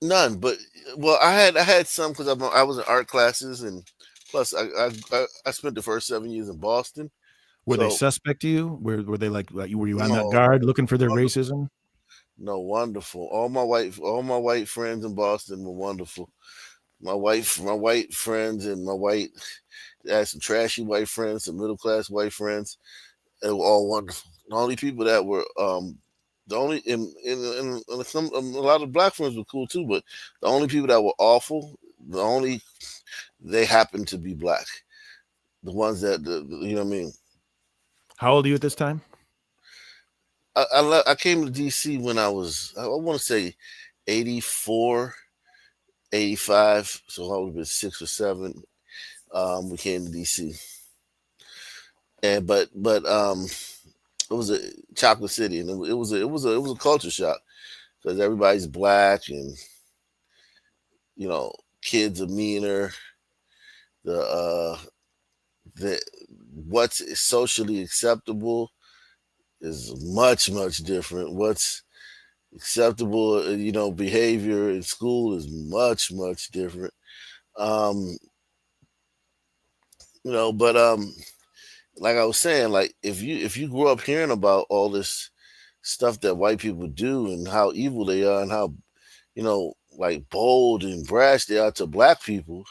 None, but I had some because I was in art classes, and plus I spent the first 7 years in Boston. Were they suspect to you? Were they like were you on that guard looking for their racism? No, wonderful. All my white friends in Boston were wonderful. my white friends and I had some trashy white friends, some middle class white friends. They were all wonderful. The only people that were the only in some a lot of black friends were cool too, but the only people that were awful, they happened to be black. The ones that you know what I mean. How old are you at this time? I came to DC when I was I want to say 84, 85, so I would have been 6 or 7. We came to DC, and but it was a chocolate city, and it was a culture shock because everybody's black, and you know, kids are meaner. The what's socially acceptable is much different. What's acceptable, you know, behavior in school is much different. You know, but like I was saying, like if you grew up hearing about all this stuff that white people do and how evil they are and how, you know, like bold and brash they are to black people,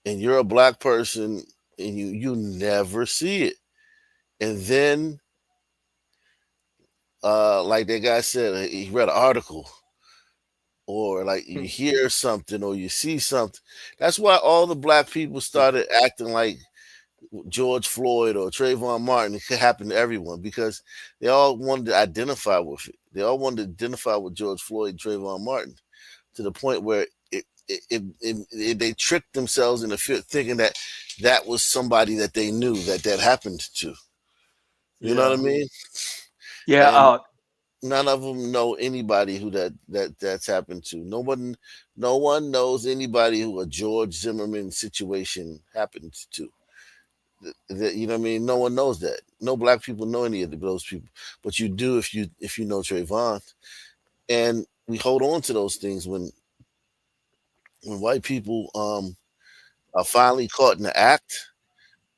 and you're a black person and you never see it, and then like that guy said, he read an article or like you hear something or you see something. That's why all the black people started acting like George Floyd or Trayvon Martin. It could happen to everyone because they all wanted to identify with it. They all wanted to identify with George Floyd and Trayvon Martin to the point where they tricked themselves into thinking that was somebody that they knew that happened to. You know what I mean? Yeah. None of them know anybody who that's happened to. No one knows anybody who a George Zimmerman situation happened to. You know what I mean? No one knows that. No black people know any of those people, but you do if you know Trayvon. And we hold on to those things when white people are finally caught in the act.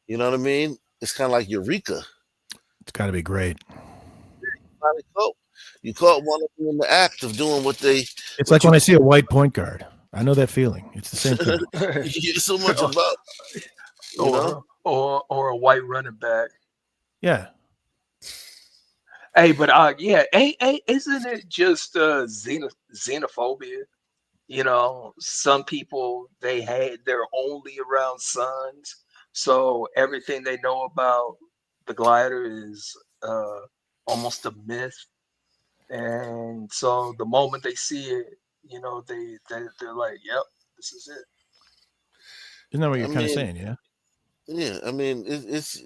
You know what I mean? It's kind of like Eureka. It's got to be great. You caught one of them in the act of doing what they. It's like when I see a white point guard. I know that feeling. It's the same thing. You get so much about. You know? Or a white running back. Yeah. Hey, but yeah, isn't it just xenophobia? You know, some people they're only around sons, so everything they know about the glider is almost a myth. And so the moment they see it, you know, they're like, "Yep, this is it." Isn't that what you're kind of saying? Yeah. Yeah, I mean, it's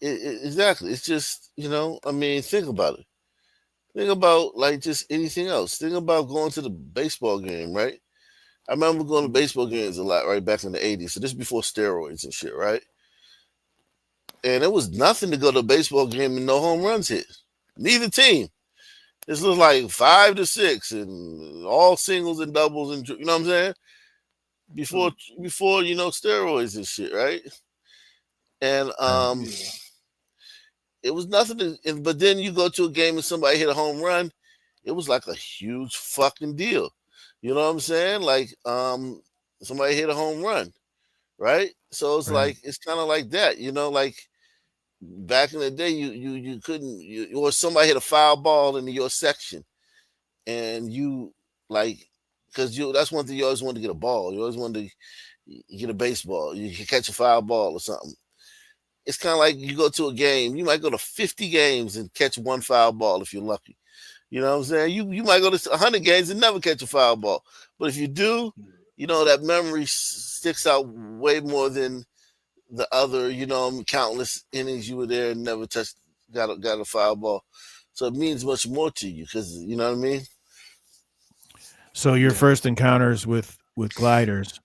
exactly. It's just, you know, I mean, think about it. Think about like just anything else. Think about going to the baseball game, right? I remember going to baseball games a lot, right, back in the 80s. So this is before steroids and shit, right? And it was nothing to go to a baseball game and no home runs hit. Neither team. This was like 5 to 6 and all singles and doubles and, you know what I'm saying? Before you know, steroids and shit, right? And it was nothing but then you go to a game and somebody hit a home run, it was like a huge fucking deal. You know what I'm saying? Like somebody hit a home run, right? So it's like it's kind of like that, you know, like back in the day you couldn't or somebody hit a foul ball into your section and you like because that's one thing you always wanted to get a ball. You always wanted to get a baseball. You can catch a foul ball or something. It's kind of like you go to a game. You might go to 50 games and catch one foul ball if you're lucky. You know what I'm saying? You might go to 100 games and never catch a foul ball. But if you do, you know, that memory sticks out way more than the other, you know, countless innings you were there and never got a foul ball. So it means much more to you because, you know what I mean? So your first encounters with gliders,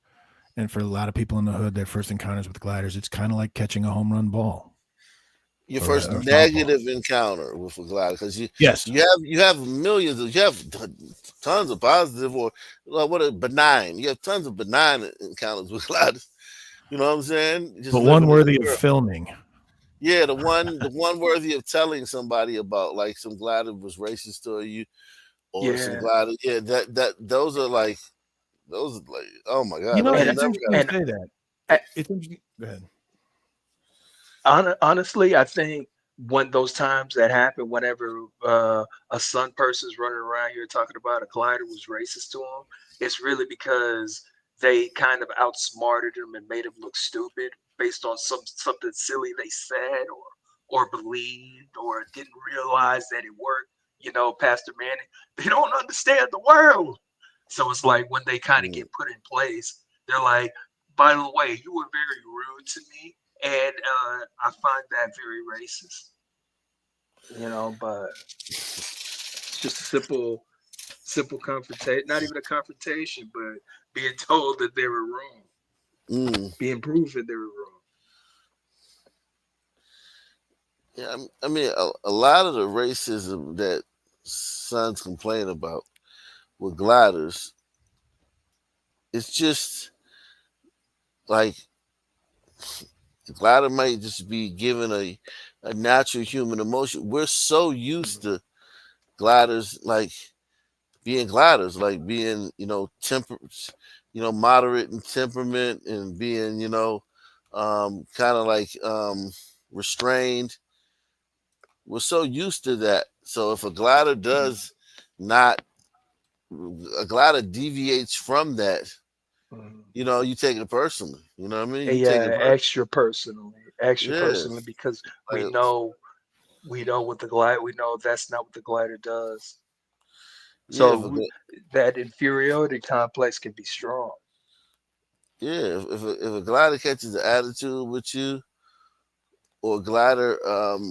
and for a lot of people in the hood, their first encounters with gliders, it's kind of like catching a home run ball. Your first negative encounter with a glider, because you have millions, you have tons of positive or benign. You have tons of benign encounters with gliders. You know what I'm saying? But one worthy of filming. Yeah, the one worthy of telling somebody about, like some glider was racist to you, or some glider. Yeah, that those are like those are like, oh my god, You know, those it's never interesting got. to say that. I- It's interesting. Go ahead. Honestly, I think when those times that happen, whenever a Sun person's running around here talking about a collider was racist to him, it's really because they kind of outsmarted him and made him look stupid based on something silly they said or believed or didn't realize that it worked. You know, Pastor Manning, they don't understand the world. So it's like when they kind of get put in place, they're like, by the way, you were very rude to me, and I find that very racist. You know, but it's just a simple confrontation, not even a confrontation, but being told that they were wrong, being proven they were wrong. Yeah, I mean, a lot of the racism that sons complain about with gliders, it's just like the glider might just be given a natural human emotion. We're so used to gliders like being gliders, like being, moderate in temperament and being, kind of like restrained. We're so used to that. So if a glider does not, a glider deviates from that, you take it personally. You know what I mean? You take it Yeah, extra personally, Yes. because Like, we know what the glider, we know that's not what the glider does. yeah, So that inferiority complex can be strong. yeah. If a glider catches an attitude with you, or a glider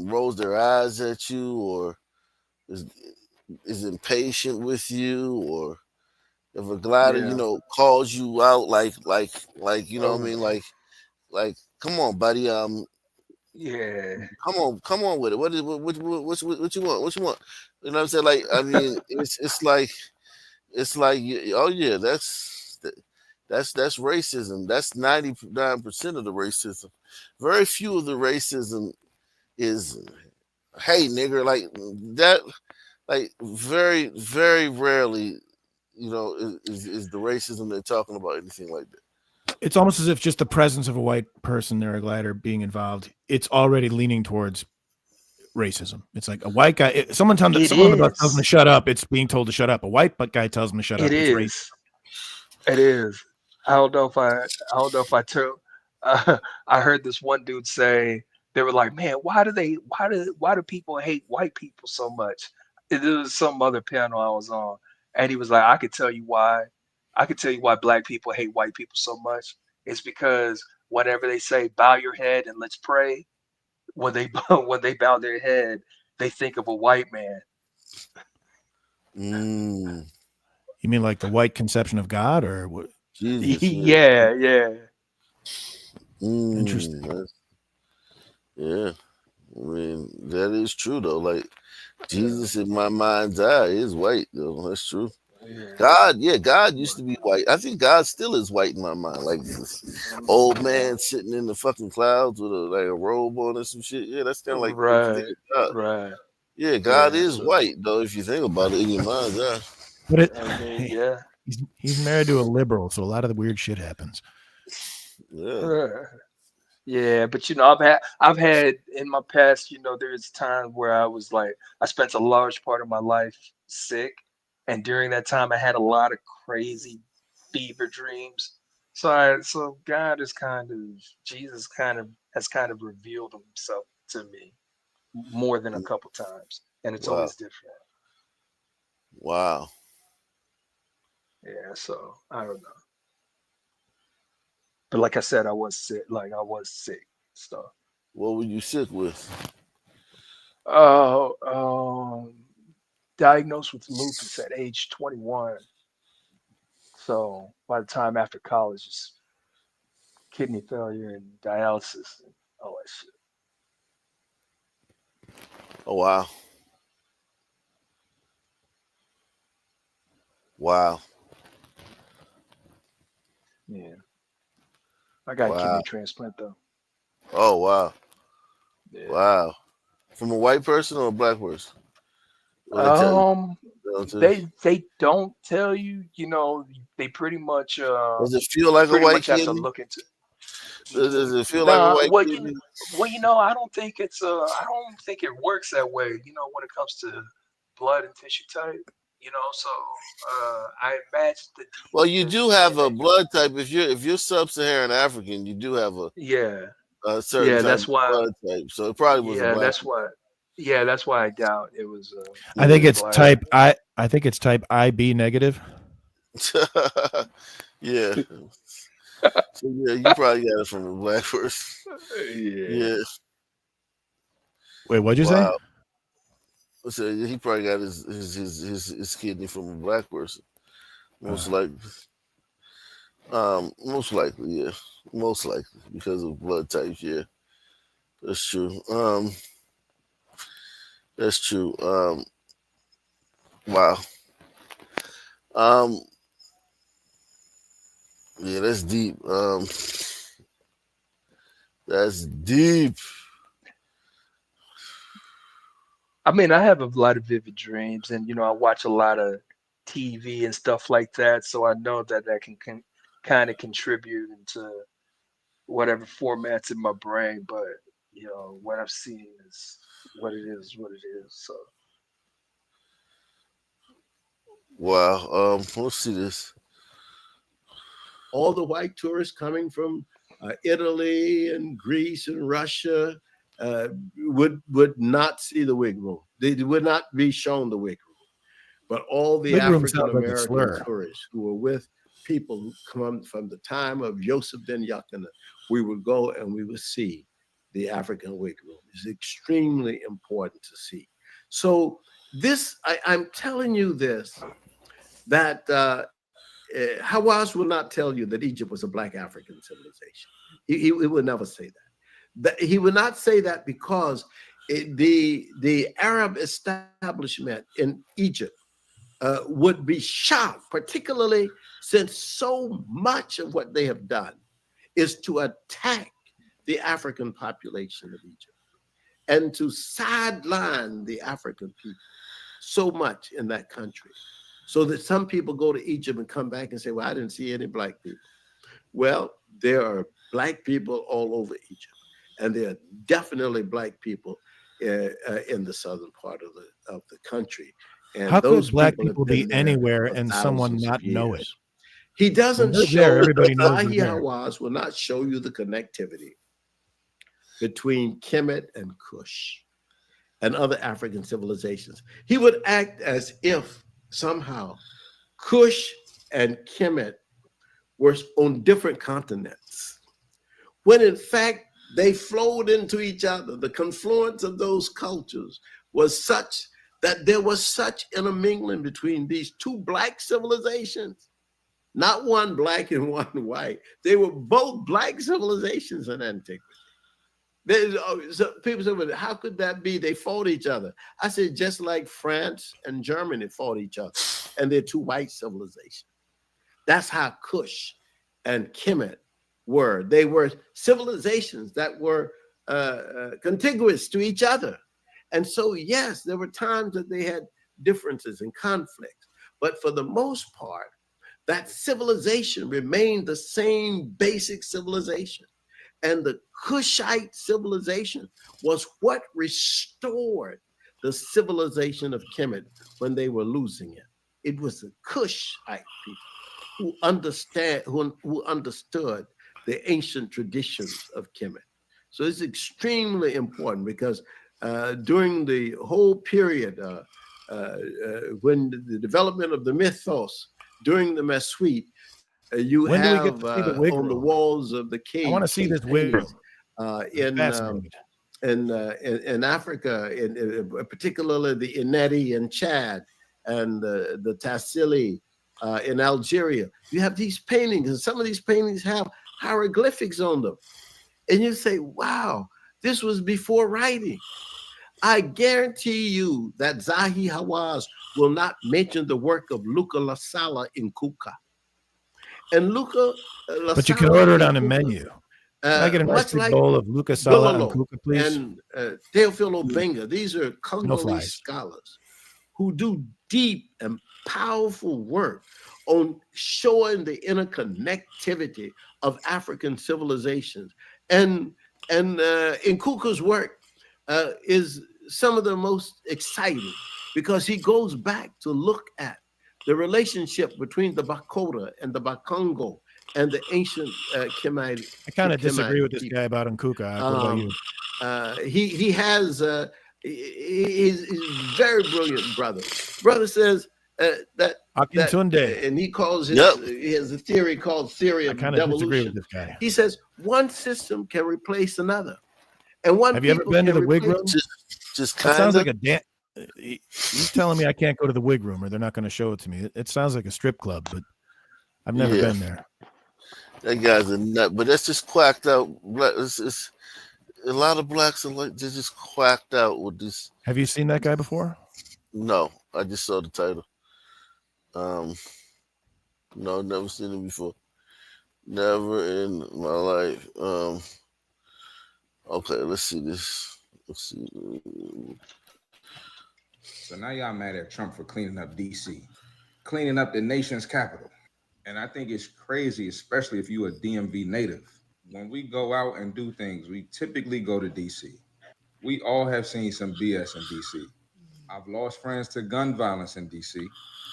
rolls their eyes at you, or is impatient with you, or if a glider, Yeah. calls you out like you know what I Oh, mean, like come on, buddy, yeah. come on with it. What you want? What you want? You know what I'm saying? Like, I mean, it's like oh yeah, that's racism. That's 99% of the racism. Very few of the racism is, hey nigger, like that. Like very, very rarely, is the racism they're talking about anything like that. It's almost as if just the presence of a white person or a glider being involved, it's already leaning towards racism. It's like a white guy, someone on the bus tells him to shut up, it's being told to shut up. A white guy tells him to shut up. It It's is. racist. It is. I don't know if I took. I heard this one dude say they were like, man, why do people hate white people so much? It was some other panel I was on, and he was like, I could tell you why. I could tell you why black people hate white people so much. It's because whenever they say bow your head and let's pray, when they when they bow their head, they think of a white man. You mean like the white conception of God, or what? Jesus, Yeah. Interesting. Yeah, I mean that is true though. Like Jesus, in my mind's eye, is white though. That's true. God used to be white. I think God still is white in my mind. Like this old man sitting in the fucking clouds with a robe on and some shit. Yeah, that's kind of like what you think of God. Right. Yeah, God Yeah, is so- white though. If you think about it in your mind's eye. But I mean, yeah. he's married to a liberal, so a lot of the weird shit happens. Yeah. Yeah, but I've had in my past, there's times where I was like, I spent a large part of my life sick, and during that time I had a lot of crazy fever dreams. So God is Jesus has kind of revealed himself to me more than a couple times, and it's Wow. always different. Wow. Yeah, so I don't know. But like I said, I was sick. So What were you sick with? diagnosed with lupus at age 21. So by the time after college, it's kidney failure and dialysis and all that shit. Oh wow. Wow. Yeah. I got a Wow. kidney transplant though. Oh wow. Yeah. Wow. From a white person or a black person? Well, they tell you. they don't tell you. You know, they pretty much Does it feel like a pretty white much have to kidney? look into. Does it feel like a white Well, kidney? you know, I don't think it's I don't think it works that way. You know, when it comes to blood and tissue type. You know, so I imagine that. Well, you do have a blood type. If you're sub-Saharan African, you do have a certain type that's of why. blood type. So it probably was a black. That's why. Yeah, that's why I doubt it was. I think it's black. type I think it's type IB negative. Yeah. So yeah, you probably got it from a black person. Yeah. Wait, what'd you say? So he probably got his kidney from a black person. Most likely. Most likely, yeah. Most likely because of blood types, yeah. That's true. That's true. Wow. Yeah, that's deep. That's deep. I mean, I have a lot of vivid dreams, and you know, I watch a lot of TV and stuff like that, so I know that can kind of contribute into whatever formats in my brain. But you know, what I've seen is what it is. So wow. Let's see this. All the white tourists coming from Italy and Greece and Russia would not see the wig room. They would not be shown the wig room. But all the Wig room African sounds like a American slur. tourists who were with people who come from the time of Yosef Ben Yakana, we would go and we would see the African wig room. It's extremely important to see. So this, I'm telling you this, that Hawass will not tell you that Egypt was a black African civilization. He would never say that. He would not say that because the Arab establishment in Egypt would be shocked, particularly since so much of what they have done is to attack the African population of Egypt and to sideline the African people so much in that country. So that some people go to Egypt and come back and say, well, I didn't see any black people. Well, there are black people all over Egypt. And there are definitely black people in the southern part of the country. And How those could black have people been be there anywhere for and someone thousands of not know it? years. He doesn't When they're show, there, everybody knows they're Zahi there. Hawass will not show you the connectivity between Kemet and Kush and other African civilizations. He would act as if somehow Kush and Kemet were on different continents, when in fact they flowed into each other. The confluence of those cultures was such that there was such intermingling between these two black civilizations, not one black and one white. They were both black civilizations in antiquity. So people say, well, how could that be? They fought each other. I said, just like France and Germany fought each other, and they're two white civilizations. That's how Kush and Kemet were. They were civilizations that were contiguous to each other. And so, yes, there were times that they had differences and conflicts, but for the most part, that civilization remained the same basic civilization. And the Kushite civilization was what restored the civilization of Kemet when they were losing it. It was the Kushite people who understood the ancient traditions of Kemet. So it's extremely important because during the whole period when the development of the mythos during the Messuite, you When do we have get to see the wig on the room? walls of the cave. I want to see this wig room. In Africa, particularly the Ineti in Chad and the Tassili in Algeria. You have these paintings, and some of these paintings have hieroglyphics on them. And you say, wow, this was before writing. I guarantee you that Zahi Hawass will not mention the work of Luca La Sala in Kuka. And Luca La But you Sala can order it in on a Kuka, menu. Can I get a nice much big like bowl of Luca Sala and Bilolo Kuka, please? and Teofilo Benga. These are No Congolese flies. scholars who do deep and powerful work on showing the interconnectivity of African civilizations. And Nkuku's work is some of the most exciting because he goes back to look at the relationship between the Bakota and the Bakongo and the ancient Kemet. I kind of disagree with this guy about Nkuka. What about you? He has he's a very brilliant brother. Brother says that Akintunde. and he calls it he has a theory called theory of I kind of disagree with devolution. this guy. He says one system can replace another, and one. Have you ever people been to can the wig replace- room? Just That sounds kinda. like a He's telling me I can't go to the wig room or they're not going to show it to me. It sounds like a strip club, but I've never Yeah. been there. That guy's a nut, but that's just quacked out. It's a lot of blacks are like they're just quacked out with this. Have you seen that guy before? No, I just saw the title. No, never seen it before. Never in my life. Okay, let's see this. Let's see. So now y'all mad at Trump for cleaning up DC, cleaning up the nation's capital. And I think it's crazy, especially if you a DMV native. When we go out and do things, we typically go to DC. We all have seen some BS in DC. I've lost friends to gun violence in DC.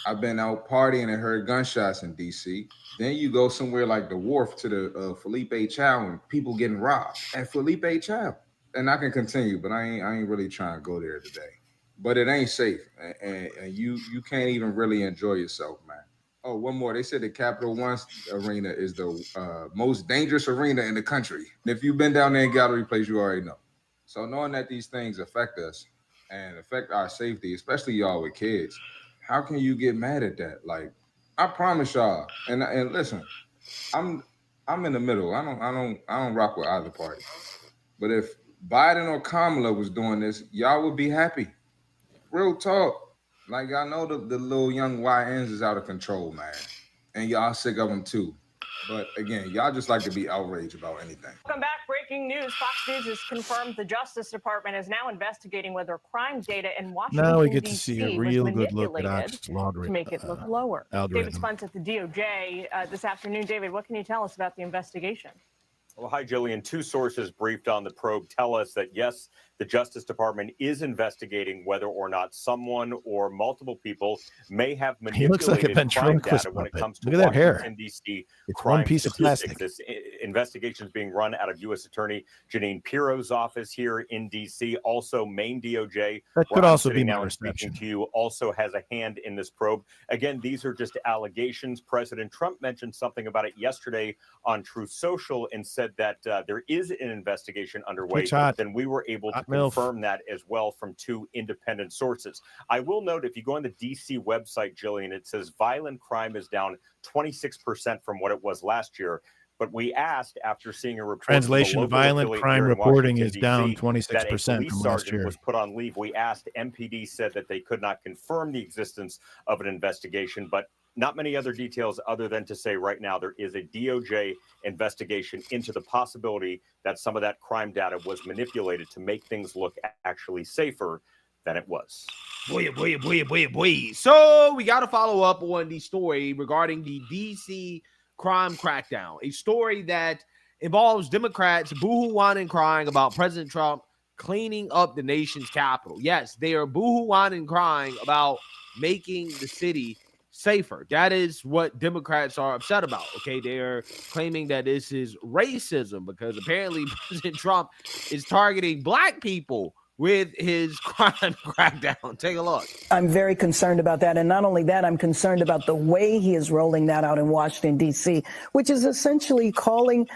I've been out partying and heard gunshots in DC. Then you go somewhere like the Wharf to the Felipe Chow and people getting robbed at Felipe Chow. And I can continue, but I ain't really trying to go there today. But it ain't safe, and you can't even really enjoy yourself, man. Oh, one more. They said the Capital One Arena is the most dangerous arena in the country. And if you've been down there in Gallery Place, you already know. So knowing that these things affect us and affect our safety, especially y'all with kids, how can you get mad at that? Like, I promise y'all, and listen, I'm in the middle. I don't rock with either party. But if Biden or Kamala was doing this, y'all would be happy. Real talk. Like, I know the little young YNs is out of control, man. And y'all sick of them too. But again, y'all just like to be outraged about anything. Welcome back. Breaking news. Fox News has confirmed the Justice Department is now investigating whether crime data in Washington, Now we get to D.C. see a was real good look at manipulated Ox's logarithm. to make it look lower. algorithm. David Spunt at the DOJ this afternoon. David, what can you tell us about the investigation? Well, hi, Jillian. Two sources briefed on the probe tell us that, yes, the Justice Department is investigating whether or not someone or multiple people may have He looks like a manipulated crime ventriloquist data when it puppet. comes to Look at that hair. Washington, D.C. It's crime one piece of statistics. plastic. This investigation is being run out of U.S. Attorney Janine Pirro's office here in D.C. Also, Maine DOJ, That where could I'm also be sitting my now and speaking reception. to you, also has a hand in this probe. Again, these are just allegations. President Trump mentioned something about it yesterday on Truth Social and said that there is an investigation underway. Twitch hot. Then we were able to Hot milf. confirm that as well from two independent sources. I will note, if you go on the DC website, Jillian, it says violent crime is down 26% from what it was last year. But we asked, after seeing a report, Translation, from a local violent affiliate crime here in reporting Washington, is down DC, 26% that a police from last sergeant year. was put on leave. We asked, MPD said that they could not confirm the existence of an investigation, but not many other details other than to say right now there is a DOJ investigation into the possibility that some of that crime data was manipulated to make things look actually safer than it was. Boy. So we got to follow up on the story regarding the DC crime crackdown, a story that involves Democrats boo-hoo-whining and crying about President Trump cleaning up the nation's capital. Yes, they are boo-hoo-whining and crying about making the city safer. That is what Democrats are upset about. Okay, they are claiming that this is racism because apparently President Trump is targeting black people with his crime crackdown. Take a look. I'm very concerned about that. And not only that, I'm concerned about the way he is rolling that out in Washington, D.C., which is essentially going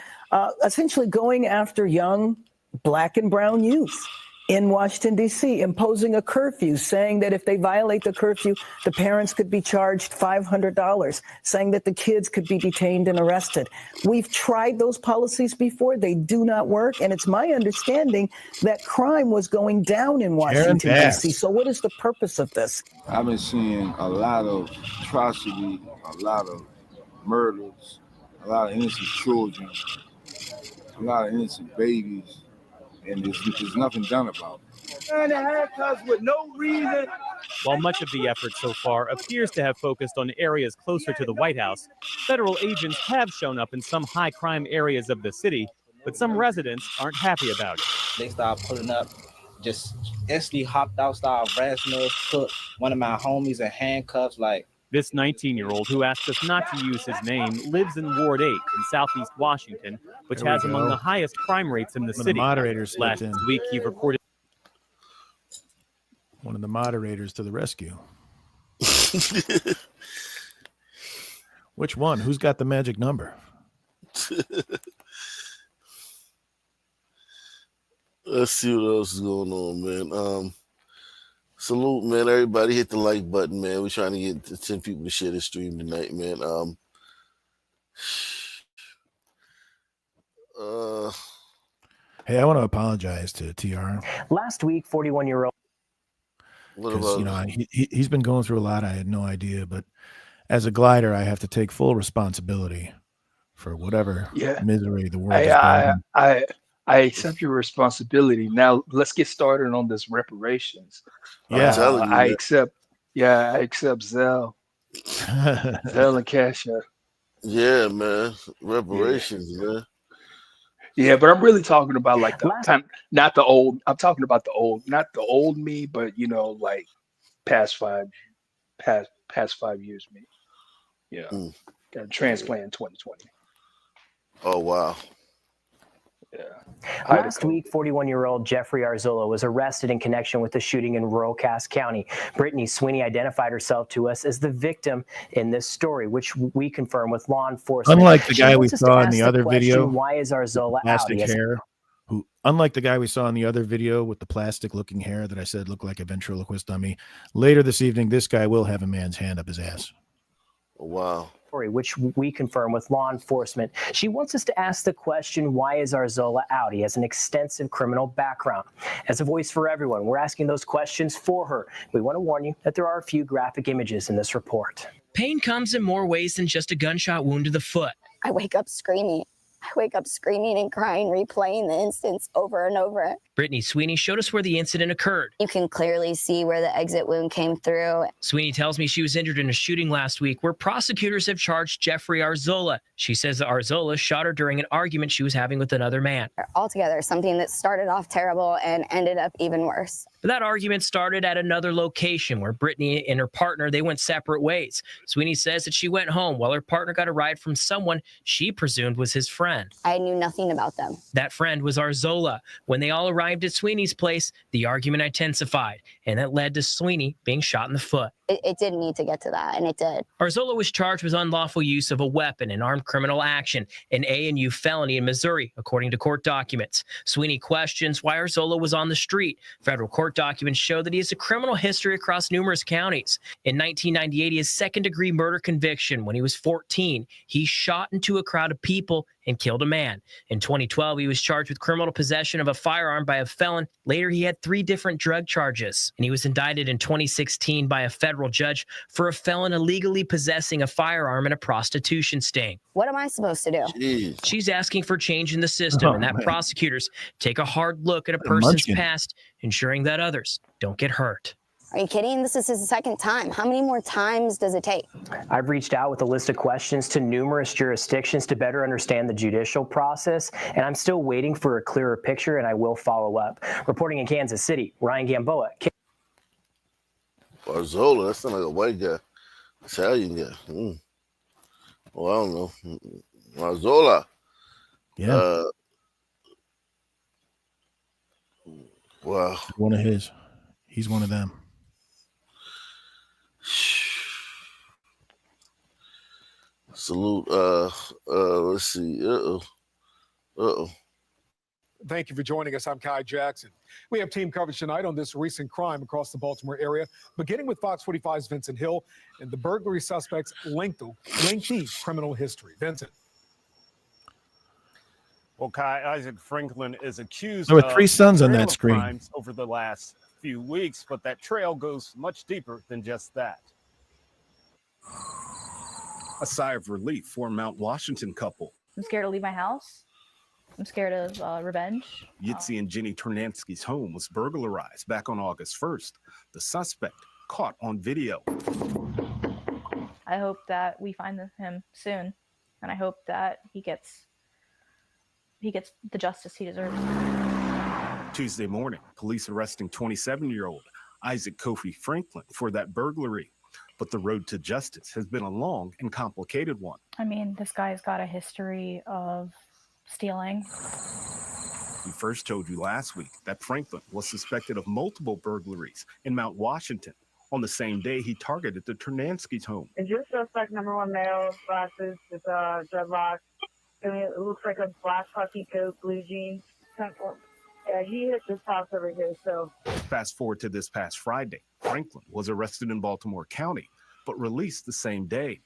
after young black and brown youth in Washington, D.C., imposing a curfew, saying that if they violate the curfew, the parents could be charged $500, saying that the kids could be detained and arrested. We've tried those policies before. They do not work. And it's my understanding that crime was going down in Washington, D.C. So what is the purpose of this? I've been seeing a lot of atrocity, a lot of murders, a lot of innocent children, a lot of innocent babies. And there's nothing done about it. And the handcuffs with no reason. While much of the effort so far appears to have focused on areas closer to the White House, federal agents have shown up in some high crime areas of the city, but some residents aren't happy about it. They started pulling up, just instantly hopped out, started harassing us, put one of my homies in handcuffs, like. This 19-year-old, who asked us not to use his name, lives in Ward 8 in Southeast Washington, which There we has among go. the highest crime rates in the One of the city. moderators Last stepped in. week, he reported One of the moderators to the rescue. Which one? Who's got the magic number? Let's see what else is going on, man. Salute, man. Everybody hit the like button, man. We're trying to get to 10 people to share this stream tonight, man. Hey, I want to apologize to TR. Last week, 41-year-old. Because, you know, he's been going through a lot. I had no idea. But as a glider, I have to take full responsibility for whatever misery the world is bringing. I accept your responsibility. Now let's get started on this reparations. Yeah. I accept Zelle. Zelle and Cash App. Yeah, man. Reparations, man. Yeah, but I'm really talking about like the time, not the old. I'm talking about the old, not the old me, but you know, like past 5 years me. Yeah, got a transplant in 2020. Oh wow. Last week, 41-year-old Jeffrey Arzola was arrested in connection with the shooting in rural Cass County. Brittany Sweeney identified herself to us as the victim in this story, which we confirm with law enforcement. Unlike the She guy we wants us to saw in ask the other question, video, why is Arzola plastic out? hair, unlike the guy we saw in the other video with the plastic looking hair that I said looked like a ventriloquist dummy, later this evening, this guy will have a man's hand up his ass. Wow. Which we confirm with law enforcement. She wants us to ask the question, why is Arzola out? He has an extensive criminal background. As a voice for everyone, we're asking those questions for her. We want to warn you that there are a few graphic images in this report. Pain comes in more ways than just a gunshot wound to the foot. I wake up screaming. I wake up screaming and crying, replaying the instance over and over. Brittany Sweeney showed us where the incident occurred. You can clearly see where the exit wound came through. Sweeney tells me she was injured in a shooting last week where prosecutors have charged Jeffrey Arzola. She says that Arzola shot her during an argument she was having with another man. Altogether, something that started off terrible and ended up even worse. But that argument started at another location where Brittany and her partner, they went separate ways. Sweeney says that she went home while her partner got a ride from someone she presumed was his friend. I knew nothing about them. That friend was Arzola. When they all arrived at Sweeney's place, the argument intensified, and that led to Sweeney being shot in the foot. It didn't need to get to that, and it did. Arzola was charged with unlawful use of a weapon in armed criminal action, an A&U felony in Missouri, according to court documents. Sweeney questions why Arzola was on the street. Federal court documents show that he has a criminal history across numerous counties. In 1998, he has second-degree murder conviction. When he was 14, he shot into a crowd of people and killed a man. In 2012, he was charged with criminal possession of a firearm by a felon. Later, he had 3 different drug charges, and he was indicted in 2016 by a federal judge for a felon illegally possessing a firearm in a prostitution sting. What am I supposed to do? Jeez. She's asking for change in the system, and that prosecutors take a hard look at a person's munchkin. past, ensuring that others don't get hurt. Are you kidding? This is his second time. How many more times does it take? I've reached out with a list of questions to numerous jurisdictions to better understand the judicial process, and I'm still waiting for a clearer picture, and I will follow up. Reporting in Kansas City, Ryan Gamboa. Arzola, that sounds like a white guy. Italian guy. Well, I don't know. Arzola. Yeah. Wow. One of his. He's one of them. Salute. Let's see. Thank you for joining us. I'm Kai Jackson. We have team coverage tonight on this recent crime across the Baltimore area, beginning with Fox 45's Vincent Hill and the burglary suspect's lengthy criminal history. Vincent. Well, Kai, Isaac Franklin is accused There were of 3 sons on trail that of screen. crimes over the last few weeks, but that trail goes much deeper than just that. A sigh of relief for a Mount Washington couple. I'm scared to leave my house. I'm scared of revenge. Yitzi and Jenny Ternansky's home was burglarized back on August 1st. The suspect, caught on video. I hope that we find him soon, and I hope that he gets the justice he deserves. Tuesday morning, police arresting 27-year-old Isaac Kofi Franklin for that burglary. But the road to justice has been a long and complicated one. I mean, this guy's got a history of stealing. We first told you last week that Franklin was suspected of multiple burglaries in Mount Washington on the same day he targeted the Ternansky's home. Is your suspect number one male, glasses, with dreadlocks? I mean, it looks like a black puffy coat, blue jeans. Yeah, he hit this house over here, so. Fast forward to this past Friday, Franklin was arrested in Baltimore County, but released the same day.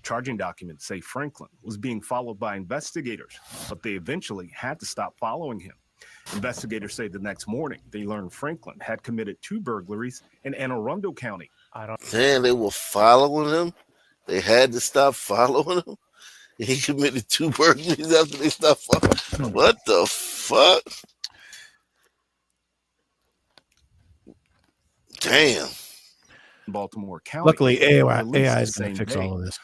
Charging documents say Franklin was being followed by investigators, but they eventually had to stop following him. Investigators say the next morning they learned Franklin had committed 2 burglaries in Anne Arundel County. Damn, they were following him. They had to stop following him. He committed 2 burglaries after they stopped following. What the fuck? Damn. Baltimore County. Luckily, AI released is the going to same fix day. all of this.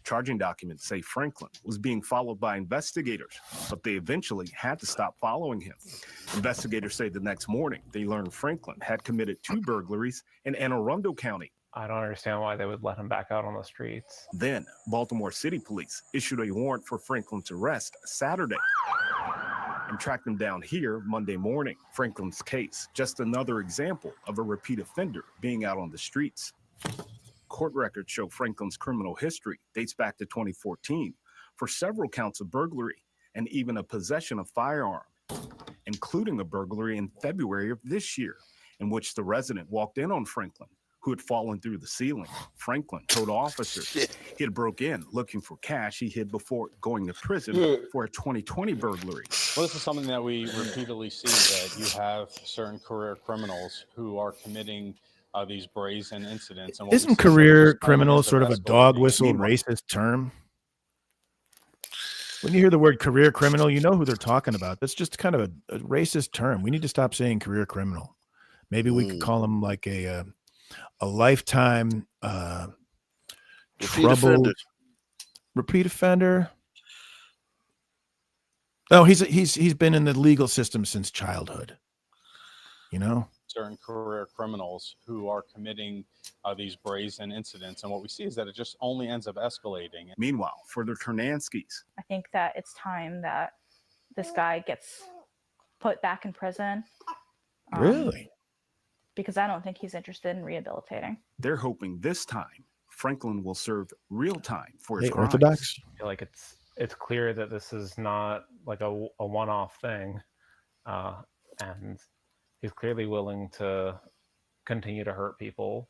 Charging documents say Franklin was being followed by investigators, but they eventually had to stop following him. Investigators say the next morning they learned Franklin had committed 2 burglaries in Anne Arundel County. I don't understand why they would let him back out on the streets. Then, Baltimore City Police issued a warrant for Franklin's arrest Saturday and tracked him down here Monday morning. Franklin's case, just another example of a repeat offender being out on the streets. Court records show Franklin's criminal history dates back to 2014 for several counts of burglary and even a possession of firearm, including a burglary in February of this year, in which the resident walked in on Franklin, who had fallen through the ceiling. Franklin told officers he had broke in looking for cash he hid before going to prison for a 2020 burglary. Well, this is something that we repeatedly see, that you have certain career criminals who are committing these brazen incidents. And Isn't career criminal sort of a dog whistle racist term? When you hear the word career criminal, you know who they're talking about. That's just kind of a racist term. We need to stop saying career criminal. Maybe we could call them like a lifetime repeat offender. Oh, he's been in the legal system since childhood. You know, certain career criminals who are committing these brazen incidents, and what we see is that it just only ends up escalating. Meanwhile, for the Ternanskys, I think that it's time that this guy gets put back in prison. Really? Because I don't think he's interested in rehabilitating. they're hoping this time Franklin will serve real time for his Hey, crimes. Orthodox? I feel like it's clear that this is not like a one-off thing, and he's clearly willing to continue to hurt people.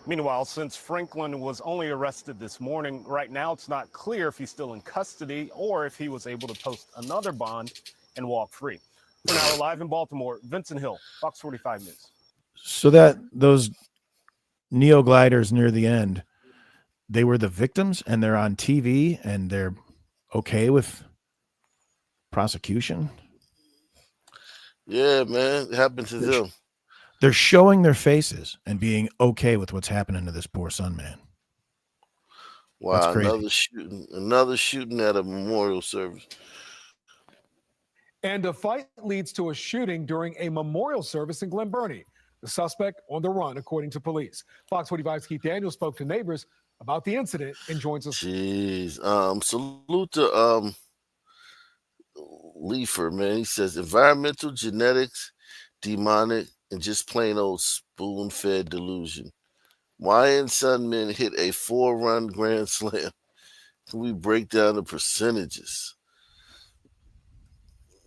Meanwhile, since Franklin was only arrested this morning, right now it's not clear if he's still in custody or if he was able to post another bond and walk free. For now, we're live in Baltimore. Vincent Hill, Fox 45 News. So that those Neogliders near the end, they were the victims and they're on TV and they're okay with prosecution? Yeah, man. It happened to them. They're showing their faces and being okay with what's happening to this poor son, man. Wow, That's crazy. another shooting at a memorial service. And a fight leads to a shooting during a memorial service in Glen Burnie. The suspect on the run, according to police. Fox 45's Keith Daniels spoke to neighbors about the incident and joins us. Jeez. Salute to Leifer, man. He says environmental, genetics, demonic, and just plain old spoon-fed delusion. Wyan Sunmen hit a 4-run grand slam. Can we break down the percentages?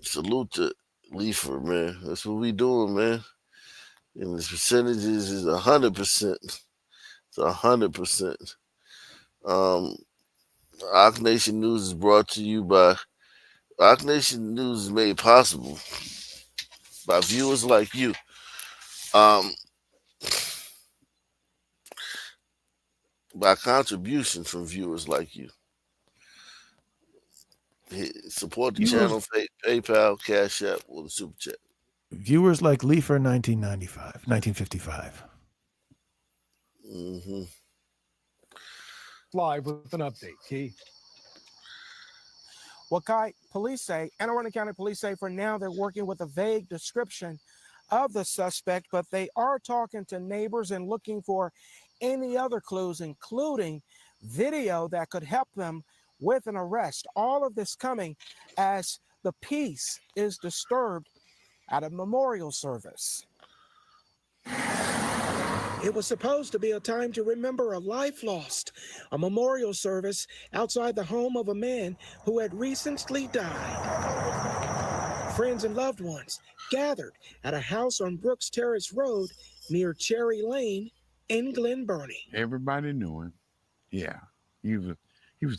Salute to Leifer, man. That's what we doing, man. And the percentages is 100%. It's 100%. Arc Nation News is brought to you by Arc Nation News is made possible by viewers like you. By contributions from viewers like you. Support the channel, PayPal, Cash App, or the Super Chat. Viewers like Leifer 1955. Mm-hmm. Live with an update, Key. Well, Kai, police say, Anne Arundel County Police say for now they're working with a vague description of the suspect, but they are talking to neighbors and looking for any other clues, including video that could help them with an arrest. All of this coming as the peace is disturbed at a memorial service. It was supposed to be a time to remember a life lost, a memorial service outside the home of a man who had recently died. Friends and loved ones gathered at a house on Brooks Terrace Road near Cherry Lane in Glen Burnie. Everybody knew him. Yeah, he was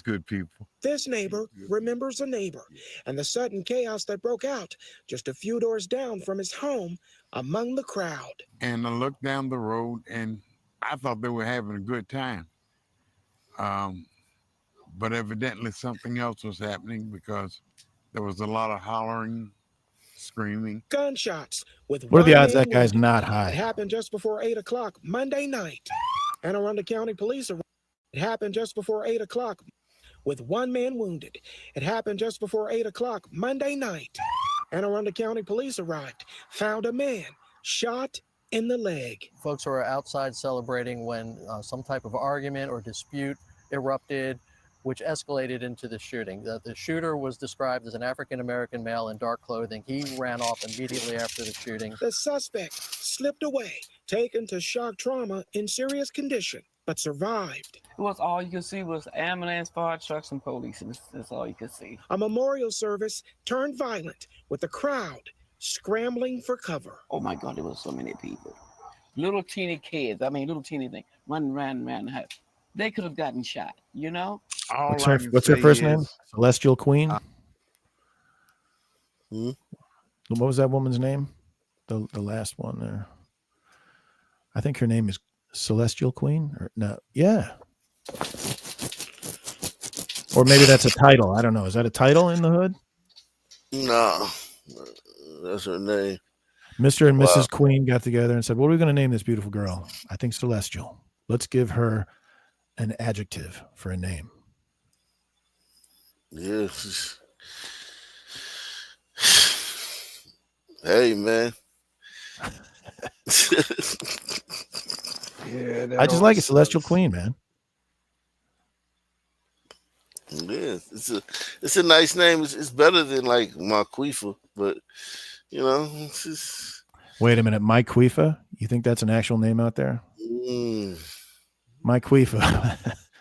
good people. This neighbor remembers a neighbor and the sudden chaos that broke out just a few doors down from his home among the crowd. And I looked down the road and I thought they were having a good time. But evidently something else was happening because there was a lot of hollering, screaming. Gunshots with What are the one odds man that guy's wounded. not It high? happened just before 8 o'clock Monday night. Anne Arundel County Police arrived. It happened just before 8 o'clock with one man wounded. It happened just before 8 o'clock Monday night. Anne Arundel County Police arrived, found a man shot in the leg. Folks were outside celebrating when some type of argument or dispute erupted, which escalated into the shooting. The shooter was described as an African-American male in dark clothing. He ran off immediately after the shooting. The suspect slipped away, taken to shock trauma in serious condition, but survived. It was all you could see was ambulance, fire trucks, and police. That's all you could see. A memorial service turned violent with the crowd scrambling for cover. Oh my God, there was so many people. Little teeny kids, little teeny thing, ran. They could have gotten shot, you know? What's her first name? Celestial Queen? What was that woman's name? The last one there. I think her name is Celestial Queen? Or no, yeah. Or maybe that's a title. I don't know. Is that a title in the hood? No, that's her name. Mr. and Mrs. Queen got together and said, what are we going to name this beautiful girl? I think Celestial. Let's give her an adjective for a name. Yes. Hey, man. Yeah, I just like it, Celestial Queen, man. Yeah, it's a nice name. It's better than like Marquifa, but you know, it's just... Wait a minute, Mike Quifa? You think that's an actual name out there? Mike Quifa.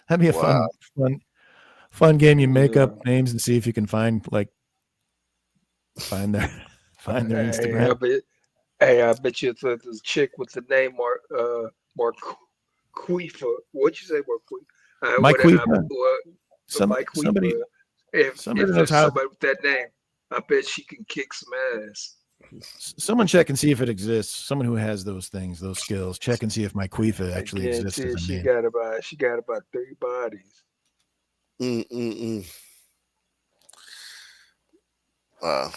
That'd be a fun game. You make up names and see if you can find their Instagram. I bet you it's a chick with the name Marquifa. What'd you say, Marquifa? Mike Quifa. Mike Quifa. Somebody If knows there's how. somebody with that name, I bet she can kick some ass. Someone check and see if it exists. Someone who has those things, those skills. Check and see if Mike Quifa actually exists as a She name. got about 3 bodies. Wow.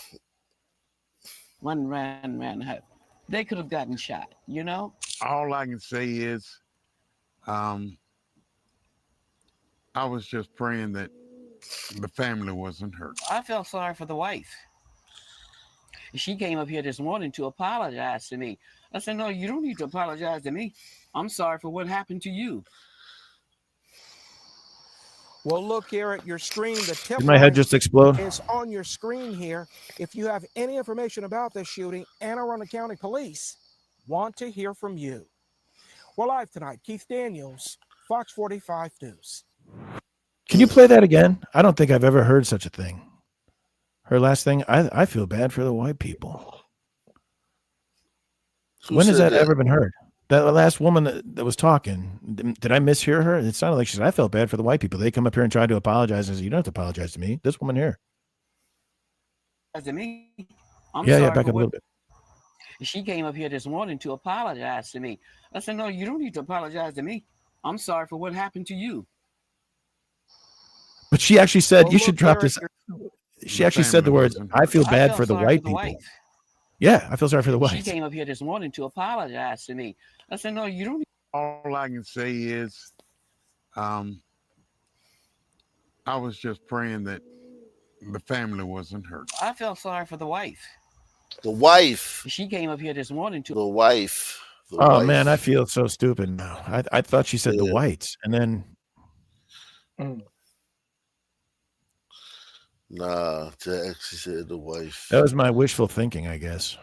One ran. They could have gotten shot, you know? All I can say is, I was just praying that the family wasn't hurt. I felt sorry for the wife. She came up here this morning to apologize to me. I said, no, you don't need to apologize to me. I'm sorry for what happened to you. Well, look here at your screen. The tip Did my head line just explode? is on your screen here. If you have any information about this shooting, Anne Arundel County Police want to hear from you. We're live tonight. Keith Daniels, Fox 45 News. Can you play that again? I don't think I've ever heard such a thing. Her last thing, I feel bad for the white people. When has that ever been heard? That last woman that was talking, did I mishear her? It sounded like she said, I felt bad for the white people. They come up here and try to apologize. I said, you don't have to apologize to me. This woman here. To me, I'm Yeah, sorry back for up a little bit. She came up here this morning to apologize to me. I said, no, you don't need to apologize to me. I'm sorry for what happened to you. But she actually said, you should drop this. She actually said the words, I feel bad for the white people. Yeah, I feel sorry for the She whites. came up here this morning to apologize to me. I said, no, you don't. All I can say is, I was just praying that the family wasn't hurt. I felt sorry for the wife. The wife. She came up here this morning to. The wife. The Oh wife. man, I feel so stupid now. I thought she said the whites, and then Nah, Jack, she said the wife. that was my wishful thinking, I guess.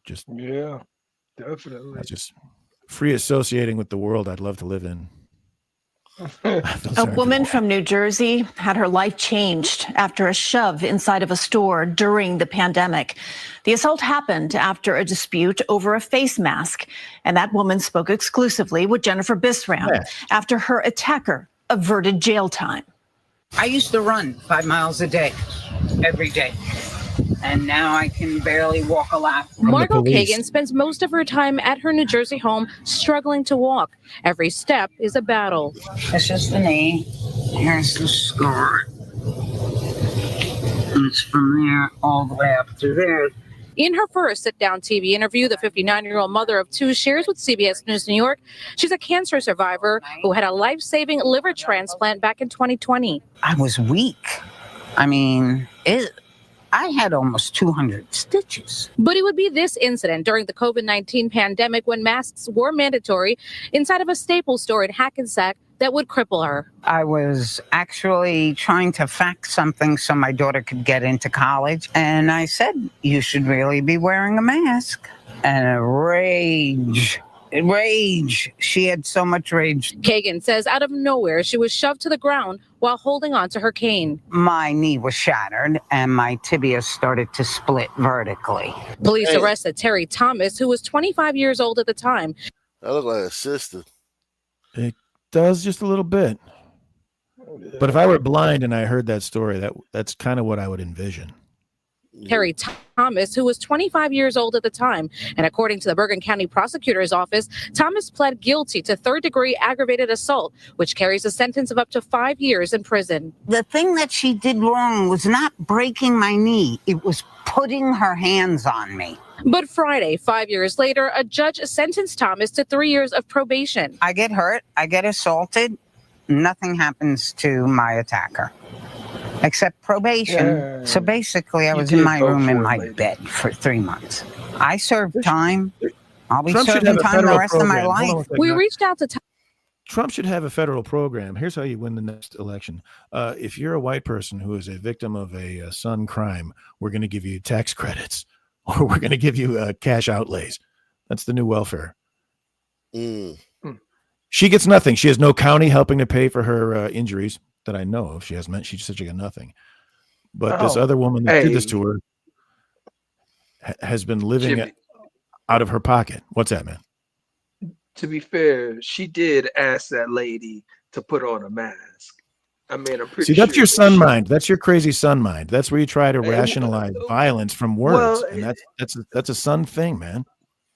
Just Yeah, definitely. just free associating with the world I'd love to live in. A woman from New Jersey had her life changed after a shove inside of a store during the pandemic. The assault happened after a dispute over a face mask, and that woman spoke exclusively with Jennifer Bisram after her attacker averted jail time. I used to run 5 miles a day, every day. And now I can barely walk a lap. Margot Kagan spends most of her time at her New Jersey home struggling to walk. Every step is a battle. It's just the knee. Here's the scar. And it's from there all the way up to there. In her first sit-down TV interview, the 59-year-old mother of two shares with CBS News New York. She's a cancer survivor who had a life-saving liver transplant back in 2020. I was weak. I mean, I had almost 200 stitches. But it would be this incident during the COVID-19 pandemic when masks were mandatory inside of a Staples store in Hackensack that would cripple her. I was actually trying to fax something so my daughter could get into college. And I said, you should really be wearing a mask. And a rage. She had so much rage. Kagan says out of nowhere, she was shoved to the ground while holding onto her cane. My knee was shattered and my tibia started to split vertically. Police arrested Terry Thomas, who was 25 years old at the time. I look like a sister. It does just a little bit. But if I were blind and I heard that story, that's kind of what I would envision. Terry Thomas, who was 25 years old at the time. And according to the Bergen County Prosecutor's Office, Thomas pled guilty to third-degree aggravated assault, which carries a sentence of up to 5 years in prison. The thing that she did wrong was not breaking my knee. It was putting her hands on me. But Friday, 5 years later, a judge sentenced Thomas to 3 years of probation. I get hurt. I get assaulted. Nothing happens to my attacker. Except probation. Yeah. So basically, I was in my room in my bed for 3 months. I served time. I'll be Trump should serving have a time the federal rest of my program. Hold on life. one second. We reached out to Trump should have a federal program. Here's how you win the next election. If you're a white person who is a victim of a son crime, we're going to give you tax credits, or we're going to give you cash outlays. That's the new welfare. She gets nothing. She has no county helping to pay for her injuries that I know of. She said she got nothing. But this other woman that did this to her has been living Jimmy, out of her pocket. What's that, man? to be fair, she did ask that lady to put on a mask. I mean, I'm pretty See, that's sure your son mind. That's your crazy son mind. That's where you try to rationalize violence from words, and that's a son thing, man.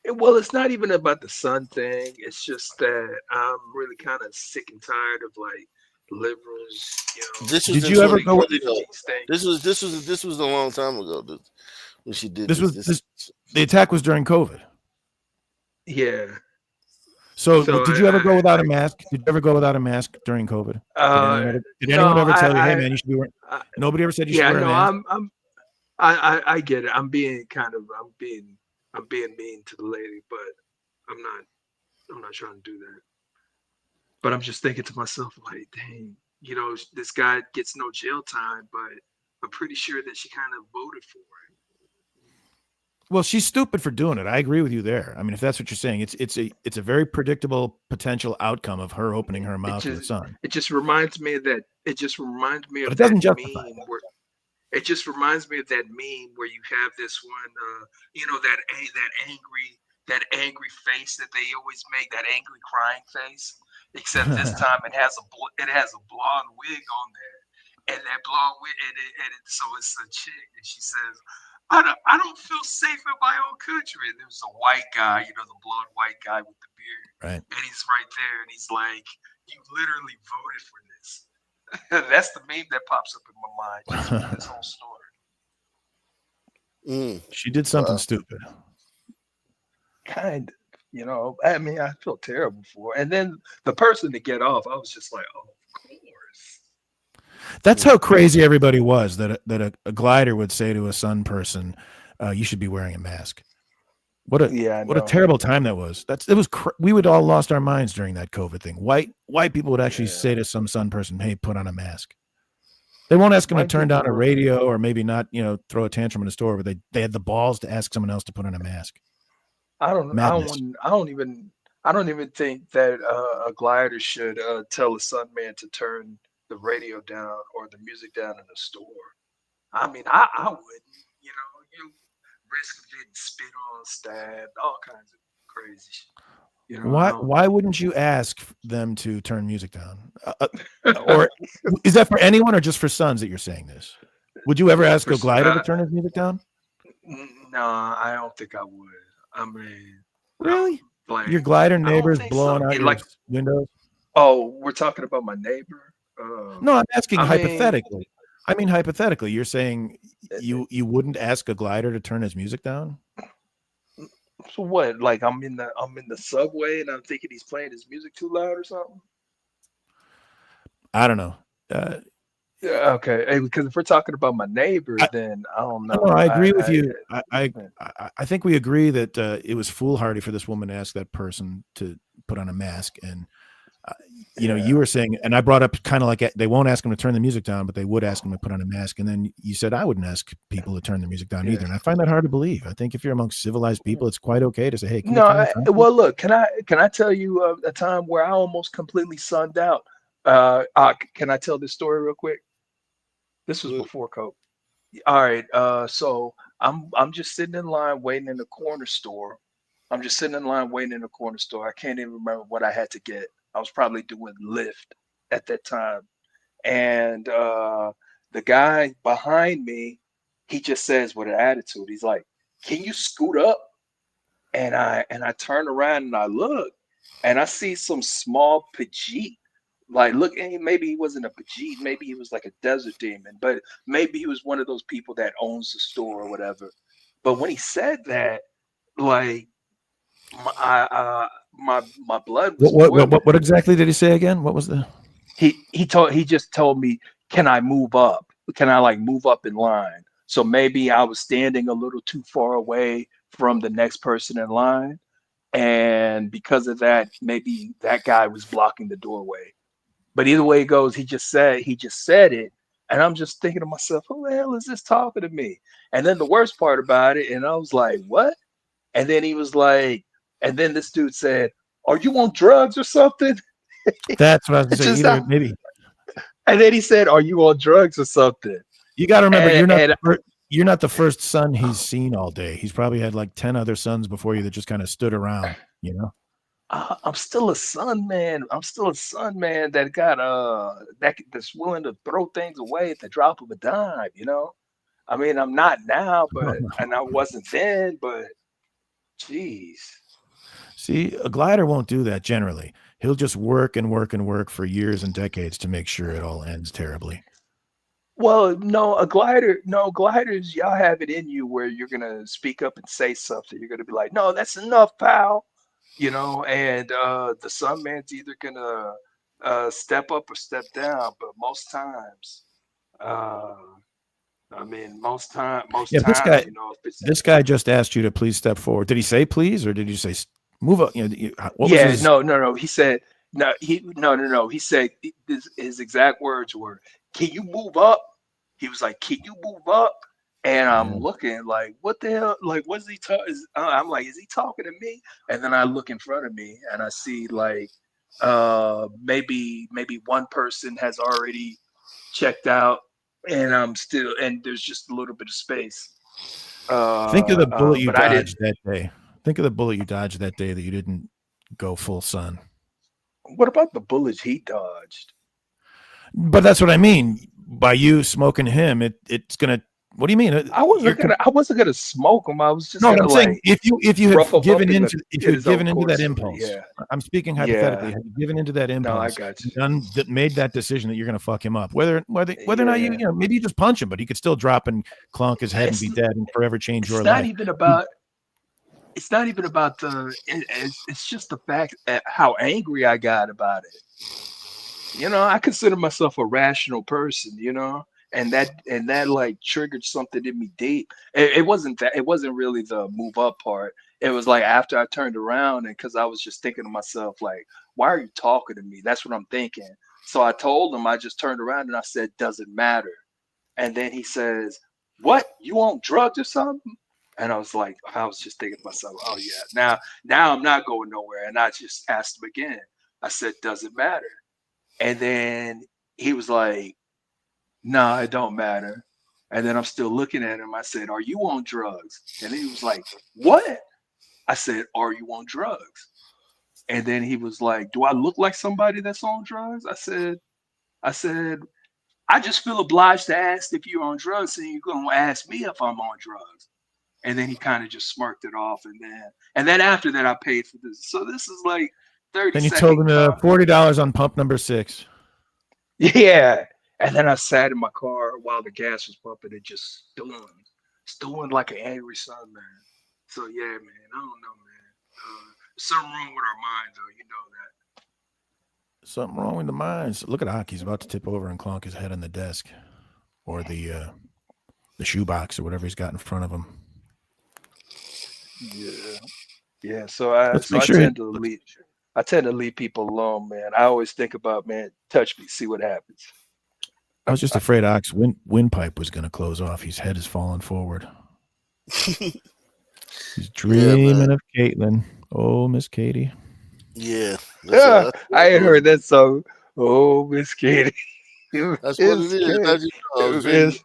Well, it's not even about the son thing. It's just that I'm really kind of sick and tired of like liberals. You know, Did you ever go? This was a long time ago when she did This the attack was during COVID. Yeah. So did you ever go without a mask? Did you ever go without a mask during COVID? Did anyone ever tell you, "Hey, man, you should be wearing"? Nobody ever said you should wear a mask. I get it. I'm being mean to the lady, but I'm not trying to do that. But I'm just thinking to myself, like, dang, you know, this guy gets no jail time, but I'm pretty sure that she kind of voted for it. Well, she's stupid for doing it. I agree with you there. I mean, if that's what you're saying, it's a very predictable potential outcome of her opening her mouth to the son. It just reminds me of that. It just reminds me But of it doesn't that justify meme where it just reminds me of that meme where you have this one, you know, that angry face that they always make, that angry crying face. Except this time it has a blonde wig on there, and that blonde wig, so it's a chick, and she says, I don't feel safe in my own country. And there's a white guy, you know, the blonde white guy with the beard. Right. And he's right there, and he's like, you literally voted for this. That's the meme that pops up in my mind. Just this whole story. She did something stupid. kind of, you know. I mean, I feel terrible for her. And then the person to get off, I was just like, oh, of course. That's how crazy everybody was that a glider would say to a Sun person, "You should be wearing a mask." What a terrible time that was. We would all lost our minds during that COVID thing. White people would actually say to some Sun person, "Hey, put on a mask." They won't ask them to turn down a radio or maybe not, throw a tantrum in a store, but they had the balls to ask someone else to put on a mask. I don't even think that a glider should tell a Sun man to turn the radio down or the music down in the store. I mean, I wouldn't, you risk getting spit on, stabbed, all kinds of crazy shit. Why wouldn't you ask them to turn music down? Or is that for anyone or just for Suns that you're saying this? Would you ever ask a glider to turn his music down? No, I don't think I would. I mean, really? Like, your glider neighbors blowing out your windows? Oh, we're talking about my neighbor? No, I'm asking hypothetically. I mean, hypothetically, you're saying you wouldn't ask a glider to turn his music down? So what? Like I'm in the subway and I'm thinking he's playing his music too loud or something? I don't know. Yeah, okay. Hey, because if we're talking about my neighbor, then I don't know. No, I agree with you. I think we agree that it was foolhardy for this woman to ask that person to put on a mask. And you were saying, and I brought up kind of like they won't ask them to turn the music down, but they would ask them to put on a mask. And then you said I wouldn't ask people to turn the music down either. And I find that hard to believe. I think if you're amongst civilized people, it's quite okay to say, "Hey, can you turn it down?" Well, look, can I tell you a time where I almost completely sunned out? Can I tell this story real quick? This was before COVID. All right. So I'm just sitting in line waiting in the corner store. I can't even remember what I had to get. I was probably doing Lyft at that time. And the guy behind me, he just says with an attitude, he's like, "Can you scoot up?" And I turn around and I look and I see some small Pajit. Like, look, maybe he wasn't a Pajit, maybe he was like a desert demon, but maybe he was one of those people that owns the store or whatever. But when he said that, like, my blood was What exactly did he say again? What was the? He just told me, "Can I move up? Can I like move up in line?" So maybe I was standing a little too far away from the next person in line, and because of that, maybe that guy was blocking the doorway. But either way it goes, he just said it, and I'm just thinking to myself, "Who the hell is this talking to me?" And then the worst part about it, and I was like, "What?" And then he was like, and then this dude said, "Are you on drugs or something?" That's what I was going to say. Maybe. And then he said, "Are you on drugs or something?" You got to remember, you're not the first son he's seen all day. He's probably had like 10 other sons before you that just kind of stood around, I'm still a Sun man. That got that's willing to throw things away at the drop of a dime. I mean, I'm not now, but and I wasn't then. But, geez. See, a glider won't do that generally. He'll just work and work and work for years and decades to make sure it all ends terribly. Well, gliders, y'all have it in you where you're gonna speak up and say something. You're gonna be like, "No, that's enough, pal." And the Sun man's either gonna step up or step down, but most times, this guy just asked you to please step forward. Did he say please, or did you say move up? No. He said no. He said his exact words were, "Can you move up?" He was like, "Can you move up?" And I'm looking like, what the hell? Like, what's he talking? I'm like, is he talking to me? And then I look in front of me and I see like maybe one person has already checked out, and there's just a little bit of space. Think of the bullet you dodged that day. Think of the bullet you dodged that day that you didn't go full Sun. What about the bullets he dodged? But that's what I mean. By you smoking him, it's gonna. What do you mean? I wasn't gonna smoke him. I was just I'm saying if you had given into that impulse. Yeah. I'm speaking hypothetically. Had you given into that impulse? No, I got you. That made that decision that you're gonna fuck him up. Whether or not you maybe you just punch him, but he could still drop and clonk his head and be dead and forever change your life. It's not even about. it's not even about it's just the fact at how angry I got about it. I consider myself a rational person, and that like triggered something in me deep. It wasn't that, it wasn't really the move up part. It was like after I turned around, and because I was just thinking to myself, like, why are you talking to me? That's what I'm thinking. So I told him, I just turned around and I said, doesn't matter. And then he says, what? You on drugs or something? And I was just thinking to myself, oh yeah, now I'm not going nowhere. And I just asked him again. I said, does it matter? And then he was like, no, it don't matter. And then I'm still looking at him. I said, are you on drugs? And he was like, what? I said, are you on drugs? And then he was like, do I look like somebody that's on drugs? I said, I just feel obliged to ask if you're on drugs, and you're gonna ask me if I'm on drugs. And then he kind of just smirked it off, and then after that I paid for this. So this is like 30 Then you told him $40 on pump number 6. Yeah. And then I sat in my car while the gas was pumping and just stewing like an angry son, man. So yeah, man, I don't know, man. Something wrong with our mind, though. You know that. Something wrong with the minds. Look at Hawk. He's about to tip over and clonk his head on the desk, or the shoebox, or whatever he's got in front of him. Yeah. So I tend to leave people alone, man. I always think about, man, touch me, see what happens. I was just afraid Ock's windpipe was going to close off. His head is falling forward. He's dreaming of Caitlin. Oh, Miss Katie. Yeah. I ain't heard that song. Oh, Miss Katie. That's what it is.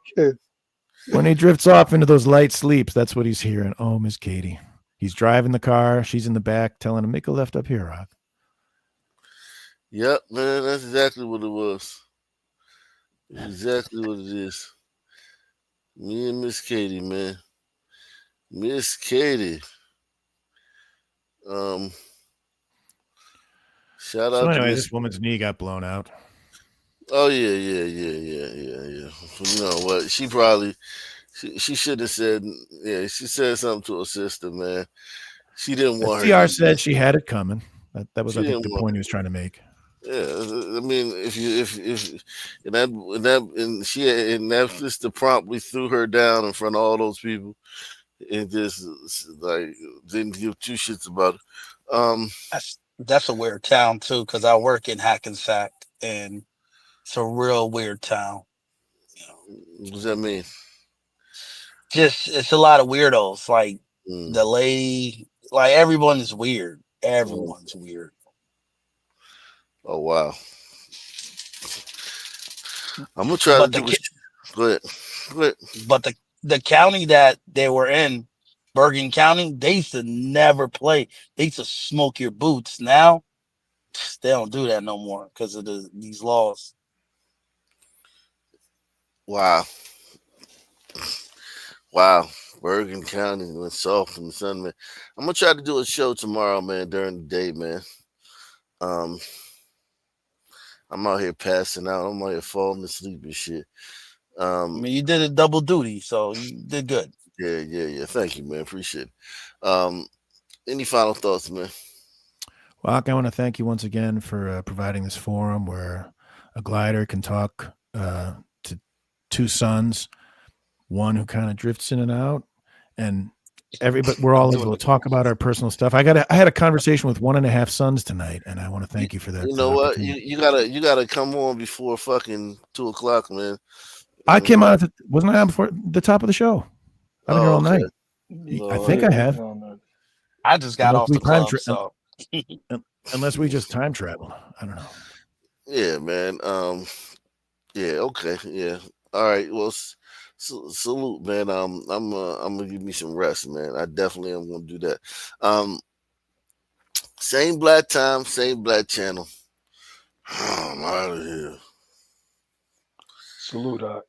When he drifts off into those light sleeps, that's what he's hearing. Oh, Miss Katie. He's driving the car. She's in the back telling him, make a left up here, Rock. Yep, man. That's exactly what it was. Exactly what it is. Me and Miss Katie, man. Miss Katie. Shout out So to anyway, Miss. this woman's knee got blown out. Oh yeah. You know what? She probably she should have said, yeah, she said something to her sister, man. She didn't want her. STR said she had it coming. That was, I think, the point he was trying to make. Yeah, I mean, if that sister promptly threw her down in front of all those people and just like didn't give two shits about it. That's a weird town too, because I work in Hackensack, and it's a real weird town. What does that mean? Just it's a lot of weirdos. Like the lady, like everyone is weird. Everyone's weird. Oh wow! I'm gonna try to do it. Go ahead. But the county that they were in, Bergen County, they used to never play. They used to smoke your boots. Now they don't do that no more because of these laws. Wow. Bergen County went soft in the sun, man. I'm gonna try to do a show tomorrow, man, during the day, man. I'm out here passing out. I'm out here falling asleep and shit. I mean, you did a double duty, so you did good. Yeah. Thank you, man. Appreciate it. Any final thoughts, man? Well, I want to thank you once again for providing this forum where a glider can talk to two sons, one who kind of drifts in and out, and everybody. We're all able to talk about our personal stuff. I had a conversation with 1.5 sons tonight, and I want to thank you for that. You know what? You gotta come on before fucking 2:00, man. I came out. Wasn't I on before the top of the show? I've been here all night. I think I have. I just got off the club, so unless we just time travel, I don't know. Yeah, man. Yeah. Okay. Yeah. All right. Well, salute, man. I'm gonna give me some rest, man. I definitely am gonna do that. Same black time, same black channel. I'm out of here. Salute,